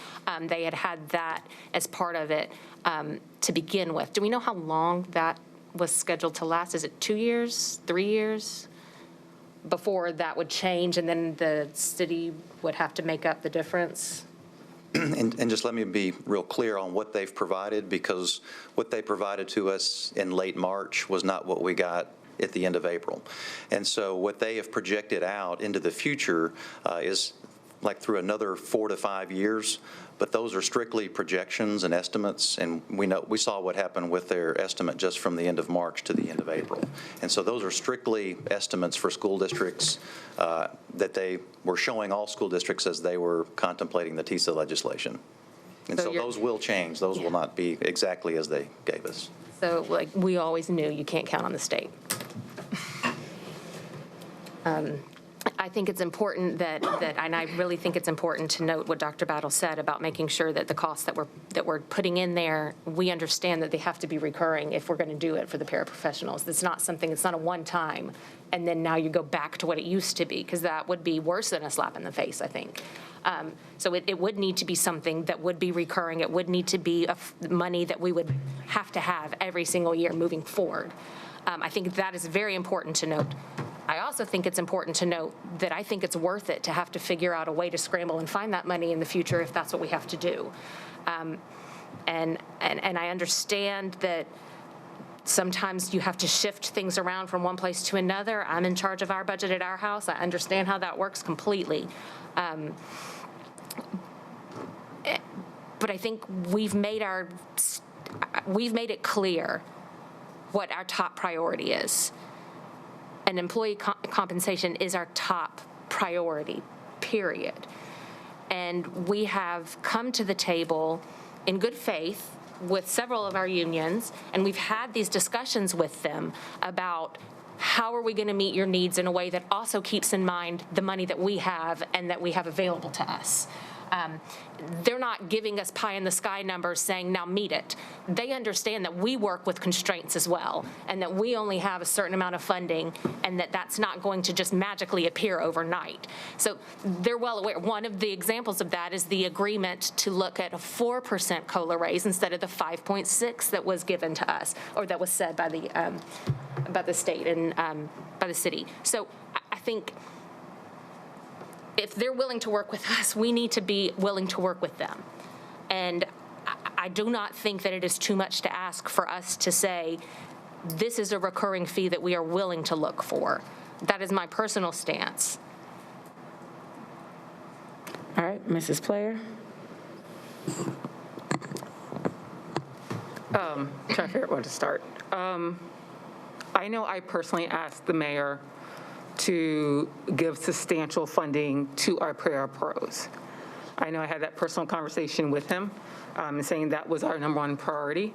They had that as part of it to begin with. Do we know how long that was scheduled to last? Is it 2 years, 3 years before that would change and then the city would have to make up the difference? And just let me be real clear on what they've provided, because what they provided to us in late March was not what we got at the end of April. And so what they have projected out into the future is like through another 4 to 5 years, but those are strictly projections and estimates, and we saw what happened with their estimate just from the end of March to the end of April. And so those are strictly estimates for school districts that they were showing all school districts as they were contemplating the TISA legislation. And so those will change. Those will not be exactly as they gave us. So like we always knew you can't count on the state. I think it's important that, and I really think it's important to note what Dr. Battle said about making sure that the costs that we're putting in there, we understand that they have to be recurring if we're going to do it for the paraprofessionals. It's not something, it's not a one-time, and then now you go back to what it used to be, because that would be worse than a slap in the face, I think. So it would need to be something that would be recurring. It would need to be money that we would have to have every single year moving forward. I think that is very important to note. I also think it's important to note that I think it's worth it to have to figure out a way to scramble and find that money in the future if that's what we have to do. And I understand that sometimes you have to shift things around from one place to another. I'm in charge of our budget at our house. I understand how that works completely. But I think we've made it clear what our top priority is. And employee compensation is our top priority, period. And we have come to the table in good faith with several of our unions, and we've had these discussions with them about how are we going to meet your needs in a way that also keeps in mind the money that we have and that we have available to us. They're not giving us pie-in-the-sky numbers saying, now meet it. They understand that we work with constraints as well, and that we only have a certain amount of funding, and that that's not going to just magically appear overnight. So they're well aware. One of the examples of that is the agreement to look at a 4% COLA raise instead of the 5.6 that was given to us, or that was said by the state and by the city. So I think if they're willing to work with us, we need to be willing to work with them. And I do not think that it is too much to ask for us to say, this is a recurring fee that we are willing to look for. That is my personal stance. All right, Mrs. Player. Trying to figure out where to start. I know I personally asked the mayor to give substantial funding to our para-pros. I know I had that personal conversation with him, saying that was our #1 priority,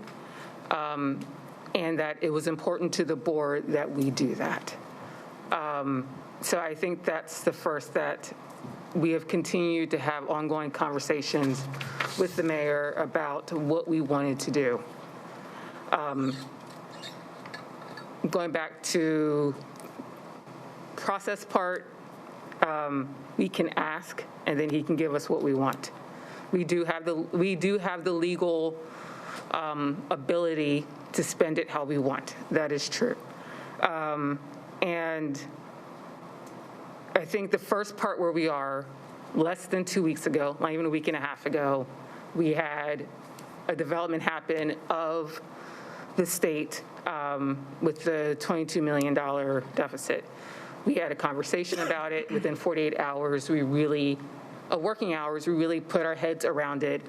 and that it was important to the board that we do that. So I think that's the first, that we have continued to have ongoing conversations with the mayor about what we wanted to do. Going back to process part, we can ask, and then he can give us what we want. We do have the legal ability to spend it how we want. That is true. And I think the first part where we are, less than 2 weeks ago, not even a week and a half ago, we had a development happen of the state with the $22 million deficit. We had a conversation about it. Within 48 hours, working hours, we really put our heads around it.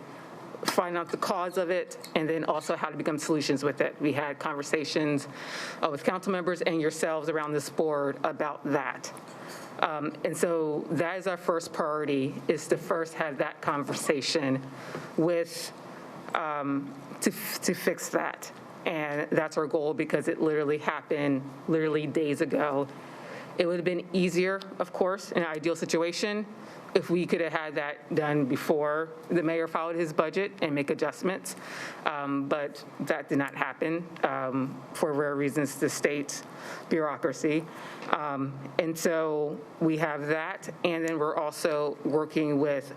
find out the cause of it, and then also how to become solutions with it. We had conversations with council members and yourselves around this board about that. And so that is our first priority, is to first have that conversation with, to fix that. And that's our goal, because it literally happened days ago. It would have been easier, of course, in an ideal situation, if we could have had that done before the mayor filed his budget and make adjustments. But that did not happen for rare reasons, the state bureaucracy. And so we have that. And then we're also working with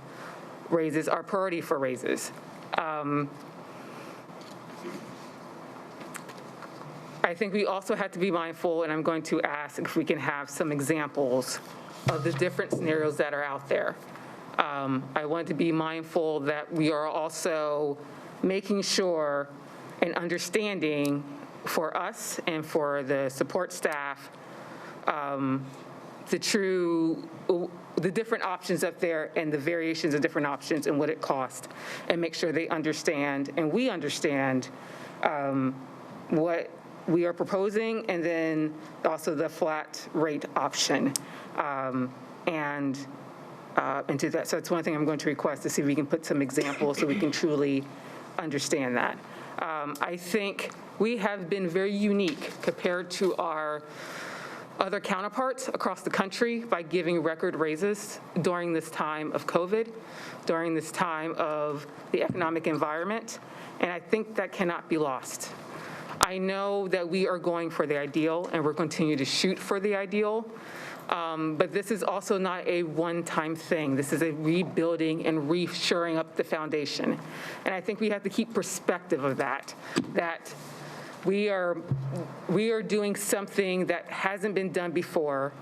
raises, our priority for raises. I think we also have to be mindful, and I'm going to ask if we can have some examples of the different scenarios that are out there. I want to be mindful that we are also making sure and understanding for us and for the support staff the different options up there and the variations of different options and what it costs, and make sure they understand and we understand what we are proposing, and then also the flat rate option. And to that, so it's one thing I'm going to request, to see if we can put some examples so we can truly understand that. I think we have been very unique compared to our other counterparts across the country by giving record raises during this time of COVID, during this time of the economic environment, and I think that cannot be lost. I know that we are going for the ideal, and we're continuing to shoot for the ideal, but this is also not a one-time thing. This is a rebuilding and re-shoring up the foundation. And I think we have to keep perspective of that we are doing something that hasn't been done before,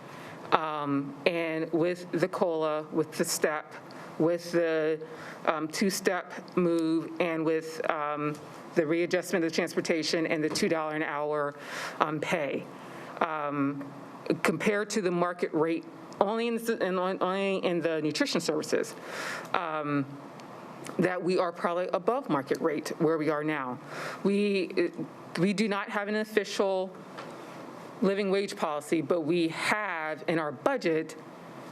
and with the COLA, with the STEP, with the two-step move, and with the readjustment of the transportation and the $2 an hour pay, compared to the market rate only in the nutrition services, that we are probably above market rate where we are now. We do not have an official living wage policy, but we have in our budget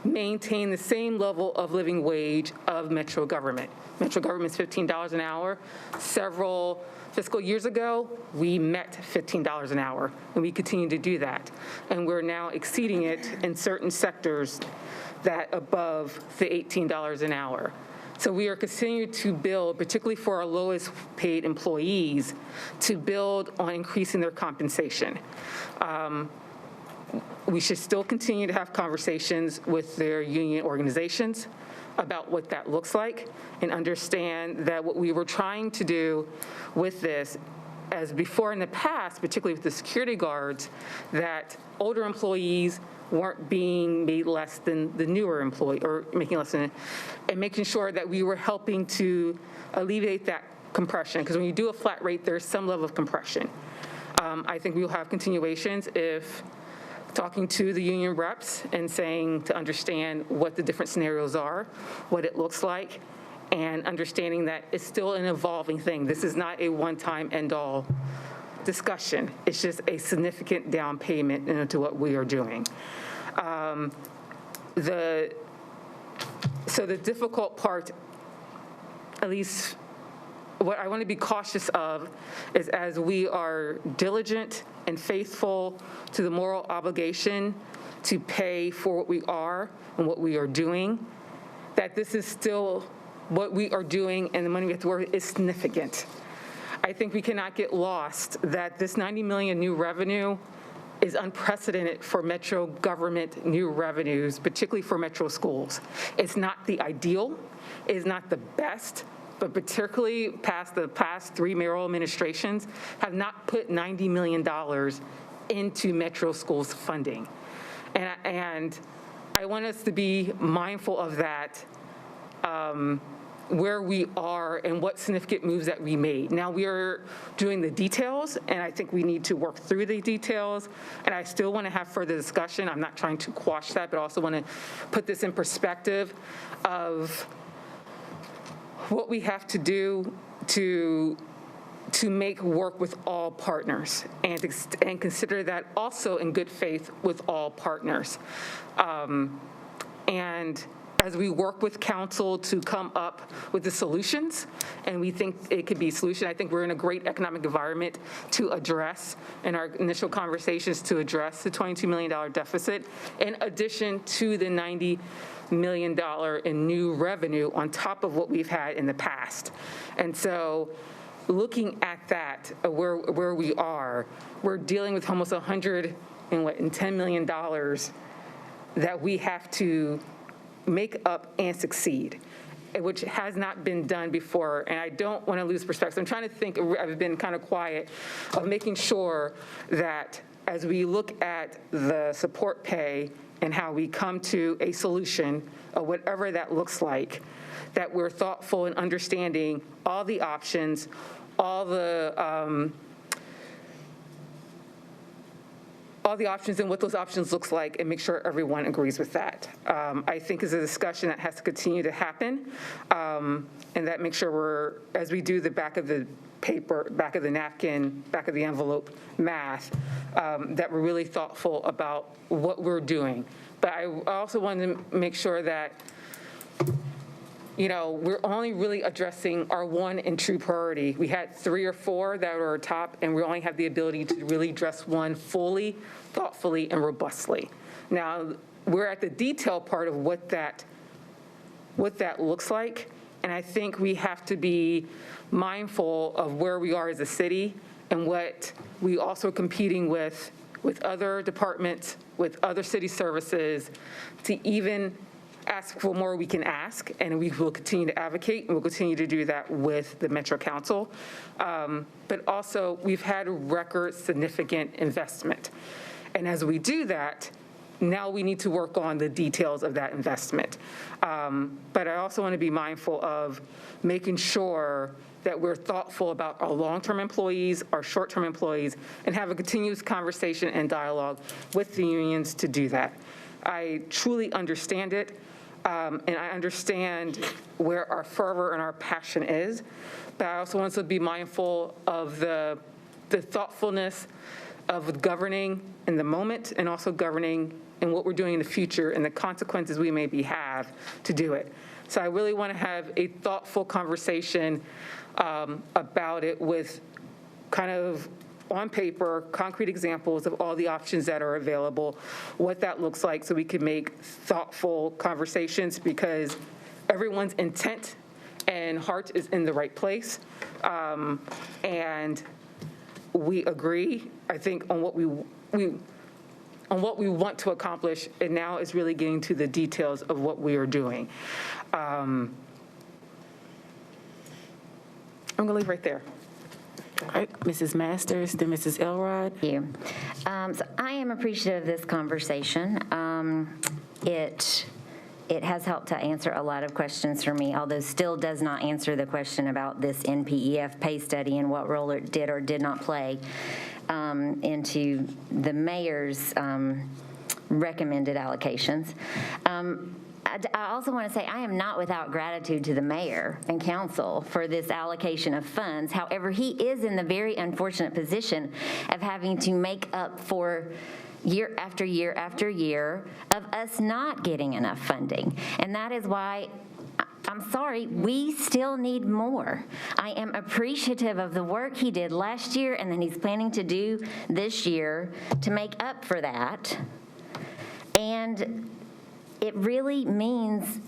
maintained the same level of living wage of Metro government. Metro government's $15 an hour. Several fiscal years ago, we met $15 an hour, and we continue to do that. And we're now exceeding it in certain sectors that above the $18 an hour. So we are continuing to build, particularly for our lowest paid employees, to build on increasing their compensation. We should still continue to have conversations with their union organizations about what that looks like, and understand that what we were trying to do with this, as before in the past, particularly with the security guards, that older employees weren't being made less than the newer employee, or making less than, and making sure that we were helping to alleviate that compression, because when you do a flat rate, there's some level of compression. I think we will have continuations if talking to the union reps and saying to understand what the different scenarios are, what it looks like, and understanding that it's still an evolving thing. This is not a one-time end-all discussion. It's just a significant down payment into what we are doing. So the difficult part, at least what I want to be cautious of, is as we are diligent and faithful to the moral obligation to pay for what we are and what we are doing, that this is still what we are doing, and the money we have to work is significant. I think we cannot get lost that this $90 million new revenue is unprecedented for Metro government new revenues, particularly for Metro schools. It's not the ideal, it is not the best, but particularly the past three mayoral administrations have not put $90 million into Metro schools funding. And I want us to be mindful of that, where we are and what significant moves that we made. Now we are doing the details, and I think we need to work through the details, and I still want to have further discussion. I'm not trying to quash that, but I also want to put this in perspective of what we have to do to make work with all partners and consider that also in good faith with all partners. And as we work with council to come up with the solutions, and we think it could be a solution, I think we're in a great economic environment to address, in our initial conversations, to address the $22 million deficit, in addition to the $90 million in new revenue on top of what we've had in the past. And so looking at that, where we are, we're dealing with almost $110 million that we have to make up and succeed, which has not been done before. And I don't want to lose perspective. I'm trying to think, I've been kind of quiet, of making sure that as we look at the support pay and how we come to a solution, of whatever that looks like, that we're thoughtful in understanding all the options, all the options and what those options looks like, and make sure everyone agrees with that. I think is a discussion that has to continue to happen, and that make sure we're, as we do the back of the paper, back of the napkin, back of the envelope math, that we're really thoughtful about what we're doing. But I also want to make sure that, we're only really addressing our one and true priority. We had 3 or 4 that were top, and we only have the ability to really address one fully, thoughtfully, and robustly. Now, we're at the detail part of what that looks like, and I think we have to be mindful of where we are as a city and what we also are competing with other departments, with other city services, to even ask for more we can ask, and we will continue to advocate, and we'll continue to do that with the Metro Council. But also, we've had record significant investment. And as we do that, now we need to work on the details of that investment. But I also want to be mindful of making sure that we're thoughtful about our long-term employees, our short-term employees, and have a continuous conversation and dialogue with the unions to do that. I truly understand it. And I understand where our fervor and our passion is, but I also want to be mindful of the thoughtfulness of governing in the moment and also governing in what we're doing in the future and the consequences we maybe have to do it. So I really want to have a thoughtful conversation about it with kind of on paper, concrete examples of all the options that are available, what that looks like, so we can make thoughtful conversations, because everyone's intent and heart is in the right place. And we agree, I think, on what we want to accomplish, and now is really getting to the details of what we are doing. I'm going to leave right there. All right, Mrs. Masters, then Mrs. Elrod. Thank you. So I am appreciative of this conversation. It has helped to answer a lot of questions for me, although still does not answer the question about this NPEF pay study and what role it did or did not play into the mayor's recommended allocations. I also want to say I am not without gratitude to the mayor and council for this allocation of funds. However, he is in the very unfortunate position of having to make up for year after year after year of us not getting enough funding. And that is why, I'm sorry, we still need more. I am appreciative of the work he did last year and that he's planning to do this year to make up for that. And it really means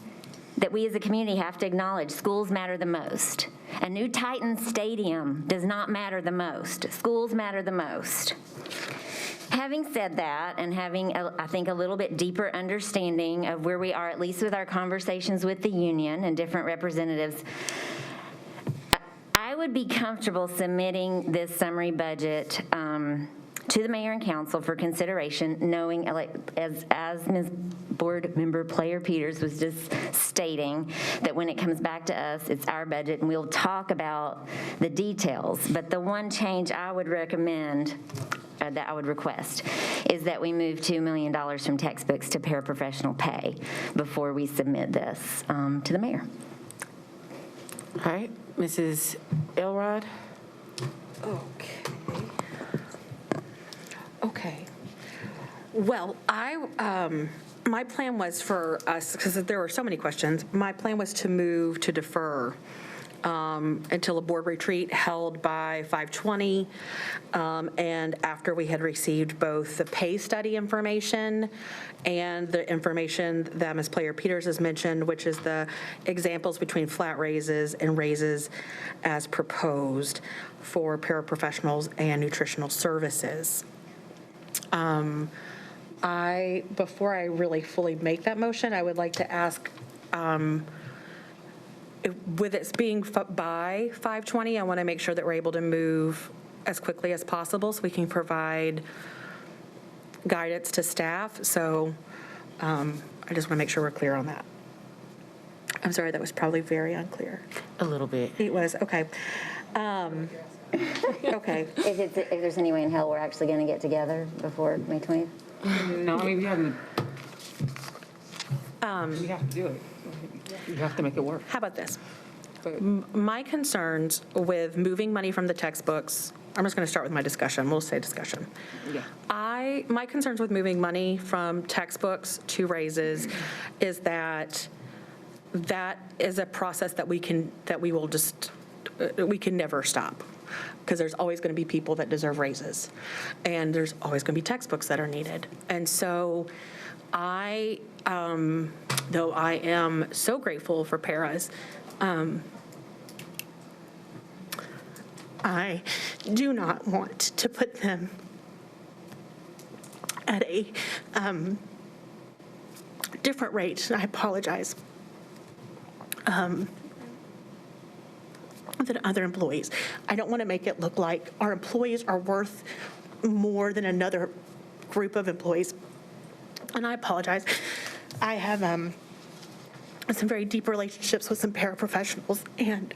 that we as a community have to acknowledge schools matter the most. A new Titan Stadium does not matter the most. Schools matter the most. Having said that, and having, I think, a little bit deeper understanding of where we are, at least with our conversations with the union and different representatives, I would be comfortable submitting this summary budget to the mayor and council for consideration, knowing, like, as Ms. Board Member Player Peters was just stating, that when it comes back to us, it's our budget, and we'll talk about the details. But the one change I would recommend, that I would request, is that we move $2 million from textbooks to paraprofessional pay before we submit this to the mayor. All right, Mrs. Elrod? Okay. Well, my plan was for us, because there were so many questions, my plan was to move to defer until a board retreat held by 5/20, and after we had received both the pay study information and the information that Ms. Player-Peters has mentioned, which is the examples between flat raises and raises as proposed for paraprofessionals and nutritional services. Before I really fully make that motion, I would like to ask, with it being by 5/20, I want to make sure that we're able to move as quickly as possible so we can provide guidance to staff. So I just want to make sure we're clear on that. I'm sorry, that was probably very unclear. A little bit. It was, okay. Okay. If there's any way in hell we're actually going to get together before May 20th? No, I mean, we haven't. We have to do it. You have to make it work. How about this? My concerns with moving money from the textbooks, I'm just going to start with my discussion. We'll say discussion. Yeah. My concerns with moving money from textbooks to raises is that is a process that we can never stop, because there's always going to be people that deserve raises, and there's always going to be textbooks that are needed. And so though I am so grateful for paras, I do not want to put them at a different rate. I apologize. Than other employees. I don't want to make it look like our employees are worth more than another group of employees. And I apologize. I have some very deep relationships with some paraprofessionals and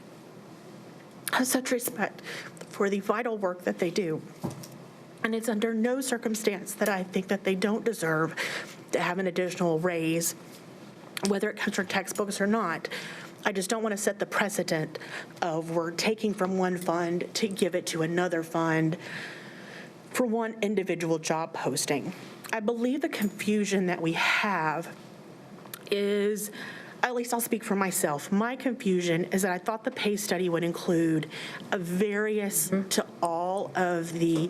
have such respect for the vital work that they do. And it's under no circumstance that I think that they don't deserve to have an additional raise, whether it comes from textbooks or not. I just don't want to set the precedent of we're taking from one fund to give it to another fund for one individual job posting. I believe the confusion that we have is, at least I'll speak for myself, my confusion is that I thought the pay study would include a various to all of the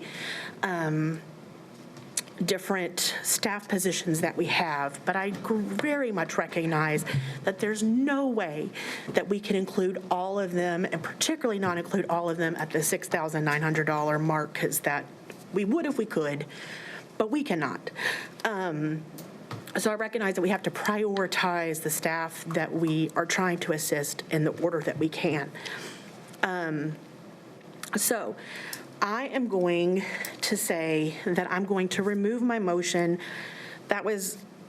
different staff positions that we have, but I very much recognize that there's no way that we can include all of them, and particularly not include all of them at the $6,900 mark, because that we would if we could, but we cannot. So I recognize that we have to prioritize the staff that we are trying to assist in the order that we can. So I am going to say that I'm going to remove my motion.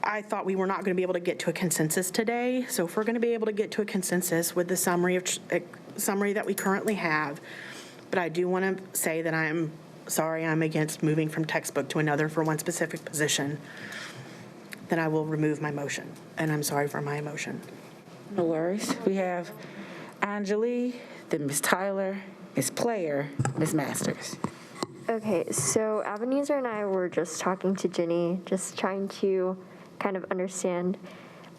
I thought we were not going to be able to get to a consensus today. So if we're going to be able to get to a consensus with the summary that we currently have, but I do want to say that I'm sorry, I'm against moving from textbook to another for one specific position, then I will remove my motion. And I'm sorry for my emotion. No worries. We have Anjali, then Ms. Tyler, Ms. Player, Ms. Masters. Okay, so Ebenezer and I were just talking to Ginny, just trying to kind of understand,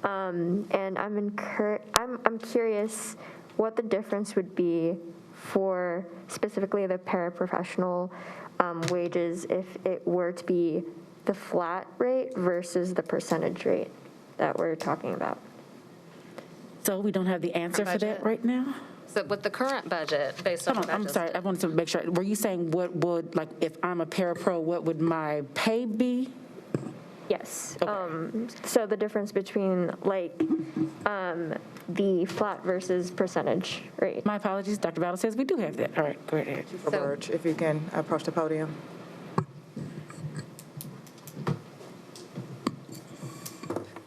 and I'm curious what the difference would be for specifically the paraprofessional wages if it were to be the flat rate versus the percentage rate that we're talking about. So we don't have the answer for that right now? So with the current budget, based on I'm sorry, I wanted to make sure. Were you saying what would, like, if I'm a parapro, what would my pay be? Yes. Okay. So the difference between like the flat versus percentage rate. My apologies. Dr. Battle says we do have that. All right, go ahead. Burge, if you can approach the podium.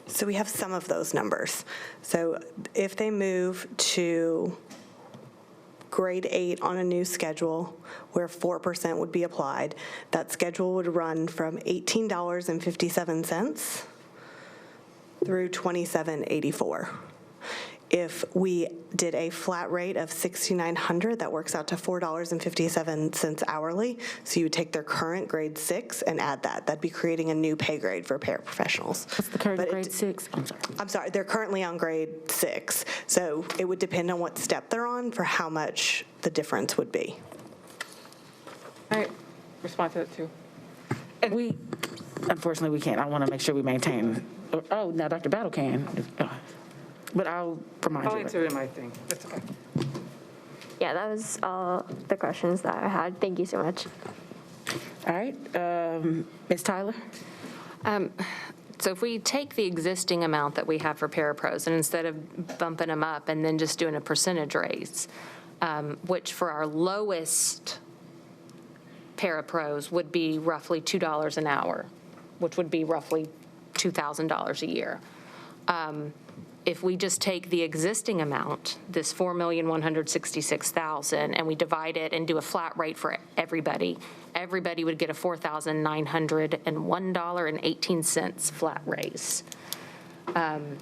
So we have some of those numbers. So if they move to grade 8 on a new schedule where 4% would be applied, that schedule would run from $18.57 through $27.84. if we did a flat rate of $6,900, that works out to $4.57 hourly. So you would take their current grade 6 and add that. That'd be creating a new pay grade for paraprofessionals. What's the current grade 6? I'm sorry, they're currently on grade 6. So it would depend on what step they're on for how much the difference would be. All right, respond to that too. And unfortunately, we can't. I want to make sure we maintain. Oh, now Dr. Battle can. But I'll remind you. I'll answer it in my thing. That's okay. Yeah, that was all the questions that I had. Thank you so much. All right, Ms. Tyler? So if we take the existing amount that we have for parapros, and instead of bumping them up and then just doing a percentage raise, which for our lowest parapros would be roughly $2 an hour, which would be roughly $2,000 a year. If we just take the existing amount, this $4,166,000, and we divide it and do a flat rate for everybody, everybody would get a $4,901.18 flat raise. And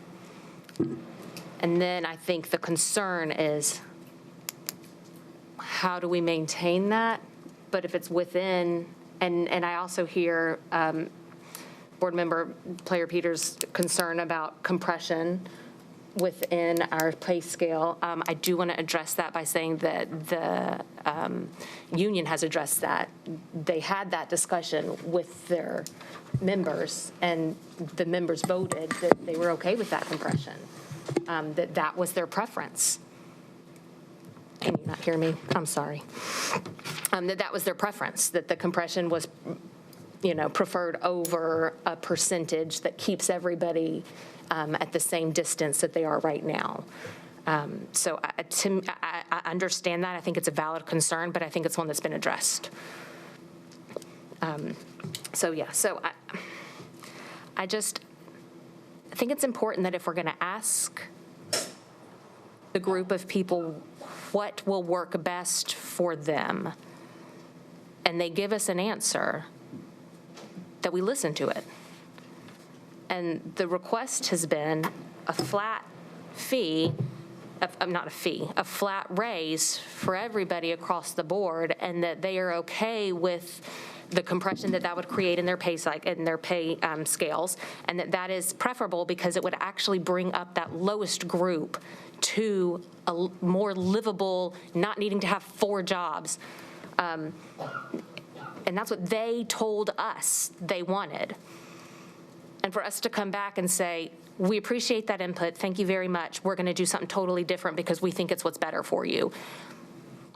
then I think the concern is, how do we maintain that? But if it's within, and I also hear Board Member Player Peters' concern about compression within our pay scale. I do want to address that by saying that the union has addressed that. They had that discussion with their members, and the members voted that they were okay with that compression, that was their preference. Can you not hear me? I'm sorry. That was their preference, that the compression was, preferred over a percentage that keeps everybody at the same distance that they are right now. So I understand that. I think it's a valid concern, but I think it's one that's been addressed. So I think it's important that if we're going to ask the group of people what will work best for them, and they give us an answer, that we listen to it. And the request has been a flat fee, a flat raise for everybody across the board, and that they are okay with the compression that would create in their pay scales, and that is preferable because it would actually bring up that lowest group to a more livable, not needing to have 4 jobs. And that's what they told us they wanted. And for us to come back and say, we appreciate that input, thank you very much, we're going to do something totally different because we think it's what's better for you.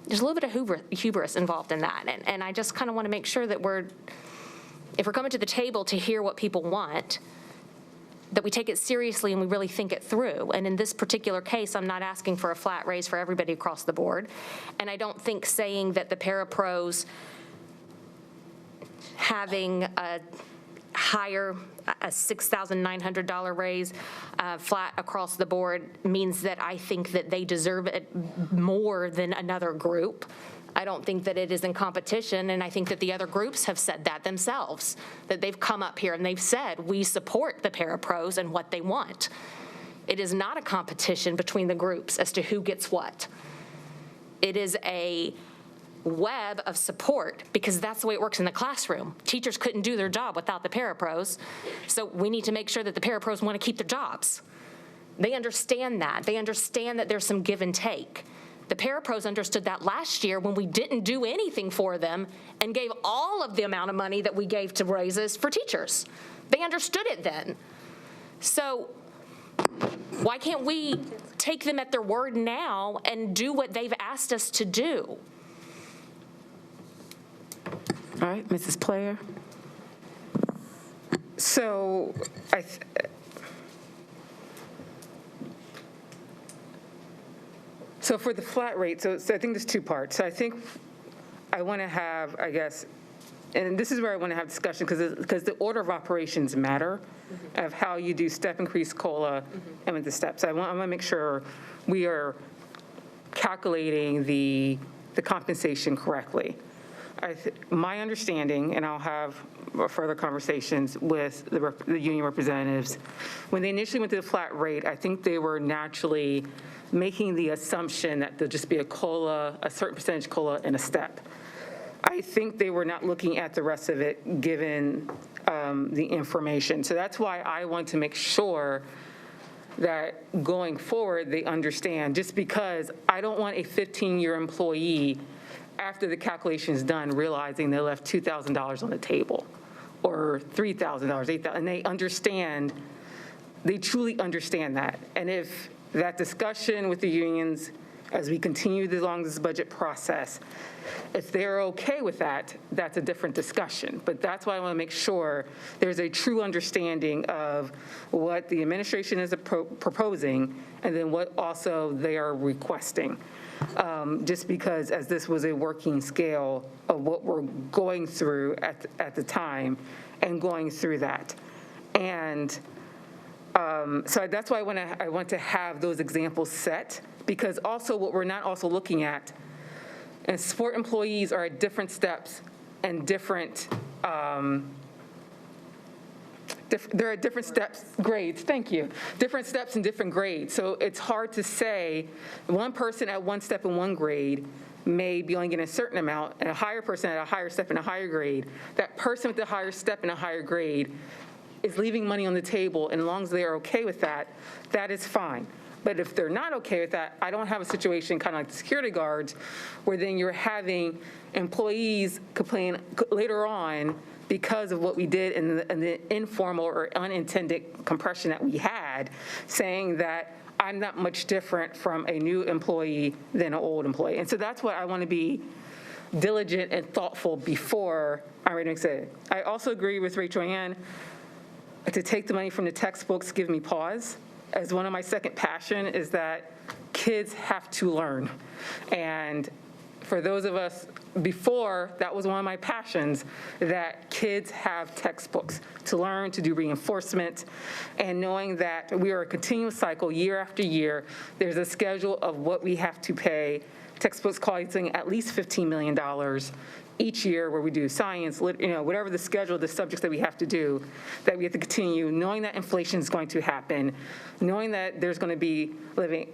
There's a little bit of hubris involved in that. And I just kind of want to make sure that if we're coming to the table to hear what people want, that we take it seriously and we really think it through. And in this particular case, I'm not asking for a flat raise for everybody across the board. And I don't think saying that the parapros having a higher, a $6,900 raise flat across the board means that I think that they deserve it more than another group. I don't think that it is in competition, and I think that the other groups have said that themselves, that they've come up here and they've said, we support the parapros and what they want. It is not a competition between the groups as to who gets what. It is a web of support, because that's the way it works in the classroom. Teachers couldn't do their job without the parapros, so we need to make sure that the parapros want to keep their jobs. They understand that. They understand that there's some give and take. The parapros understood that last year when we didn't do anything for them and gave all of the amount of money that we gave to raises for teachers. They understood it then. So why can't we take them at their word now and do what they've asked us to do? All right, Mrs. Player. So So for the flat rate, so I think there's 2 parts. So I think I want to have, I guess, and this is where I want to have discussion, because the order of operations matter of how you do step increase COLA and with the steps. I want to make sure we are calculating the compensation correctly. my understanding, and I'll have further conversations with the union representatives, when they initially went to the flat rate, I think they were naturally making the assumption that there'll just be a COLA, a certain percentage COLA, and a step. I think they were not looking at the rest of it, given the information. So that's why I want to make sure that going forward, they understand, just because I don't want a 15-year employee, after the calculation is done, realizing they left $2,000 on the table, or $3,000, $8,000, and they understand, they truly understand that. And if that discussion with the unions, as we continue along this budget process, if they're okay with that, that's a different discussion. But that's why I want to make sure there's a true understanding of what the administration is proposing and then what also they are requesting. Just because as this was a working scale of what we're going through at the time and going through that. And so that's why I want to have those examples set, because also what we're not also looking at, and sport employees are at different steps and different, they're at different steps, grades, thank you. Different steps and different grades. So it's hard to say one person at one step in one grade may be only getting a certain amount, and a higher person at a higher step in a higher grade. That person with the higher step in a higher grade is leaving money on the table, and as long as they are okay with that, that is fine. But if they're not okay with that, I don't have a situation kind of like the security guards, where then you're having employees complain later on because of what we did in the informal or unintended compression that we had, saying that I'm not much different from a new employee than an old employee. And so that's why I want to be diligent and thoughtful before I'm ready to say it. I also agree with Rachel Ann, to take the money from the textbooks give me pause. As one of my second passion is that kids have to learn. And for those of us before, that was one of my passions, that kids have textbooks to learn, to do reinforcement, and knowing that we are a continuous cycle year after year. There's a schedule of what we have to pay. Textbooks costing at least $15 million each year, where we do science, whatever the schedule, the subjects that we have to do, that we have to continue, knowing that inflation is going to happen, knowing that there's going to be living.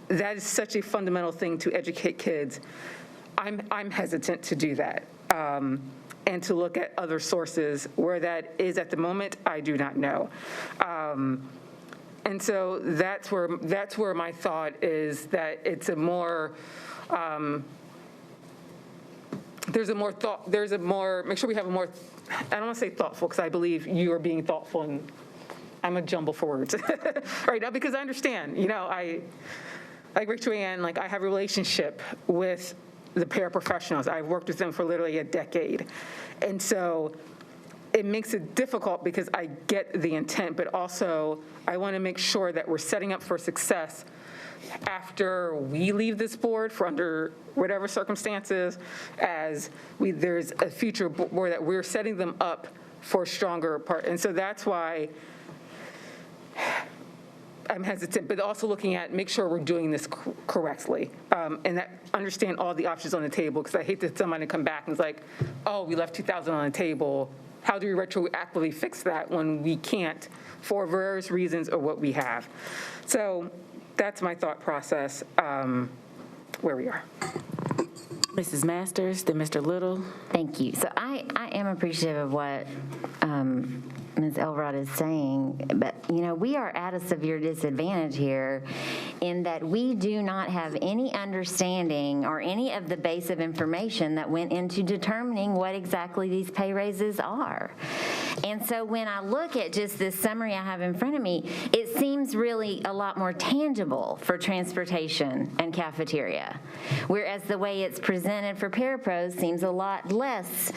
That is such a fundamental thing to educate kids. I'm hesitant to do that, and to look at other sources. Where that is at the moment, I do not know. And so that's where my thought is, that it's a more make sure we have a more, I don't want to say thoughtful, because I believe you are being thoughtful, and I'm a jumble for words right now, because I understand, I, like Rachel Ann, I have a relationship with the paraprofessionals. I've worked with them for literally a decade. And so it makes it difficult, because I get the intent, but also I want to make sure that we're setting up for success after we leave this board, for under whatever circumstances, as there's a future board, that we're setting them up for a stronger part. And so that's why I'm hesitant, but also looking at, make sure we're doing this correctly, and that understand all the options on the table, because I hate that somebody come back and it's like, oh, we left $2,000 on the table. How do we retroactively fix that when we can't, for various reasons, or what we have? So that's my thought process, where we are. Mrs. Masters, then Mr. Little. Thank you. So I am appreciative of what Ms. Elrod is saying, but we are at a severe disadvantage here, in that we do not have any understanding or any of the base of information that went into determining what exactly these pay raises are. And so when I look at just this summary I have in front of me, it seems really a lot more tangible for transportation and cafeteria, whereas the way it's presented for parapros seems a lot less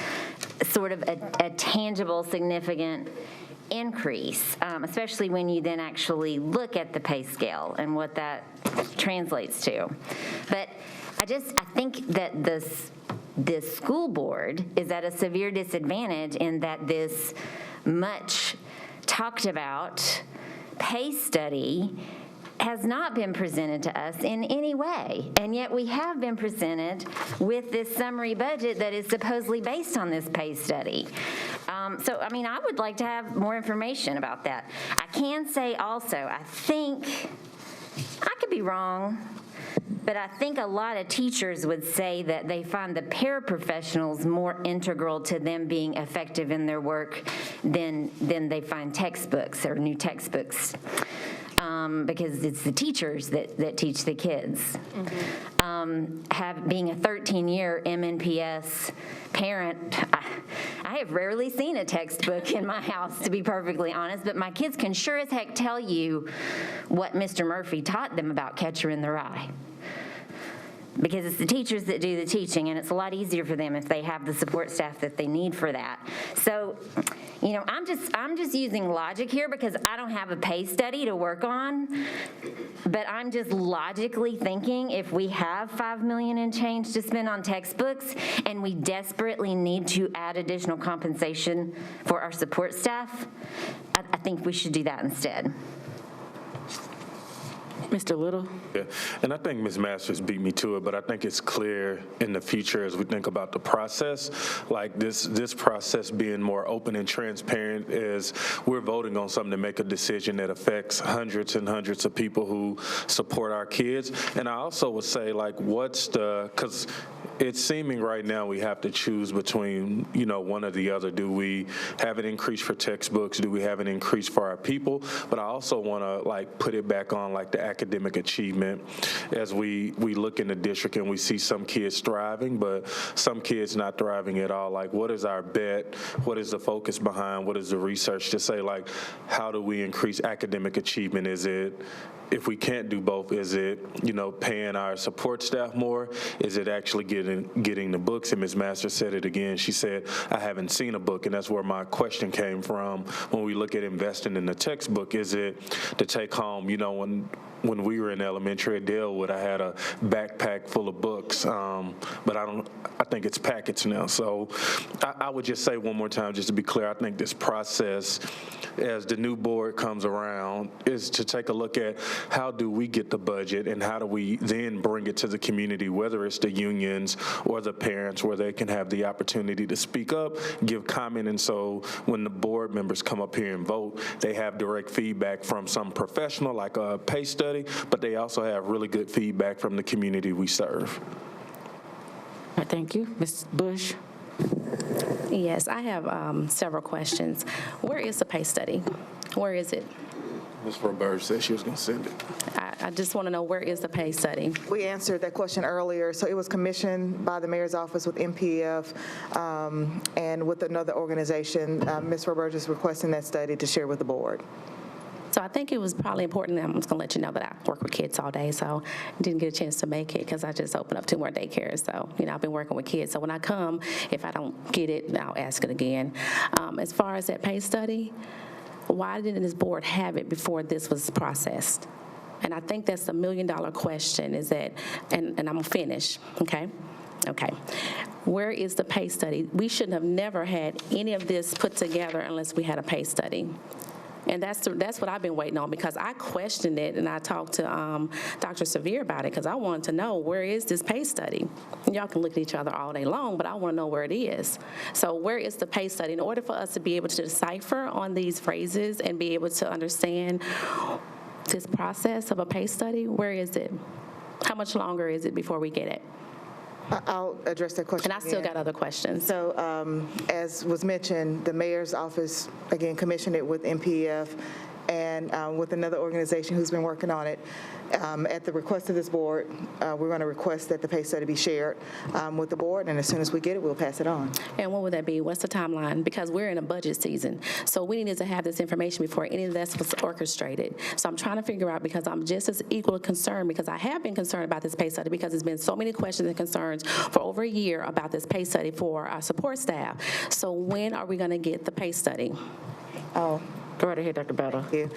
sort of a tangible, significant increase, especially when you then actually look at the pay scale and what that translates to. But I think that this school board is at a severe disadvantage, in that this much talked about pay study has not been presented to us in any way, and yet we have been presented with this summary budget that is supposedly based on this pay study. So, I mean, I would like to have more information about that. I can say also, I think, I could be wrong, but I think a lot of teachers would say that they find the paraprofessionals more integral to them being effective in their work than they find textbooks or new textbooks. Because it's the teachers that teach the kids. Being a 13-year MNPS parent, I have rarely seen a textbook in my house, to be perfectly honest, but my kids can sure as heck tell you what Mr. Murphy taught them about Catcher in the Rye. Because it's the teachers that do the teaching, and it's a lot easier for them if they have the support staff that they need for that. So, you know, I'm just using logic here because I don't have a pay study to work on, but I'm just logically thinking if we have $5 million and change to spend on textbooks and we desperately need to add additional compensation for our support staff, I think we should do that instead. Mr. Little? Yeah, and I think Ms. Masters beat me to it, but I think it's clear in the future as we think about the process, like this process being more open and transparent as we're voting on something to make a decision that affects hundreds and hundreds of people who support our kids. And I also would say, like, because it's seeming right now we have to choose between, you know, one or the other. Do we have an increase for textbooks? Do we have an increase for our people? But I also want to, like, put it back on, like, the academic achievement as we look in the district and we see some kids thriving, but some kids not thriving at all. Like, what is our bet? What is the focus behind? What is the research to say, like, how do we increase academic achievement? Is it, if we can't do both, is it, you know, paying our support staff more? Is it actually getting the books? And Ms. Masters said it again. She said, I haven't seen a book, and that's where my question came from. When we look at investing in the textbook, is it to take home, you know, when we were in elementary at Dalewood, I had a backpack full of books, but I think it's packets now. So I would just say one more time, just to be clear, I think this process, as the new board comes around, is to take a look at how do we get the budget and how do we then bring it to the community, whether it's the unions or the parents, where they can have the opportunity to speak up, give comment, and so when the board members come up here and vote, they have direct feedback from some professional, like a pay study, but they also have really good feedback from the community we serve. Thank you. Ms. Bush? Yes, I have several questions. Where is the pay study? Where is it? Ms. Roberge said she was going to send it. I just want to know, where is the pay study? We answered that question earlier. So it was commissioned by the mayor's office with MPF and with another organization. Ms. Roberge is requesting that study to share with the board. So I think it was probably important, I'm just going to let you know that I work with kids all day, so I didn't get a chance to make it because I just opened up 2 more daycares. So, you know, I've been working with kids. So when I come, if I don't get it, I'll ask it again. As far as that pay study, why didn't this board have it before this was processed? And I think that's the $1 million question, is that, and I'm going to finish, okay? Okay. Where is the pay study? We shouldn't have never had any of this put together unless we had a pay study. And that's what I've been waiting on, because I questioned it and I talked to Dr. Sevier about it because I wanted to know, where is this pay study? And y'all can look at each other all day long, but I want to know where it is. So where is the pay study? In order for us to be able to decipher on these phrases and be able to understand this process of a pay study, where is it? How much longer is it before we get it? I'll address that question. And I still got other questions. So as was mentioned, the mayor's office, again, commissioned it with MPF and with another organization who's been working on it. At the request of this board, we're going to request that the pay study be shared with the board, and as soon as we get it, we'll pass it on. And what would that be? What's the timeline? Because we're in a budget season, so we needed to have this information before any of this was orchestrated. So I'm trying to figure out, because I'm just as equally concerned, because I have been concerned about this pay study, because there's been so many questions and concerns for over a year about this pay study for our support staff. So when are we going to get the pay study? Oh. Go right ahead, Dr. Battle. Thank you.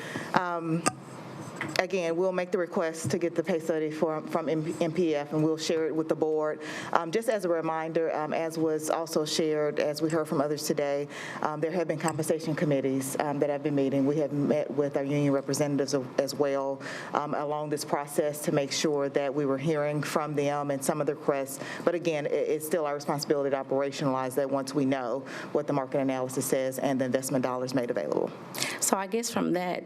again, we'll make the request to get the pay study from MPF, and we'll share it with the board. Just as a reminder, as was also shared, as we heard from others today, there have been compensation committees that have been meeting. We have met with our union representatives as well along this process to make sure that we were hearing from them and some of the requests. But again, it's still our responsibility to operationalize that once we know what the market analysis says and the investment dollars made available. So I guess from that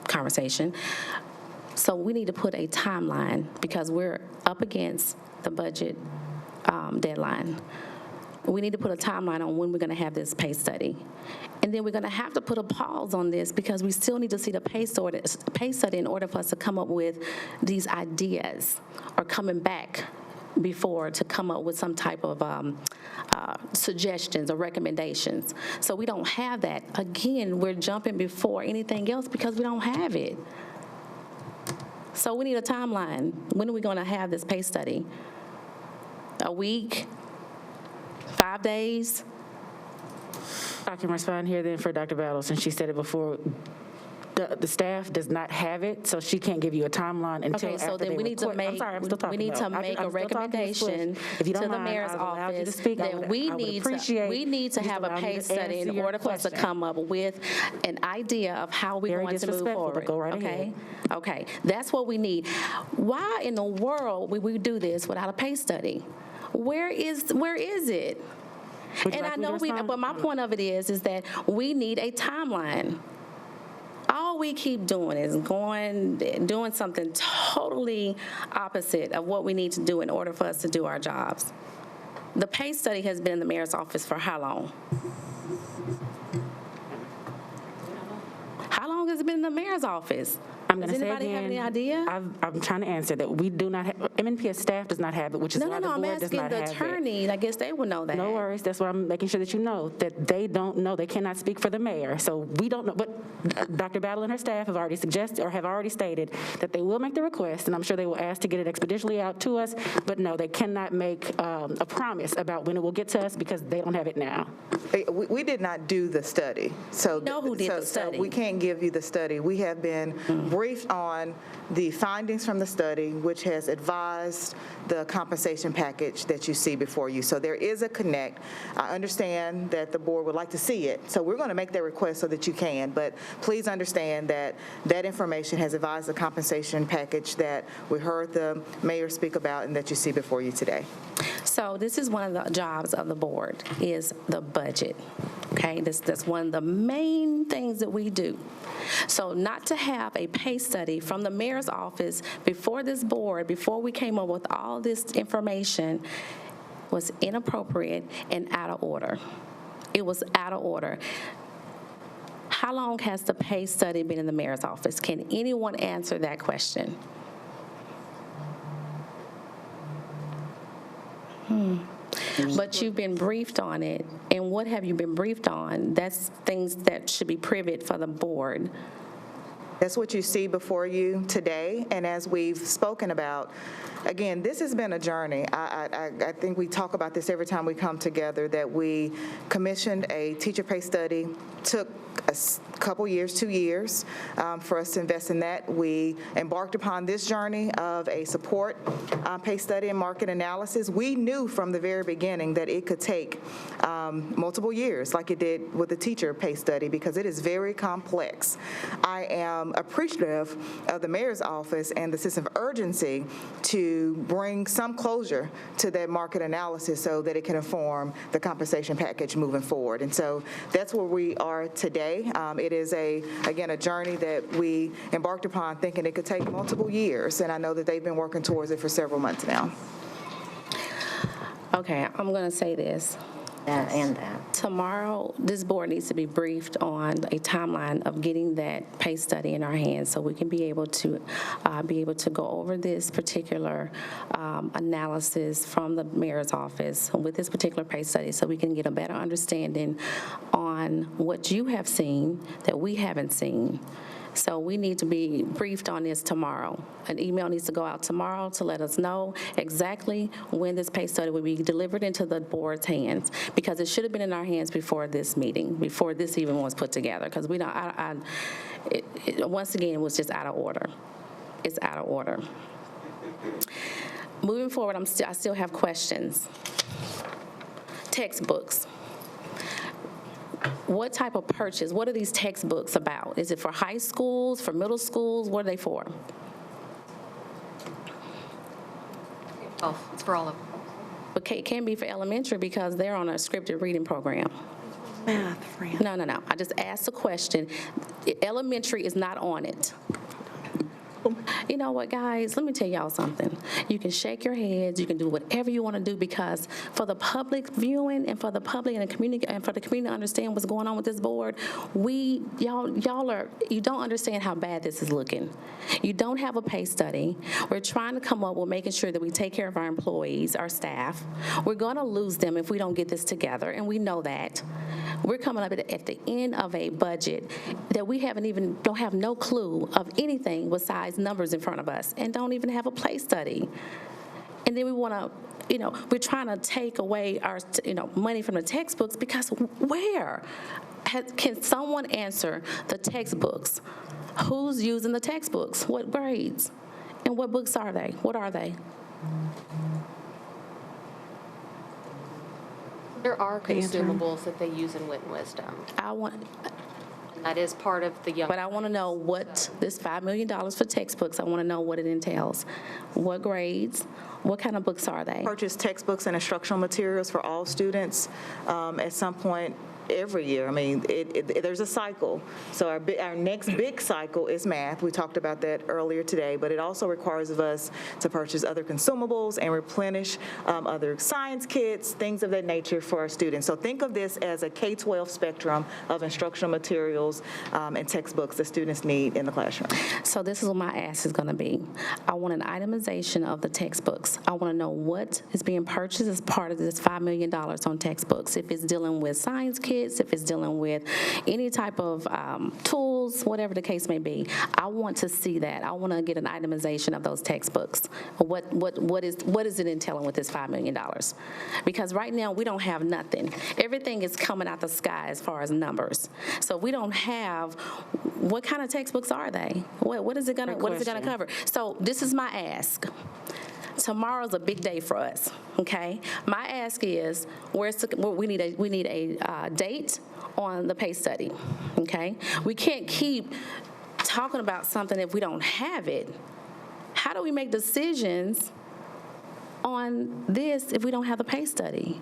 conversation, so we need to put a timeline because we're up against the budget deadline. We need to put a timeline on when we're going to have this pay study. And then we're going to have to put a pause on this because we still need to see the pay study in order for us to come up with these ideas or coming back before to come up with some type of suggestions or recommendations. So we don't have that. Again, we're jumping before anything else because we don't have it. So we need a timeline. When are we going to have this pay study? A week? 5 days? I can respond here then for Dr. Battle, since she said it before. The staff does not have it, so she can't give you a timeline until Okay, so after then they we need to record. I'm make, sorry, I'm still talking. we need to though. make I'm a still talking to you, recommendation Swish. If you to don't the mind, mayor's I've allowed you to office speak. that we I would need appreciate to you have a allowing me pay to study in answer your order for us to question. come up with an idea of how we're Very going to move disrespectful, forward. but go right Okay? ahead. Okay, that's what we need. Why in the world would we do this without a pay study? Where is it? Would you And like I me to know respond? but my point of it is that we need a timeline. All we keep doing is doing something totally opposite of what we need to do in order for us to do our jobs. The pay study has been in the mayor's office for how long? How long has it been in the mayor's office? I'm going Does to say anybody again, have any idea? I'm trying to answer that. We do not have, MNPS staff does not have it, which is why the I'm board does asking not the have it. attorney. I guess they would know that. No worries. That's why I'm making sure that you know that they don't know. They cannot speak for the mayor. So we don't know. But Dr. Battle and her staff have already suggested or have already stated that they will make the request, and I'm sure they will ask to get it expeditiously out to us. But no, they cannot make a promise about when it will get to us because they don't have it now. We did not do the study. So We know who did the study. So we can't give you the study. We have been briefed on the findings from the study, which has advised the compensation package that you see before you. So there is a connect. I understand that the board would like to see it. So we're going to make that request so that you can. But please understand that that information has advised the compensation package that we heard the mayor speak about and that you see before you today. So this is one of the jobs of the board, is the budget, okay? That's one of the main things that we do. So not to have a pay study from the mayor's office before this board, before we came up with all this information, was inappropriate and out of order. It was out of order. How long has the pay study been in the mayor's office? Can anyone answer that question? But you've been briefed on it, and what have you been briefed on? That's things that should be private for the board. That's what you see before you today, and as we've spoken about, again, this has been a journey. I think we talk about this every time we come together, that we commissioned a teacher pay study, took a couple years, 2 years, for us to invest in that. We embarked upon this journey of a support pay study and market analysis. We knew from the very beginning that it could take multiple years, like it did with the teacher pay study, because it is very complex. I am appreciative of the mayor's office and the sense of urgency to bring some closure to that market analysis so that it can inform the compensation package moving forward. And so that's where we are today. It is again, a journey that we embarked upon thinking it could take multiple years, and I know that they've been working towards it for several months now. Okay, I'm going to say this. And that. Tomorrow, this board needs to be briefed on a timeline of getting that pay study in our hands so we can be able to go over this particular analysis from the mayor's office with this particular pay study so we can get a better understanding on what you have seen that we haven't seen. So we need to be briefed on this tomorrow. An email needs to go out tomorrow to let us know exactly when this pay study will be delivered into the board's hands, because it should have been in our hands before this meeting, before this even was put together, because we don't, once again, it was just out of order. It's out of order. Moving forward, I still have questions. Textbooks. What type of purchase? What are these textbooks about? Is it for high schools, for middle schools? What are they for? Oh, it's for all of them. But it can be for elementary because they're on a scripted reading program. Math, No. I just asked a question. Elementary is not on it. You know what, guys? Let me tell y'all something. You can shake your heads. You can do whatever you want to do because for the public viewing and for the public and the community and for the community to understand what's going on with this board, you don't understand how bad this is looking. You don't have a pay study. We're trying to come up with making sure that we take care of our employees, our staff. We're going to lose them if we don't get this together, and we know that. We're coming up at the end of a budget that we don't have no clue of anything besides numbers in front of us and don't even have a play study. And then we want to, we're trying to take away our, money from the textbooks because where? Can someone answer the textbooks? Who's using the textbooks? What grades? And what books are they? What are they? There are consumables that they use in Wit and Wisdom. And that is part of the young. But I want to know what this $5 million for textbooks, I want to know what it entails. What grades? What kind of books are they? Purchase textbooks and instructional materials for all students at some point every year. I mean, there's a cycle. So our next big cycle is math. We talked about that earlier today, but it also requires of us to purchase other consumables and replenish other science kits, things of that nature for our students. So think of this as a K-12 spectrum of instructional materials and textbooks that students need in the classroom. So this is what my ask is going to be. I want an itemization of the textbooks. I want to know what is being purchased as part of this $5 million on textbooks. If it's dealing with science kits, if it's dealing with any type of tools, whatever the case may be, I want to see that. I want to get an itemization of those textbooks. What is it entailing with this $5 million? Because right now we don't have nothing. Everything is coming out the sky as far as numbers. So we don't have. What kind of textbooks are they? What is it going to cover? So this is my ask. Tomorrow's a big day for us, okay? My ask is, we need a date on the pay study, okay? We can't keep talking about something if we don't have it. How do we make decisions on this if we don't have the pay study?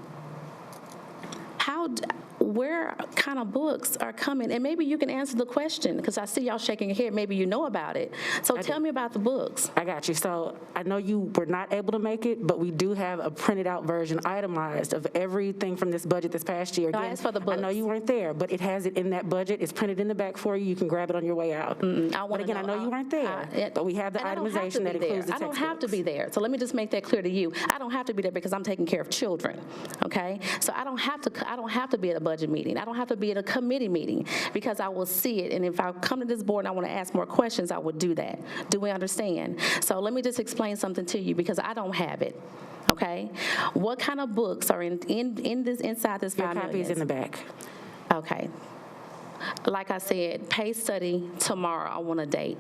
Where kind of books are coming? And maybe you can answer the question, because I see y'all shaking your head. Maybe you know about it. So tell me about the books. I got you. So I know you were not able to make it, but we do have a printed out version, itemized, of everything from this budget this past year. No, I asked for the books. I know you weren't there, but it has it in that budget. It's printed in the back for you. You can grab it on your way out. But again, I know you weren't there, but we have the itemization that includes the textbooks. I don't have to be there. So let me just make that clear to you. I don't have to be there because I'm taking care of children, okay? So I don't have to be at a budget meeting. I don't have to be at a committee meeting because I will see it. And if I come to this board and I want to ask more questions, I would do that. Do we understand? So let me just explain something to you because I don't have it. Okay? What kind of books are inside this $5 million? Your copy is in the back. Okay. Like I said, pay study tomorrow. I want a date.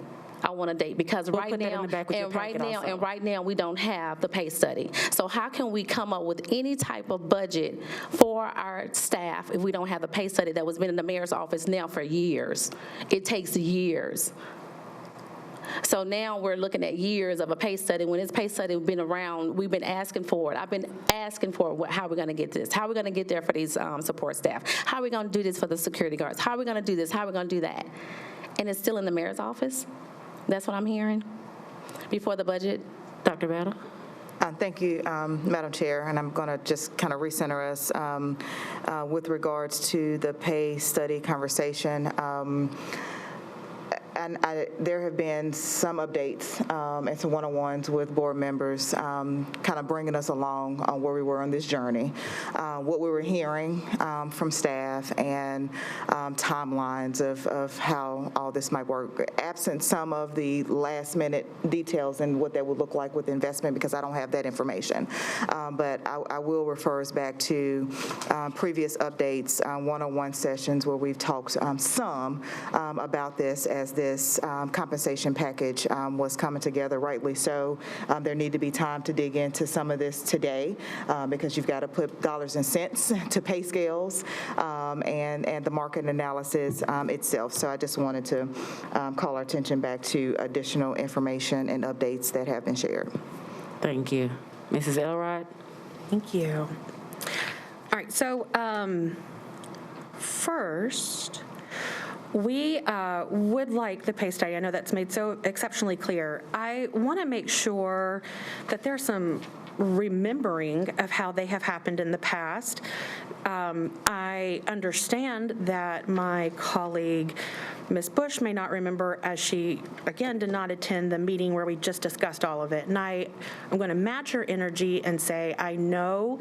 Because right now we don't have the pay study. So how can we come up with any type of budget for our staff if we don't have the pay study that was been in the mayor's office now for years? It takes years. So now we're looking at years of a pay study. When this pay study has been around, we've been asking for it. I've been asking for how we're going to get this. How are we going to get there for these support staff? How are we going to do this for the security guards? How are we going to do this? How are we going to do that? And it's still in the mayor's office? That's what I'm hearing before the budget. Dr. Battle? Thank you, Madam Chair, and I'm going to just kind of recenter us with regards to the pay study conversation. there have been some updates and some one-on-ones with board members kind of bringing us along on where we were on this journey, what we were hearing from staff, and timelines of how all this might work, absent some of the last-minute details and what that would look like with investment, because I don't have that information. But I will refer us back to previous updates, one-on-one sessions where we've talked some about this as this compensation package was coming together, rightly so. There need to be time to dig into some of this today because you've got to put dollars and cents to pay scales and the market analysis itself. So I just wanted to call our attention back to additional information and updates that have been shared. Thank you. Mrs. Elrod? Thank you. All right, so first, we would like the pay study. I know that's made so exceptionally clear. I want to make sure that there's some remembering of how they have happened in the past. I understand that my colleague, Ms. Bush, may not remember, as she, again, did not attend the meeting where we just discussed all of it. And I'm going to match her energy and say, I know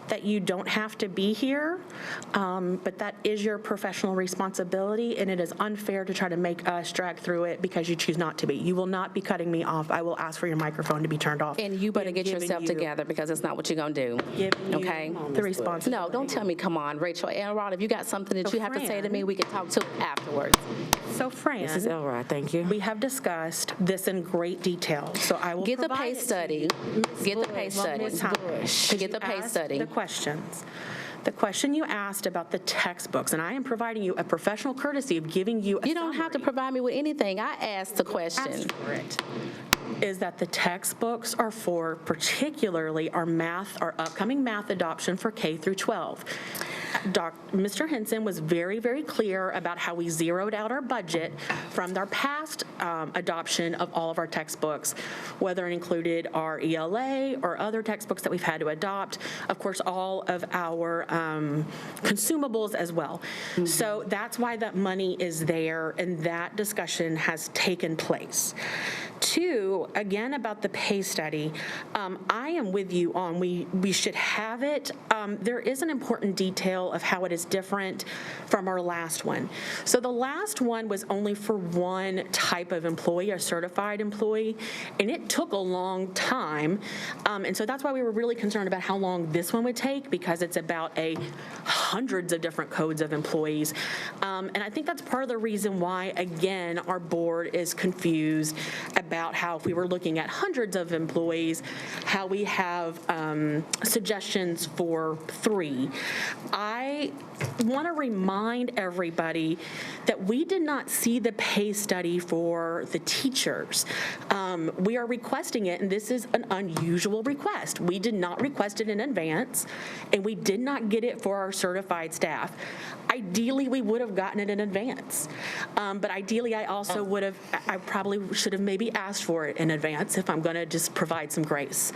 that you don't have to be here, but that is your professional responsibility, and it is unfair to try to make us drag through it because you choose not to be. You will not be cutting me off. I will ask for your microphone to be turned off. And you better get yourself together, because that's not what you're going to do. Okay? The responsibility. No, don't tell me, come on, Rachel. Elrod, if you got something that you have to say to me, we can talk to afterwards. So, Fran, Mrs. Elrod, thank you. We have discussed this in great detail, so I will Get the provide pay it to study. you. Get the pay study. Ms. Bush, Get the pay asked study. The questions. The question you asked about the textbooks, and I am providing you a professional courtesy of giving you a You don't have to provide me with anything. I asked the question. asked for it, is that the textbooks are for particularly our upcoming math adoption for K through 12. Mr. Henson was very, very clear about how we zeroed out our budget from our past adoption of all of our textbooks, whether it included our ELA or other textbooks that we've had to adopt, of course, all of our consumables as well. So that's why that money is there, and that discussion has taken place. Two, again, about the pay study, I am with you on we should have it. There is an important detail of how it is different from our last one. So the last one was only for one type of employee, a certified employee, and it took a long time. And so that's why we were really concerned about how long this one would take, because it's about hundreds of different codes of employees. And I think that's part of the reason why, again, our board is confused about how, if we were looking at hundreds of employees, how we have suggestions for 3. I want to remind everybody that we did not see the pay study for the teachers. We are requesting it, and this is an unusual request. We did not request it in advance, and we did not get it for our certified staff. Ideally, we would have gotten it in advance, but ideally, I probably should have maybe asked for it in advance if I'm going to just provide some grace.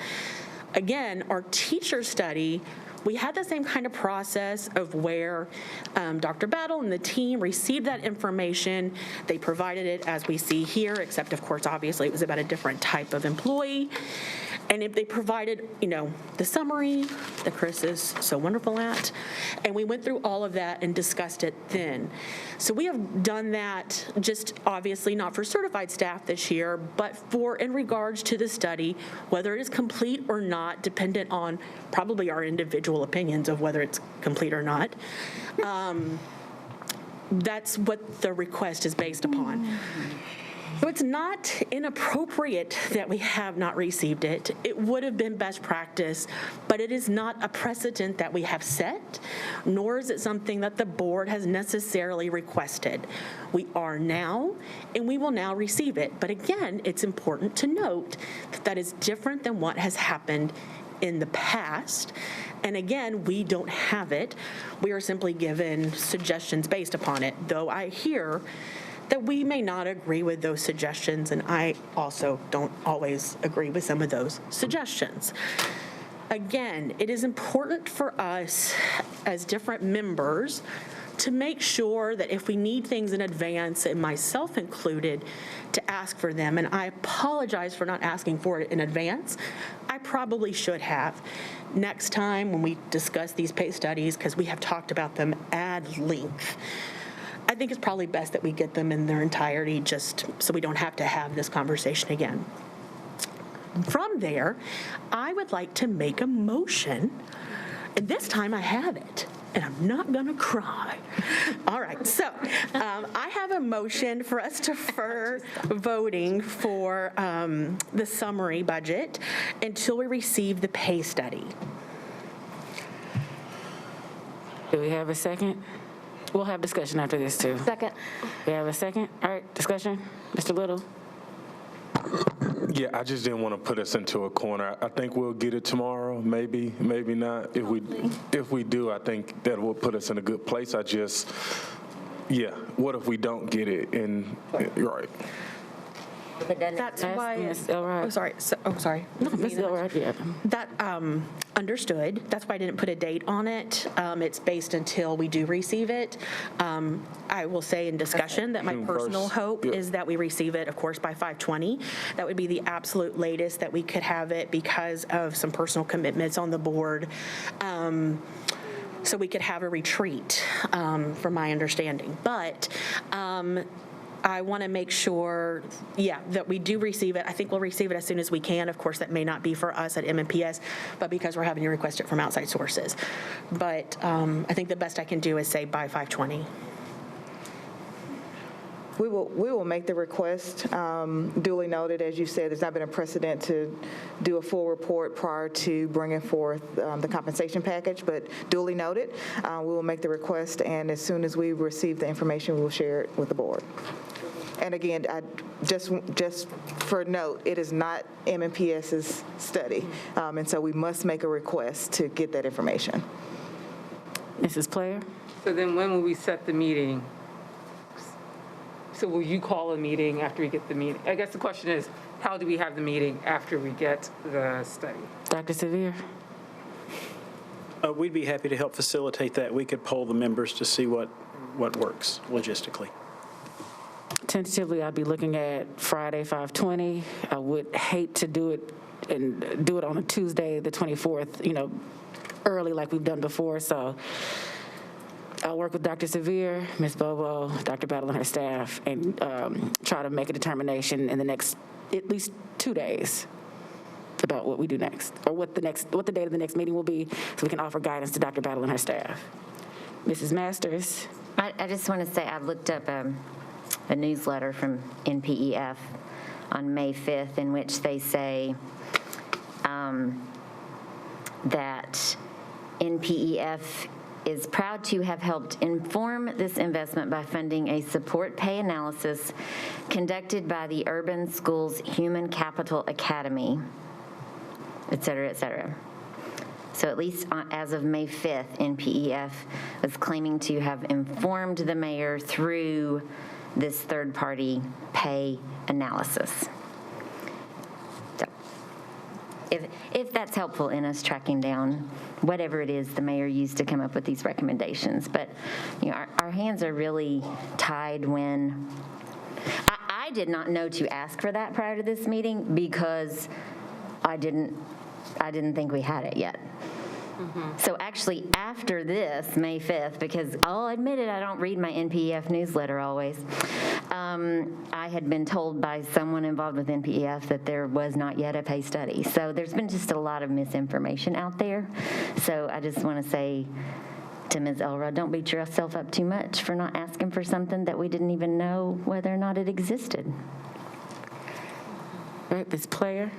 Again, our teacher study, we had the same kind of process of where Dr. Battle and the team received that information. They provided it as we see here, except, of course, obviously, it was about a different type of employee. And if they provided, the summary that Chris is so wonderful at, and we went through all of that and discussed it then. So we have done that, just obviously not for certified staff this year, but in regards to the study, whether it is complete or not, dependent on probably our individual opinions of whether it's complete or not. That's what the request is based upon. So it's not inappropriate that we have not received it. It would have been best practice, but it is not a precedent that we have set, nor is it something that the board has necessarily requested. We are now, and we will now receive it. But again, it's important to note that that is different than what has happened in the past. And again, we don't have it. We are simply given suggestions based upon it, though I hear that we may not agree with those suggestions, and I also don't always agree with some of those suggestions. Again, it is important for us as different members to make sure that if we need things in advance, and myself included, to ask for them. And I apologize for not asking for it in advance. I probably should have. Next time when we discuss these pay studies, because we have talked about them ad length, I think it's probably best that we get them in their entirety just so we don't have to have this conversation again. From there, I would like to make a motion, and this time I have it, and I'm not going to cry. All right, so I have a motion for us to defer voting for the summary budget until we receive the pay study. Do we have a second? We'll have discussion after this, too. Second. We have a second? All right, discussion. Mr. Little? Yeah, I just didn't want to put us into a corner. I think we'll get it tomorrow, maybe not. If we do, I think that will put us in a good place. What if we don't get it? And you're right. That's why. Ms. Elrod. Sorry. No, Ms. Elrod, yeah. That, understood. That's why I didn't put a date on it. It's based until we do receive it. I will say in discussion that my personal hope is that we receive it, of course, by 5/20. That would be the absolute latest that we could have it because of some personal commitments on the board. So we could have a retreat, from my understanding. But I want to make sure, that we do receive it. I think we'll receive it as soon as we can. Of course, that may not be for us at MNPS, but because we're having to request it from outside sources. But I think the best I can do is say by 5/20. We will make the request. Duly noted, as you said, there's not been a precedent to do a full report prior to bringing forth the compensation package, but duly noted. We will make the request, and as soon as we receive the information, we will share it with the board. And again, just for note, it is not MNPS's study, and so we must make a request to get that information. Mrs. Player? So then when will we set the meeting? So will you call a meeting after we get the meeting? I guess the question is, how do we have the meeting after we get the study? Dr. Sevier? We'd be happy to help facilitate that. We could poll the members to see what works logistically. Tentatively, I'd be looking at Friday, 5/20. I would hate to do it on a Tuesday, the 24th, early like we've done before. So I'll work with Dr. Sevier, Ms. Bobo, Dr. Battle and her staff, and try to make a determination in the next at least 2 days about what we do next, or what the date of the next meeting will be, so we can offer guidance to Dr. Battle and her staff. Mrs. Masters? I just want to say I looked up a newsletter from NPEF on May 5th in which they say that NPEF is proud to have helped inform this investment by funding a support pay analysis conducted by the Urban Schools Human Capital Academy, et cetera, et cetera. So at least as of May 5th, NPEF was claiming to have informed the mayor through this third-party pay analysis. So if that's helpful in us tracking down whatever it is the mayor used to come up with these recommendations. But our hands are really tied when I did not know to ask for that prior to this meeting because I didn't think we had it yet. So actually after this, May 5th, because I'll admit it, I don't read my NPEF newsletter always, I had been told by someone involved with NPEF that there was not yet a pay study. So there's been just a lot of misinformation out there. So I just want to say to Ms. Elrod, don't beat yourself up too much for not asking for something that we didn't even know whether or not it existed. All right, Ms. Player?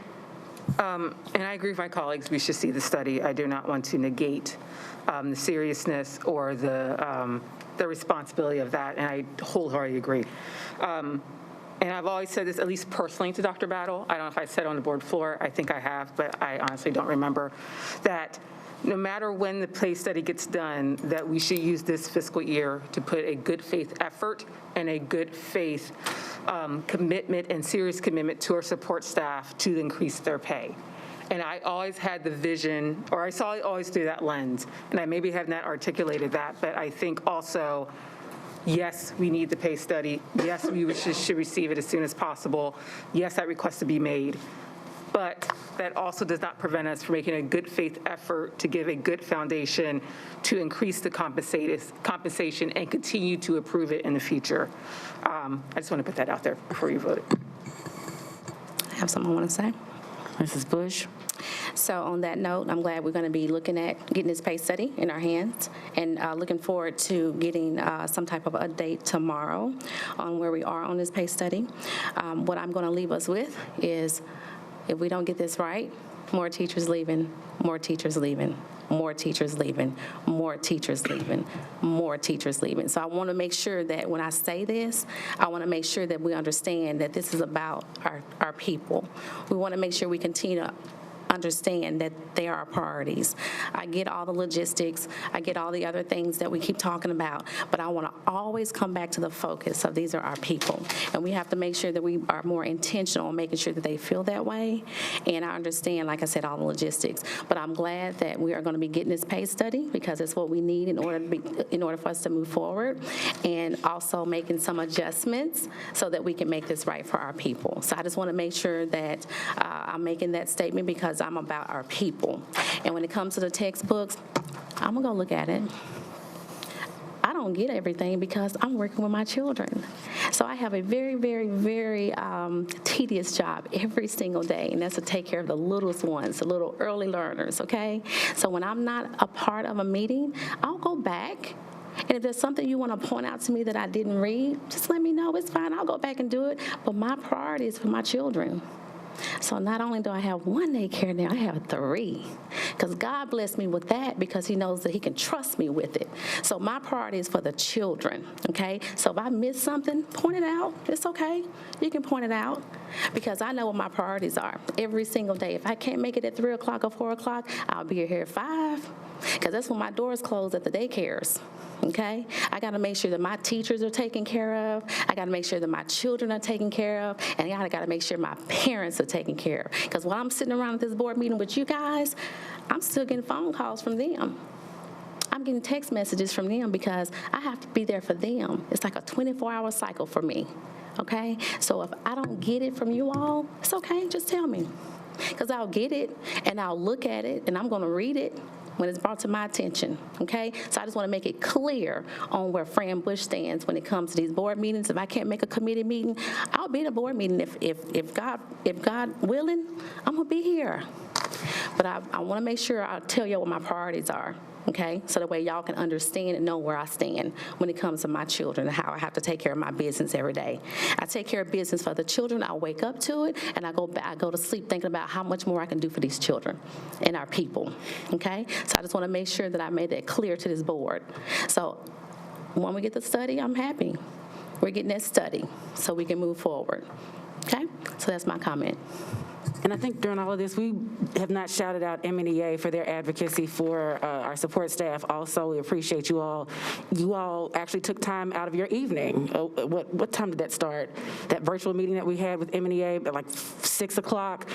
And I agree with my colleagues, we should see the study. I do not want to negate the seriousness or the responsibility of that, and I wholeheartedly agree. And I've always said this, at least personally, to Dr. Battle. I don't know if I said it on the board floor. I think I have, but I honestly don't remember. That no matter when the pay study gets done, that we should use this fiscal year to put a good faith effort and a good faith commitment and serious commitment to our support staff to increase their pay. And I always had the vision, or I saw it always through that lens, and I maybe have not articulated that, but I think also, yes, we need the pay study. Yes, we should receive it as soon as possible. Yes, that request to be made. But that also does not prevent us from making a good faith effort to give a good foundation to increase the compensation and continue to approve it in the future. I just want to put that out there before you vote it. I have something I want to say. Mrs. Bush? So on that note, I'm glad we're going to be looking at getting this pay study in our hands and looking forward to getting some type of update tomorrow on where we are on this pay study. What I'm going to leave us with is if we don't get this right, more teachers leaving, more teachers leaving, more teachers leaving, more teachers leaving, more teachers leaving. So I want to make sure that when I say this, I want to make sure that we understand that this is about our people. We want to make sure we continue to understand that they are our priorities. I get all the logistics, I get all the other things that we keep talking about, but I want to always come back to the focus of these are our people. And we have to make sure that we are more intentional in making sure that they feel that way. And I understand, like I said, all the logistics, but I'm glad that we are going to be getting this pay study because it's what we need in order for us to move forward, and also making some adjustments so that we can make this right for our people. So I just want to make sure that I'm making that statement because I'm about our people. And when it comes to the textbooks, I'm going to go look at it. I don't get everything because I'm working with my children. So I have a very, very, very tedious job every single day, and that's to take care of the littlest ones, the little early learners, okay? So when I'm not a part of a meeting, I'll go back. And if there's something you want to point out to me that I didn't read, just let me know. It's fine. I'll go back and do it. But my priority is for my children. So not only do I have one daycare now, I have 3. Because God blessed me with that because he knows that he can trust me with it. So my priority is for the children, okay? So if I miss something, point it out. It's okay. You can point it out because I know what my priorities are every single day. If I can't make it at 3 o'clock or 4 o'clock, I'll be here at 5 because that's when my doors close at the daycares. Okay? I got to make sure that my teachers are taken care of. I got to make sure that my children are taken care of. And I got to make sure my parents are taken care of. Because while I'm sitting around at this board meeting with you guys, I'm still getting phone calls from them. I'm getting text messages from them because I have to be there for them. It's like a 24-hour cycle for me. Okay? So if I don't get it from you all, it's okay. Just tell me. Because I'll get it, and I'll look at it, and I'm going to read it when it's brought to my attention, okay? So I just want to make it clear on where Fran Bush stands when it comes to these board meetings. If I can't make a committee meeting, I'll be at a board meeting. If God willing, I'm going to be here. But I want to make sure I tell you what my priorities are, okay? So that way y'all can understand and know where I stand when it comes to my children and how I have to take care of my business every day. I take care of business for the children. I wake up to it, and I go to sleep thinking about how much more I can do for these children and our people, okay? So I just want to make sure that I made that clear to this board. So when we get the study, I'm happy. We're getting that study so we can move forward, okay? So that's my comment. And I think during all of this, we have not shouted out Mnea for their advocacy for our support staff. Also, we appreciate you all. You all actually took time out of your evening. What time did that start? That virtual meeting that we had with Mnea at like 6 o'clock.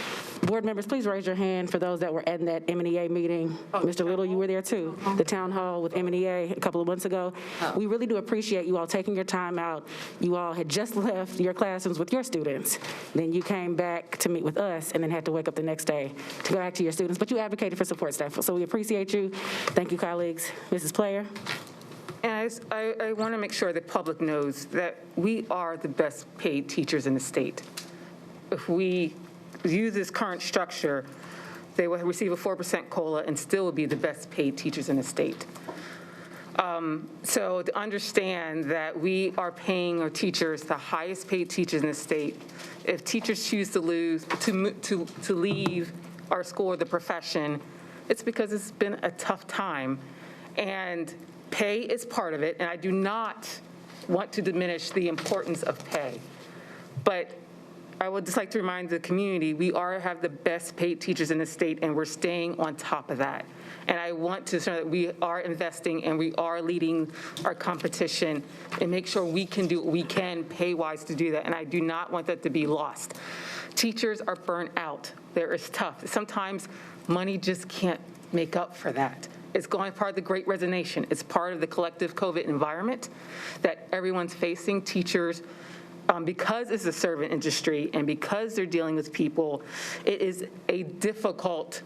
Board members, please raise your hand for those that were at that Mnea meeting. Mr. Little, you were there too. The town hall with Mnea a couple of months ago. We really do appreciate you all taking your time out. You all had just left your classrooms with your students. Then you came back to meet with us and then had to wake up the next day to go back to your students. But you advocated for support staff, so we appreciate you. Thank you, colleagues. Mrs. Player? And I want to make sure the public knows that we are the best paid teachers in the state. If we use this current structure, they will receive a 4% COLA and still be the best paid teachers in the state. So to understand that we are paying our teachers the highest paid teachers in the state. If teachers choose to leave our school or the profession, it's because it's been a tough time. And pay is part of it, and I do not want to diminish the importance of pay. But I would just like to remind the community, we have the best paid teachers in the state, and we're staying on top of that. And I want to show that we are investing and we are leading our competition and make sure we can do what we can pay-wise to do that. And I do not want that to be lost. Teachers are burnt out. It's tough. Sometimes money just can't make up for that. It's going part of the Great Resignation. It's part of the collective COVID environment that everyone's facing. Teachers, because it's a servant industry and because they're dealing with people, it is a difficult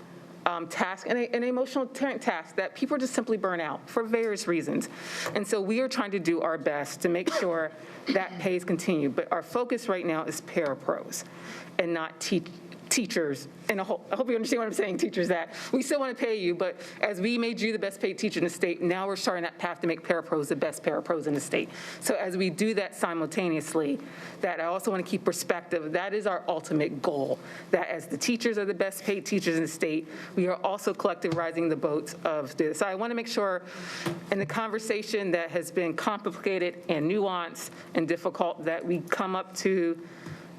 task and an emotional task that people just simply burn out for various reasons. And so we are trying to do our best to make sure that pays continue. But our focus right now is parapros and not teachers. And I hope you understand what I'm saying, teachers, that we still want to pay you, but as we made you the best paid teacher in the state, now we're starting that path to make parapros the best parapros in the state. So as we do that simultaneously, that I also want to keep perspective, that is our ultimate goal, that as the teachers are the best paid teachers in the state, we are also collectively rising the boats of this. So I want to make sure in the conversation that has been complicated and nuanced and difficult that we come up to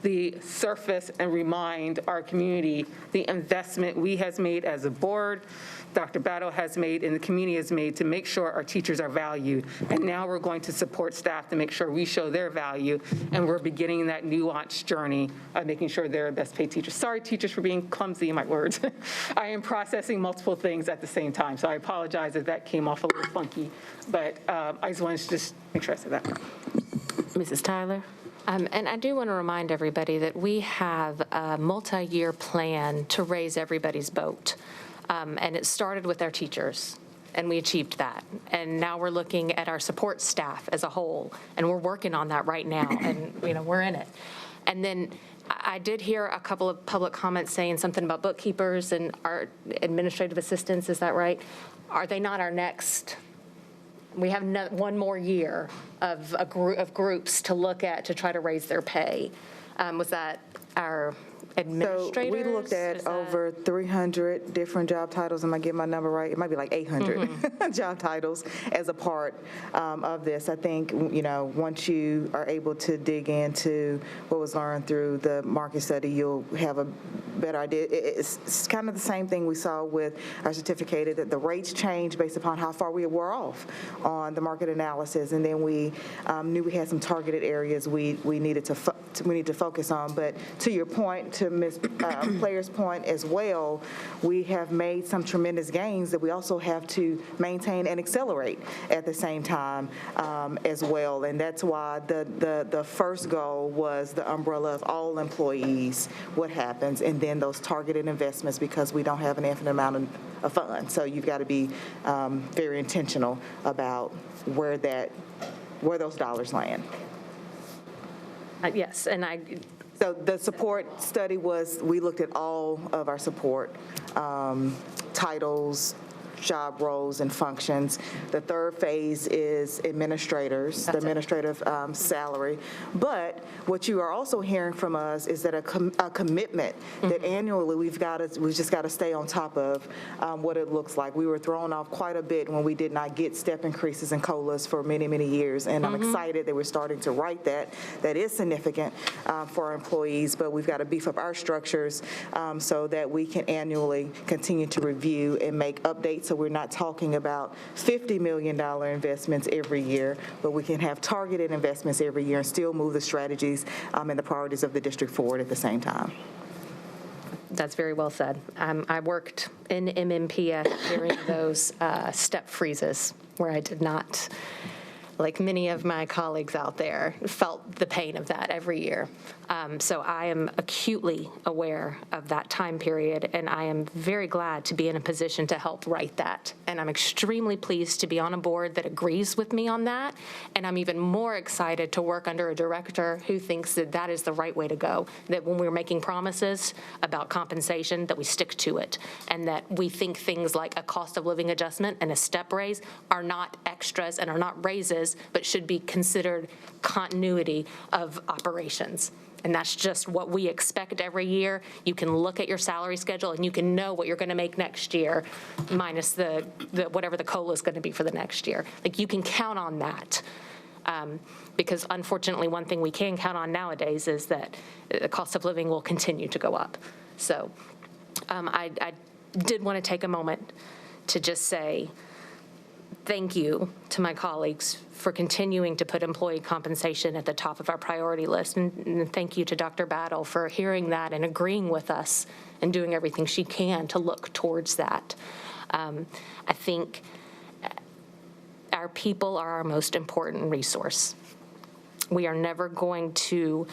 the surface and remind our community the investment we has made as a board, Dr. Battle has made, and the community has made to make sure our teachers are valued. And now we're going to support staff to make sure we show their value, and we're beginning that nuanced journey of making sure they're the best paid teachers. Sorry, teachers, for being clumsy in my words. I am processing multiple things at the same time, so I apologize if that came off a little funky, but I just wanted to just make sure I said that. Mrs. Tyler? And I do want to remind everybody that we have a multi-year plan to raise everybody's boat. And it started with our teachers, and we achieved that. And now we're looking at our support staff as a whole, and we're working on that right now, and we're in it. And then I did hear a couple of public comments saying something about bookkeepers and our administrative assistants. Is that right? Are they not our next? We have one more year of groups to look at to try to raise their pay. Was that our administrators? So we looked at over 300 different job titles. Am I getting my number right? It might be like 800 job titles as a part of this. I think, once you are able to dig into what was learned through the market study, you'll have a better idea. It's kind of the same thing we saw with our certificated, that the rates change based upon how far we were off on the market analysis, and then we knew we had some targeted areas we needed to focus on. But to your point, to Ms. Player's point as well, we have made some tremendous gains that we also have to maintain and accelerate at the same time as well. And that's why the first goal was the umbrella of all employees, what happens, and then those targeted investments, because we don't have an infinite amount of funds. So you've got to be very intentional about where those dollars land. Yes, and So the support study we looked at all of our support titles, job roles, and functions. The third phase is administrators, the administrative salary. But what you are also hearing from us is that a commitment that annually we've just got to stay on top of what it looks like. We were thrown off quite a bit when we did not get step increases and COLAs for many, many years, and I'm excited that we're starting to write that. That is significant for our employees, but we've got to beef up our structures so that we can annually continue to review and make updates. So we're not talking about $50 million investments every year, but we can have targeted investments every year and still move the strategies and the priorities of the district forward at the same time. That's very well said. I worked in MNPS during those step freezes where I did not, like many of my colleagues out there, felt the pain of that every year. So I am acutely aware of that time period, and I am very glad to be in a position to help write that. And I'm extremely pleased to be on a board that agrees with me on that, and I'm even more excited to work under a director who thinks that that is the right way to go, that when we're making promises about compensation, that we stick to it, and that we think things like a cost of living adjustment and a step raise are not extras and are not raises, but should be considered continuity of operations. And that's just what we expect every year. You can look at your salary schedule and you can know what you're going to make next year, minus the whatever the COLA is going to be for the next year. Like, you can count on that. Because unfortunately, one thing we can count on nowadays is that the cost of living will continue to go up. So I did want to take a moment to just say, thank you to my colleagues for continuing to put employee compensation at the top of our priority list. And thank you to Dr. Battle for hearing that and agreeing with us and doing everything she can to look towards that. I think our people are our most important resource. We are never going to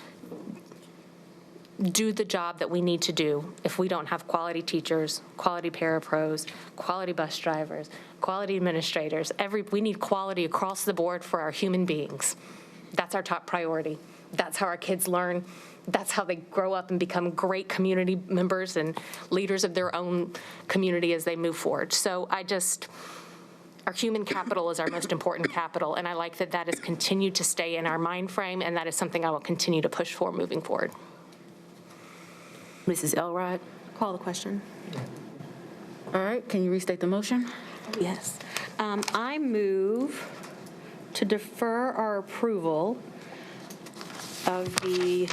do the job that we need to do if we don't have quality teachers, quality parapros, quality bus drivers, quality administrators. We need quality across the board for our human beings. That's our top priority. That's how our kids learn. That's how they grow up and become great community members and leaders of their own community as they move forward. So our human capital is our most important capital, and I like that that has continued to stay in our mind frame, and that is something I will continue to push for moving forward. Mrs. Elrod? Call the question. All right, can you restate the motion? Yes. I move to defer our approval of the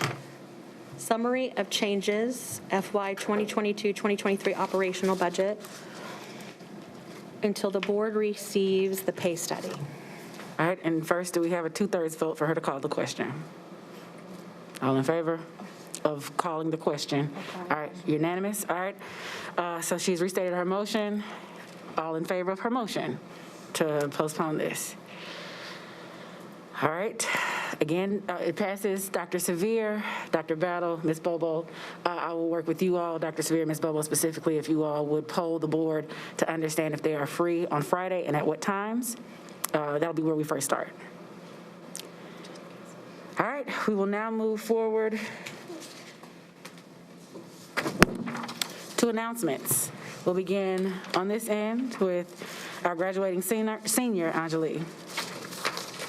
summary of changes FY 2022-2023 operational budget until the board receives the pay study. All right, and first, do we have a 2/3 vote for her to call the question? All in favor of calling the question? All right, unanimous? All right, so she's restated her motion. All in favor of her motion to postpone this? All right, again, it passes. Dr. Severe, Dr. Battle, Ms. Bobo, I will work with you all, Dr. Severe, Ms. Bobo specifically, if you all would poll the board to understand if they are free on Friday and at what times. That'll be where we first start. All right, we will now move forward to announcements. We'll begin on this end with our graduating senior, Anjali.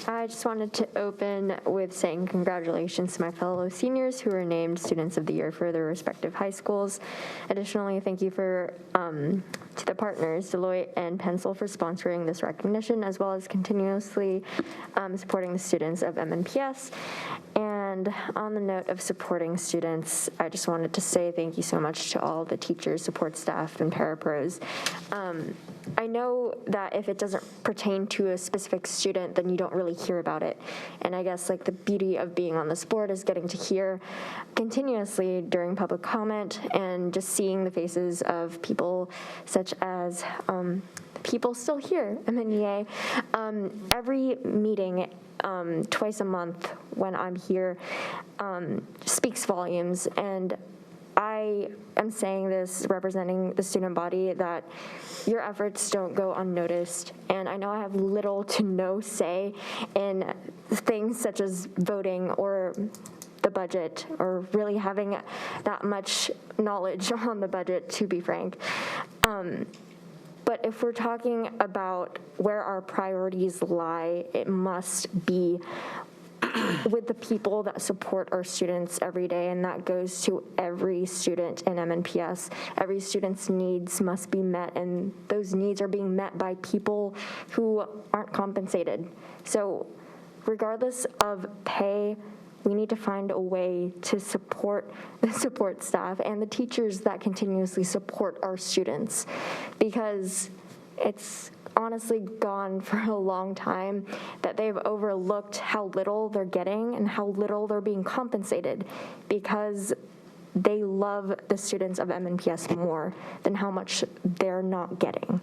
I just wanted to open with saying congratulations to my fellow seniors who were named Students of the Year for their respective high schools. Additionally, thank you to the partners, Deloitte and Pencil, for sponsoring this recognition, as well as continuously supporting the students of MNPS. And on the note of supporting students, I just wanted to say thank you so much to all the teachers, support staff, and parapros. I know that if it doesn't pertain to a specific student, then you don't really hear about it. And I guess like the beauty of being on this board is getting to hear continuously during public comment and just seeing the faces of people such as people still here, Mnea. Every meeting twice a month when I'm here speaks volumes, and I am saying this representing the student body, that your efforts don't go unnoticed. And I know I have little to no say in things such as voting or the budget, or really having that much knowledge on the budget, to be frank. But if we're talking about where our priorities lie, it must be with the people that support our students every day, and that goes to every student in MNPS. Every student's needs must be met, and those needs are being met by people who aren't compensated. So regardless of pay, we need to find a way to support the support staff and the teachers that continuously support our students, because it's honestly gone for a long time that they've overlooked how little they're getting and how little they're being compensated, because they love the students of MNPS more than how much they're not getting.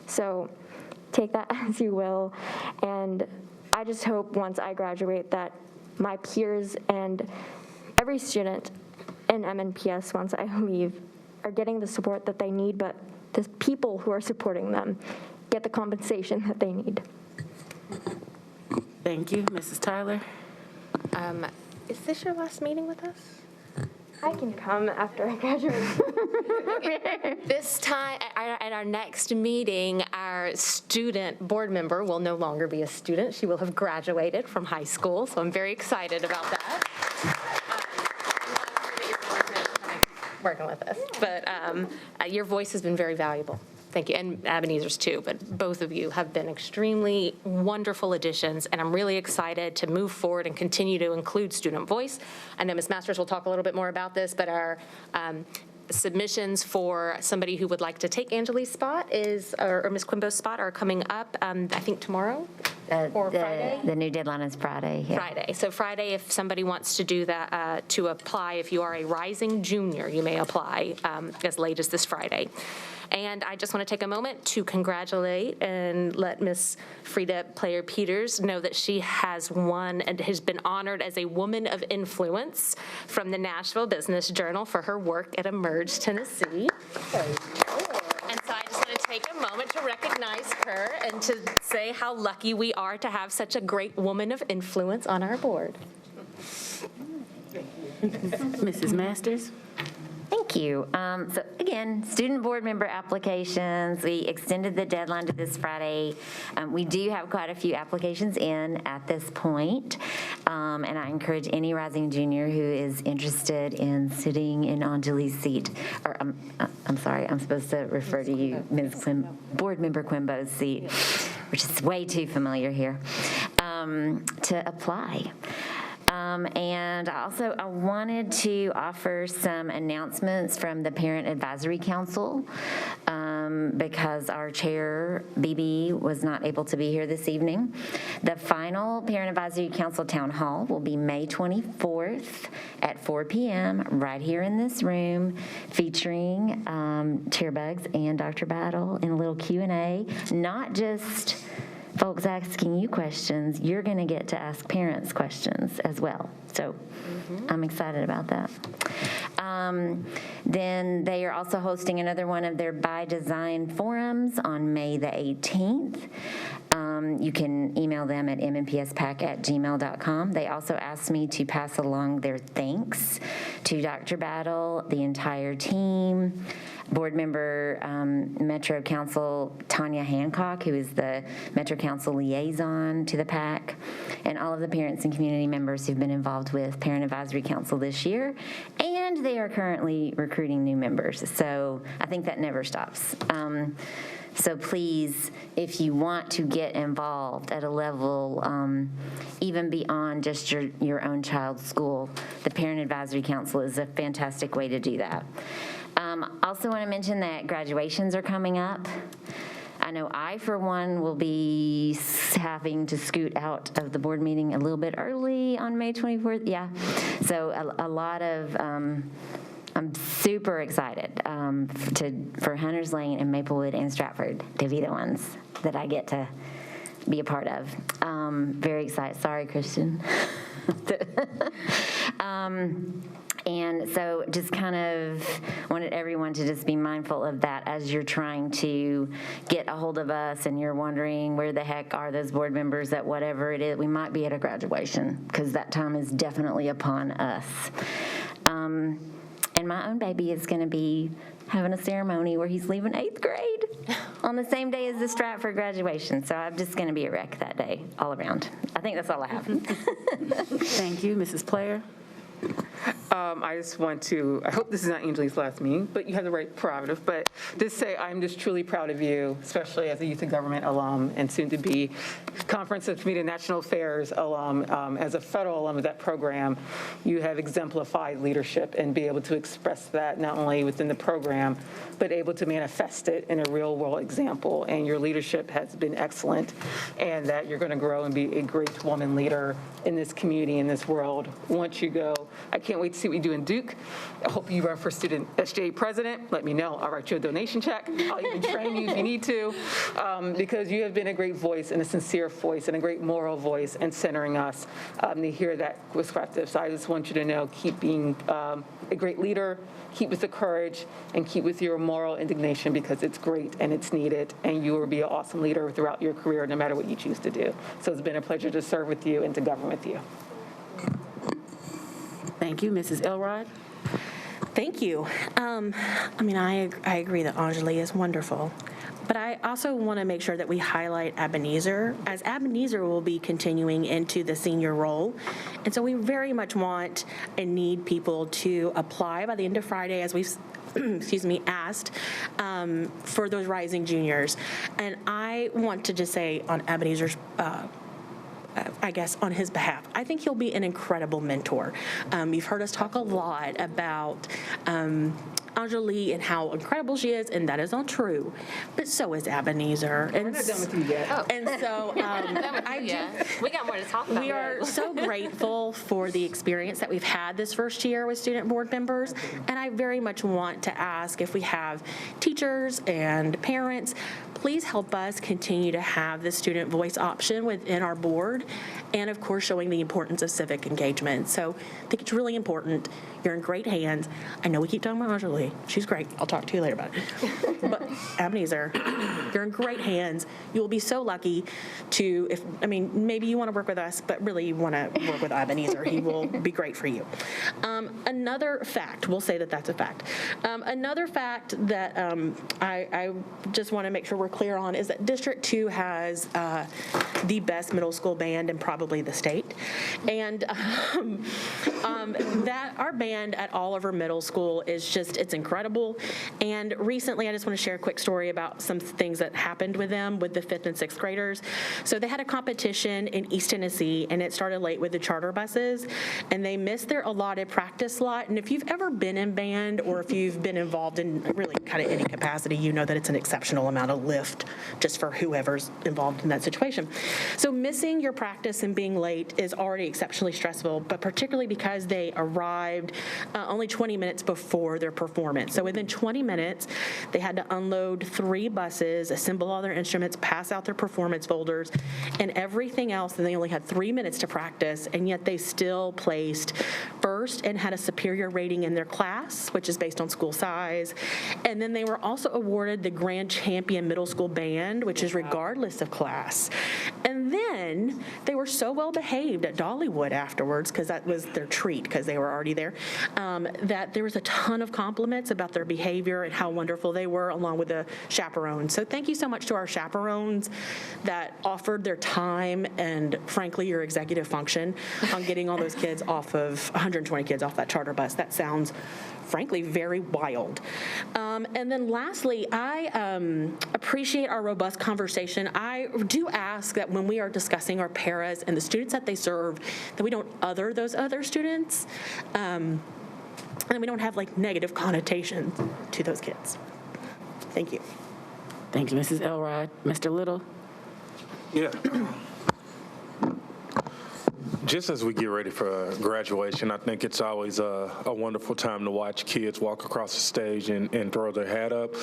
So take that as you will, and I just hope once I graduate that my peers and every student in MNPS once I leave are getting the support that they need, but the people who are supporting them get the compensation that they need. Thank you. Mrs. Tyler? Is this your last meeting with us? I can come after I graduate. This time, at our next meeting, our student board member will no longer be a student. She will have graduated from high school, so I'm very excited about that. Working with us, but your voice has been very valuable. Thank you, and Ebenezer's too, but both of you have been extremely wonderful additions, and I'm really excited to move forward and continue to include student voice. I know Ms. Masters will talk a little bit more about this, but our submissions for somebody who would like to take Anjali's spot or Ms. Quimbo's spot are coming up, I think tomorrow or Friday? The new deadline is Friday. Yeah. Friday. So Friday, if somebody wants to do that, to apply, if you are a rising junior, you may apply as late as this Friday. And I just want to take a moment to congratulate and let Ms. Frida Player-Peters know that she has won and has been honored as a Woman of Influence from the Nashville Business Journal for her work at Emerge, Tennessee. And so I just want to take a moment to recognize her and to say how lucky we are to have such a great woman of influence on our board. Mrs. Masters? Thank you. So again, student board member applications, we extended the deadline to this Friday. We do have quite a few applications in at this point, and I encourage any rising junior who is interested in sitting in Anjali's seat, or I'm sorry, I'm supposed to refer to you, Ms. Board Member Quimbo's seat, which is way too familiar here, to apply. And also, I wanted to offer some announcements from the Parent Advisory Council because our chair, BB, was not able to be here this evening. The final Parent Advisory Council Town Hall will be May 24th at 4 p.m. right here in this room, featuring Chair Buggs and Dr. Battle in a little Q&A, not just folks asking you questions, you're going to get to ask parents questions as well. So I'm excited about that. Then they are also hosting another one of their By Design forums on May the 18th. You can email them at mnpspac@gmail.com. They also asked me to pass along their thanks to Dr. Battle, the entire team, board member Metro Council Tanya Hancock, who is the Metro Council liaison to the PAC, and all of the parents and community members who've been involved with Parent Advisory Council this year. And they are currently recruiting new members, so I think that never stops. So please, if you want to get involved at a level even beyond just your own child's school, the Parent Advisory Council is a fantastic way to do that. Also want to mention that graduations are coming up. I know I, for one, will be having to scoot out of the board meeting a little bit early on May 24th. Yeah, so a lot of, I'm super excited for Hunters Lane and Maplewood and Stratford to be the ones that I get to be a part of. Very excited. Sorry, Christian. And so just kind of wanted everyone to just be mindful of that as you're trying to get a hold of us and you're wondering where the heck are those board members at whatever it is. We might be at a graduation because that time is definitely upon us. And my own baby is going to be having a ceremony where he's leaving 8th grade on the same day as the Stratford graduation. So I'm just going to be a wreck that day all around. I think that's all I have. Thank you, Mrs. Player. I just want to, I hope this is not Anjali's last meeting, but you have the right prerogative, but just say I'm just truly proud of you, especially as a Youth and Government alum and soon to be Conference of Community and National Affairs alum. As a federal alum of that program, you have exemplified leadership and be able to express that not only within the program, but able to manifest it in a real world example. And your leadership has been excellent, and that you're going to grow and be a great woman leader in this community, in this world, once you go. I can't wait to see what you do in Duke. I hope you run for student SJ president. Let me know. I'll write you a donation check. I'll even train you if you need to, because you have been a great voice and a sincere voice and a great moral voice and centering us to hear that perspective. So I just want you to know, keep being a great leader, keep with the courage, and keep with your moral indignation, because it's great and it's needed, and you will be an awesome leader throughout your career, no matter what you choose to do. So it's been a pleasure to serve with you and to govern with you. Thank you. Mrs. Elrod? Thank you. I agree that Anjali is wonderful. But I also want to make sure that we highlight Ebenezer, as Ebenezer will be continuing into the senior role. And so we very much want and need people to apply by the end of Friday, as we've asked for those rising juniors. And I want to just say on Ebenezer's I guess, on his behalf, I think he'll be an incredible mentor. You've heard us talk a lot about Anjali and how incredible she is, and that is all true. But so is Ebenezer. We're not done with you yet. And so We got more to talk about. we are so grateful for the experience that we've had this first year with student board members, and I very much want to ask if we have teachers and parents, please help us continue to have the student voice option within our board, and of course showing the importance of civic engagement. So I think it's really important. You're in great hands. I know we keep talking about Anjali. She's great. I'll talk to you later about it. But Ebenezer, you're in great hands. You will be so lucky to, maybe you want to work with us, but really you want to work with Ebenezer. He will be great for you. Another fact, we'll say that that's a fact. Another fact that I just want to make sure we're clear on is that District 2 has the best middle school band in probably the state. And that our band at Oliver Middle School is just, it's incredible. And recently, I just want to share a quick story about some things that happened with them, with the 5th and 6th graders. So they had a competition in East Tennessee, and it started late with the charter buses, and they missed their allotted practice slot. And if you've ever been in band, or if you've been involved in really kind of any capacity, you know that it's an exceptional amount of lift just for whoever's involved in that situation. So missing your practice and being late is already exceptionally stressful, but particularly because they arrived only 20 minutes before their performance. So within 20 minutes, they had to unload 3 buses, assemble all their instruments, pass out their performance folders, and everything else, and they only had 3 minutes to practice, and yet they still placed first and had a superior rating in their class, which is based on school size. And then they were also awarded the Grand Champion Middle School Band, which is regardless of class. And then they were so well behaved at Dollywood afterwards, because that was their treat, because they were already there, that there was a ton of compliments about their behavior and how wonderful they were, along with the chaperones. So thank you so much to our chaperones that offered their time and, frankly, your executive function on getting all those kids off of, 120 kids off that charter bus. That sounds, frankly, very wild. And then lastly, I appreciate our robust conversation. I do ask that when we are discussing our paras and the students that they serve, that we don't other those other students, and we don't have like negative connotations to those kids. Thank you. Thank you, Mrs. Elrod. Mr. Little? Yeah. Just as we get ready for graduation, I think it's always a wonderful time to watch kids walk across the stage and throw their hat up.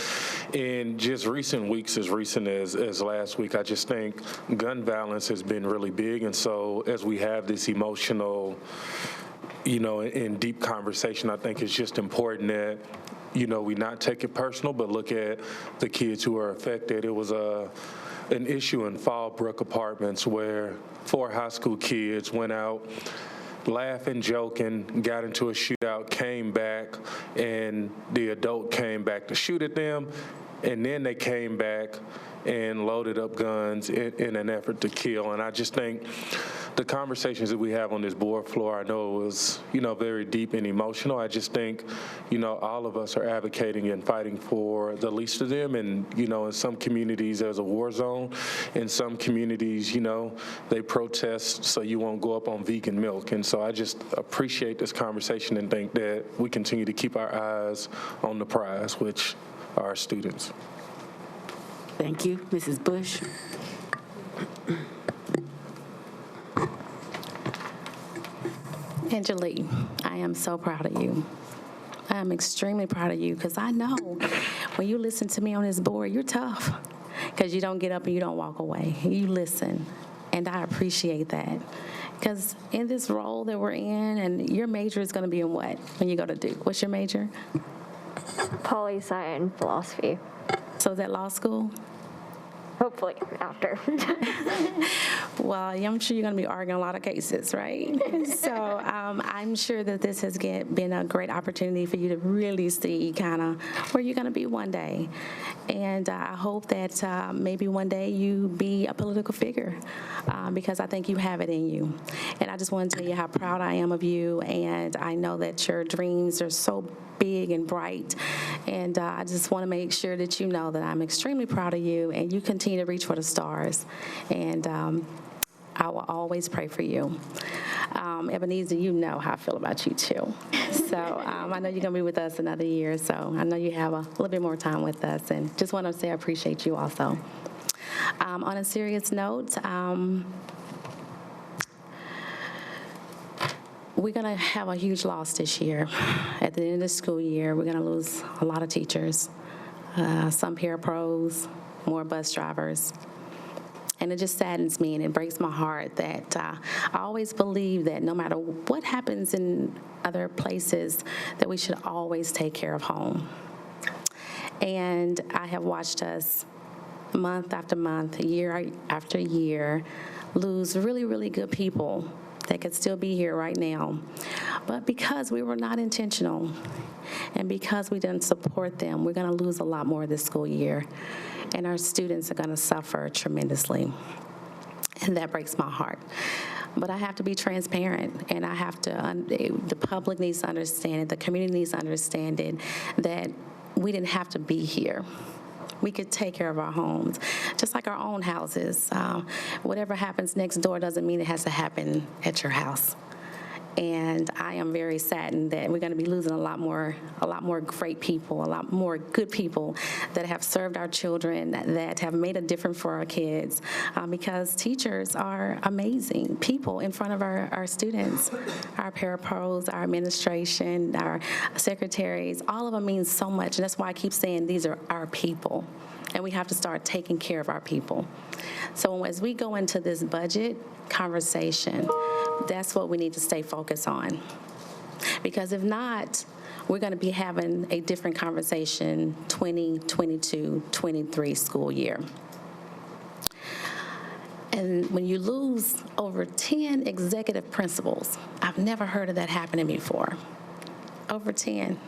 In just recent weeks, as recent as last week, I just think gun violence has been really big. And so as we have this emotional, in deep conversation, I think it's just important that, we not take it personal, but look at the kids who are affected. It was an issue in Fallbrook Apartments where 4 high school kids went out laughing, joking, got into a shootout, came back, and the adult came back to shoot at them, and then they came back and loaded up guns in an effort to kill. And I just think the conversations that we have on this board floor, I know it was, very deep and emotional. I just think, all of us are advocating and fighting for the least of them. And, in some communities, there's a war zone. In some communities, they protest so you won't go up on vegan milk. And so I just appreciate this conversation and think that we continue to keep our eyes on the prize, which are our students. Thank you. Mrs. Bush? Angelique, I am so proud of you. I am extremely proud of you, because I know when you listen to me on this board, you're tough, because you don't get up and you don't walk away. You listen, and I appreciate that. Because in this role that we're in, and your major is going to be in what when you go to Duke? What's your major? Poli-sci and philosophy. So is that law school? Hopefully, after. Well, I'm sure you're going to be arguing a lot of cases, right? So I'm sure that this has been a great opportunity for you to really see kind of where you're going to be one day. And I hope that maybe one day you be a political figure, because I think you have it in you. And I just want to tell you how proud I am of you, and I know that your dreams are so big and bright, and I just want to make sure that you know that I'm extremely proud of you, and you continue to reach for the stars. And I will always pray for you. Ebenezer, you know how I feel about you too. So I know you're going to be with us another year, so I know you have a little bit more time with us, and just want to say I appreciate you also. On a serious note, we're going to have a huge loss this year. At the end of the school year, we're going to lose a lot of teachers, some parapros, more bus drivers. And it just saddens me and it breaks my heart that I always believe that no matter what happens in other places, that we should always take care of home. And I have watched us month after month, year after year, lose really, really good people that could still be here right now. But because we were not intentional and because we didn't support them, we're going to lose a lot more this school year. And our students are going to suffer tremendously. And that breaks my heart. But I have to be transparent, and I have to, the public needs to understand it, the community needs to understand it, that we didn't have to be here. We could take care of our homes, just like our own houses. Whatever happens next door doesn't mean it has to happen at your house. And I am very saddened that we're going to be losing a lot more great people, a lot more good people that have served our children, that have made a difference for our kids, because teachers are amazing people in front of our students, our parapros, our administration, our secretaries. All of them mean so much, and that's why I keep saying these are our people, and we have to start taking care of our people. So as we go into this budget conversation, that's what we need to stay focused on. Because if not, we're going to be having a different conversation 2022-23 school year. And when you lose over 10 executive principals, I've never heard of that happening before. Over 10.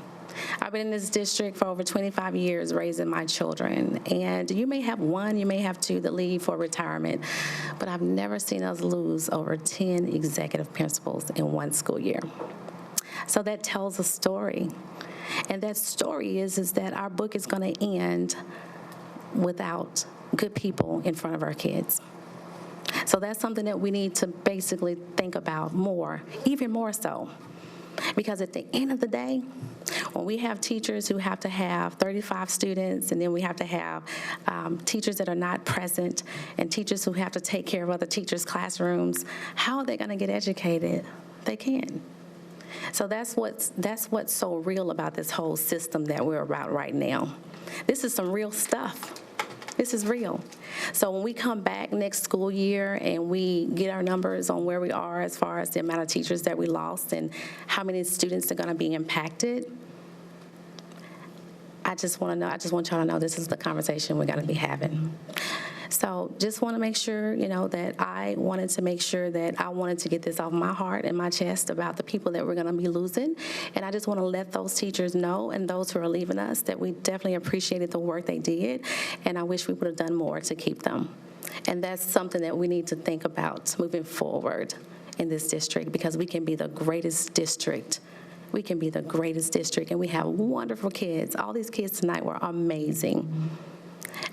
I've been in this district for over 25 years raising my children, and you may have one, you may have two that leave for retirement, but I've never seen us lose over 10 executive principals in one school year. So that tells a story, and that story is that our book is going to end without good people in front of our kids. So that's something that we need to basically think about more, even more so. Because at the end of the day, when we have teachers who have to have 35 students, and then we have to have teachers that are not present, and teachers who have to take care of other teachers' classrooms, how are they going to get educated? They can't. So that's what's so real about this whole system that we're about right now. This is some real stuff. This is real. So when we come back next school year and we get our numbers on where we are as far as the amount of teachers that we lost and how many students are going to be impacted, I just want y'all to know this is the conversation we're going to be having. So just want to make sure, that I wanted to make sure that I wanted to get this off my heart and my chest about the people that we're going to be losing. And I just want to let those teachers know, and those who are leaving us, that we definitely appreciated the work they did, and I wish we would have done more to keep them. And that's something that we need to think about moving forward in this district, because we can be the greatest district. We can be the greatest district, and we have wonderful kids. All these kids tonight were amazing.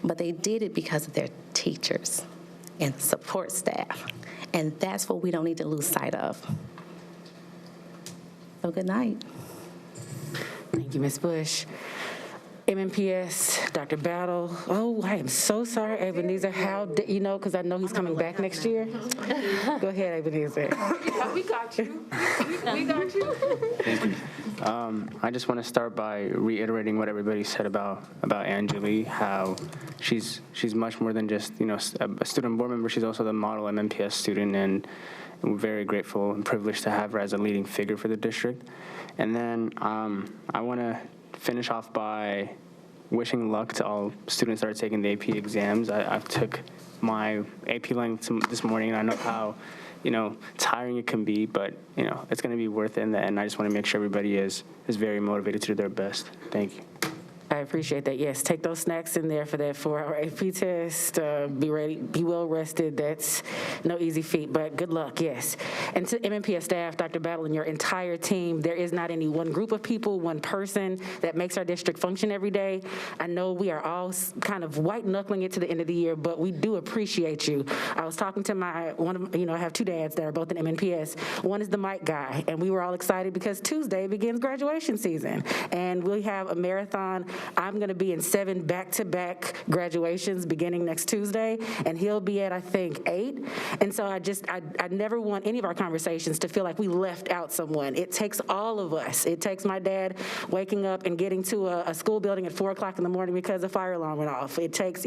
But they did it because of their teachers and support staff. And that's what we don't need to lose sight of. So good night. Thank you, Ms. Bush. MNPS, Dr. Battle. Oh, I am so sorry, Ebenezer. Because I know he's coming back next year. Go ahead, Ebenezer. We got you. We got you. Thank you. I just want to start by reiterating what everybody said about Angeli, how she's much more than just a student board member. She's also the model MNPS student, and we're very grateful and privileged to have her as a leading figure for the district. And then I want to finish off by wishing luck to all students that are taking the AP exams. I took my AP length this morning, and I know how tiring it can be, but it's going to be worth it in the end. I just want to make sure everybody is very motivated to do their best. Thank you. I appreciate that. Yes, take those snacks in there for that 4-hour AP test. Be ready, be well rested. That's no easy feat, but good luck, yes. And to MNPS staff, Dr. Battle, and your entire team, there is not any one group of people, one person that makes our district function every day. I know we are all kind of white knuckling it to the end of the year, but we do appreciate you. I was talking to I have 2 dads that are both in MNPS. One is the mic guy, and we were all excited because Tuesday begins graduation season, and we have a marathon. I'm going to be in 7 back-to-back graduations beginning next Tuesday, and he'll be at, I think, 8. And so I never want any of our conversations to feel like we left out someone. It takes all of us. It takes my dad waking up and getting to a school building at 4 o'clock in the morning because the fire alarm went off. It takes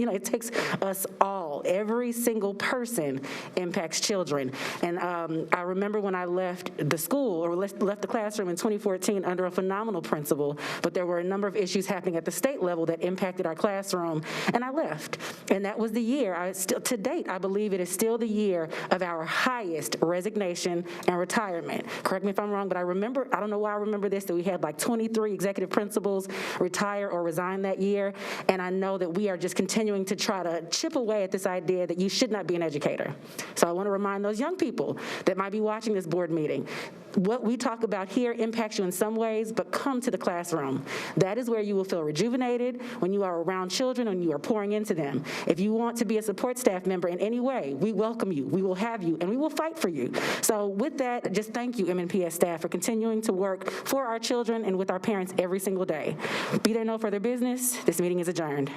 us all. Every single person impacts children. And I remember when I left the school or left the classroom in 2014 under a phenomenal principal, but there were a number of issues happening at the state level that impacted our classroom, and I left. And that was the year, to date, I believe it is still the year of our highest resignation and retirement. Correct me if I'm wrong, but I don't know why I remember this, that we had like 23 executive principals retire or resign that year, and I know that we are just continuing to try to chip away at this idea that you should not be an educator. So I want to remind those young people that might be watching this board meeting, what we talk about here impacts you in some ways, but come to the classroom. That is where you will feel rejuvenated when you are around children and you are pouring into them. If you want to be a support staff member in any way, we welcome you, we will have you, and we will fight for you. So with that, just thank you, MNPS staff, for continuing to work for our children and with our parents every single day. Be there no further business. This meeting is adjourned.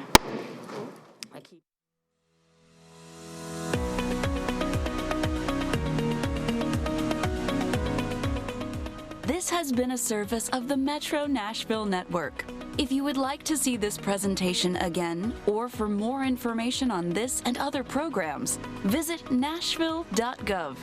This has been a service of the Metro Nashville Network. If you would like to see this presentation again, or for more information on this and other programs, visit nashville.gov.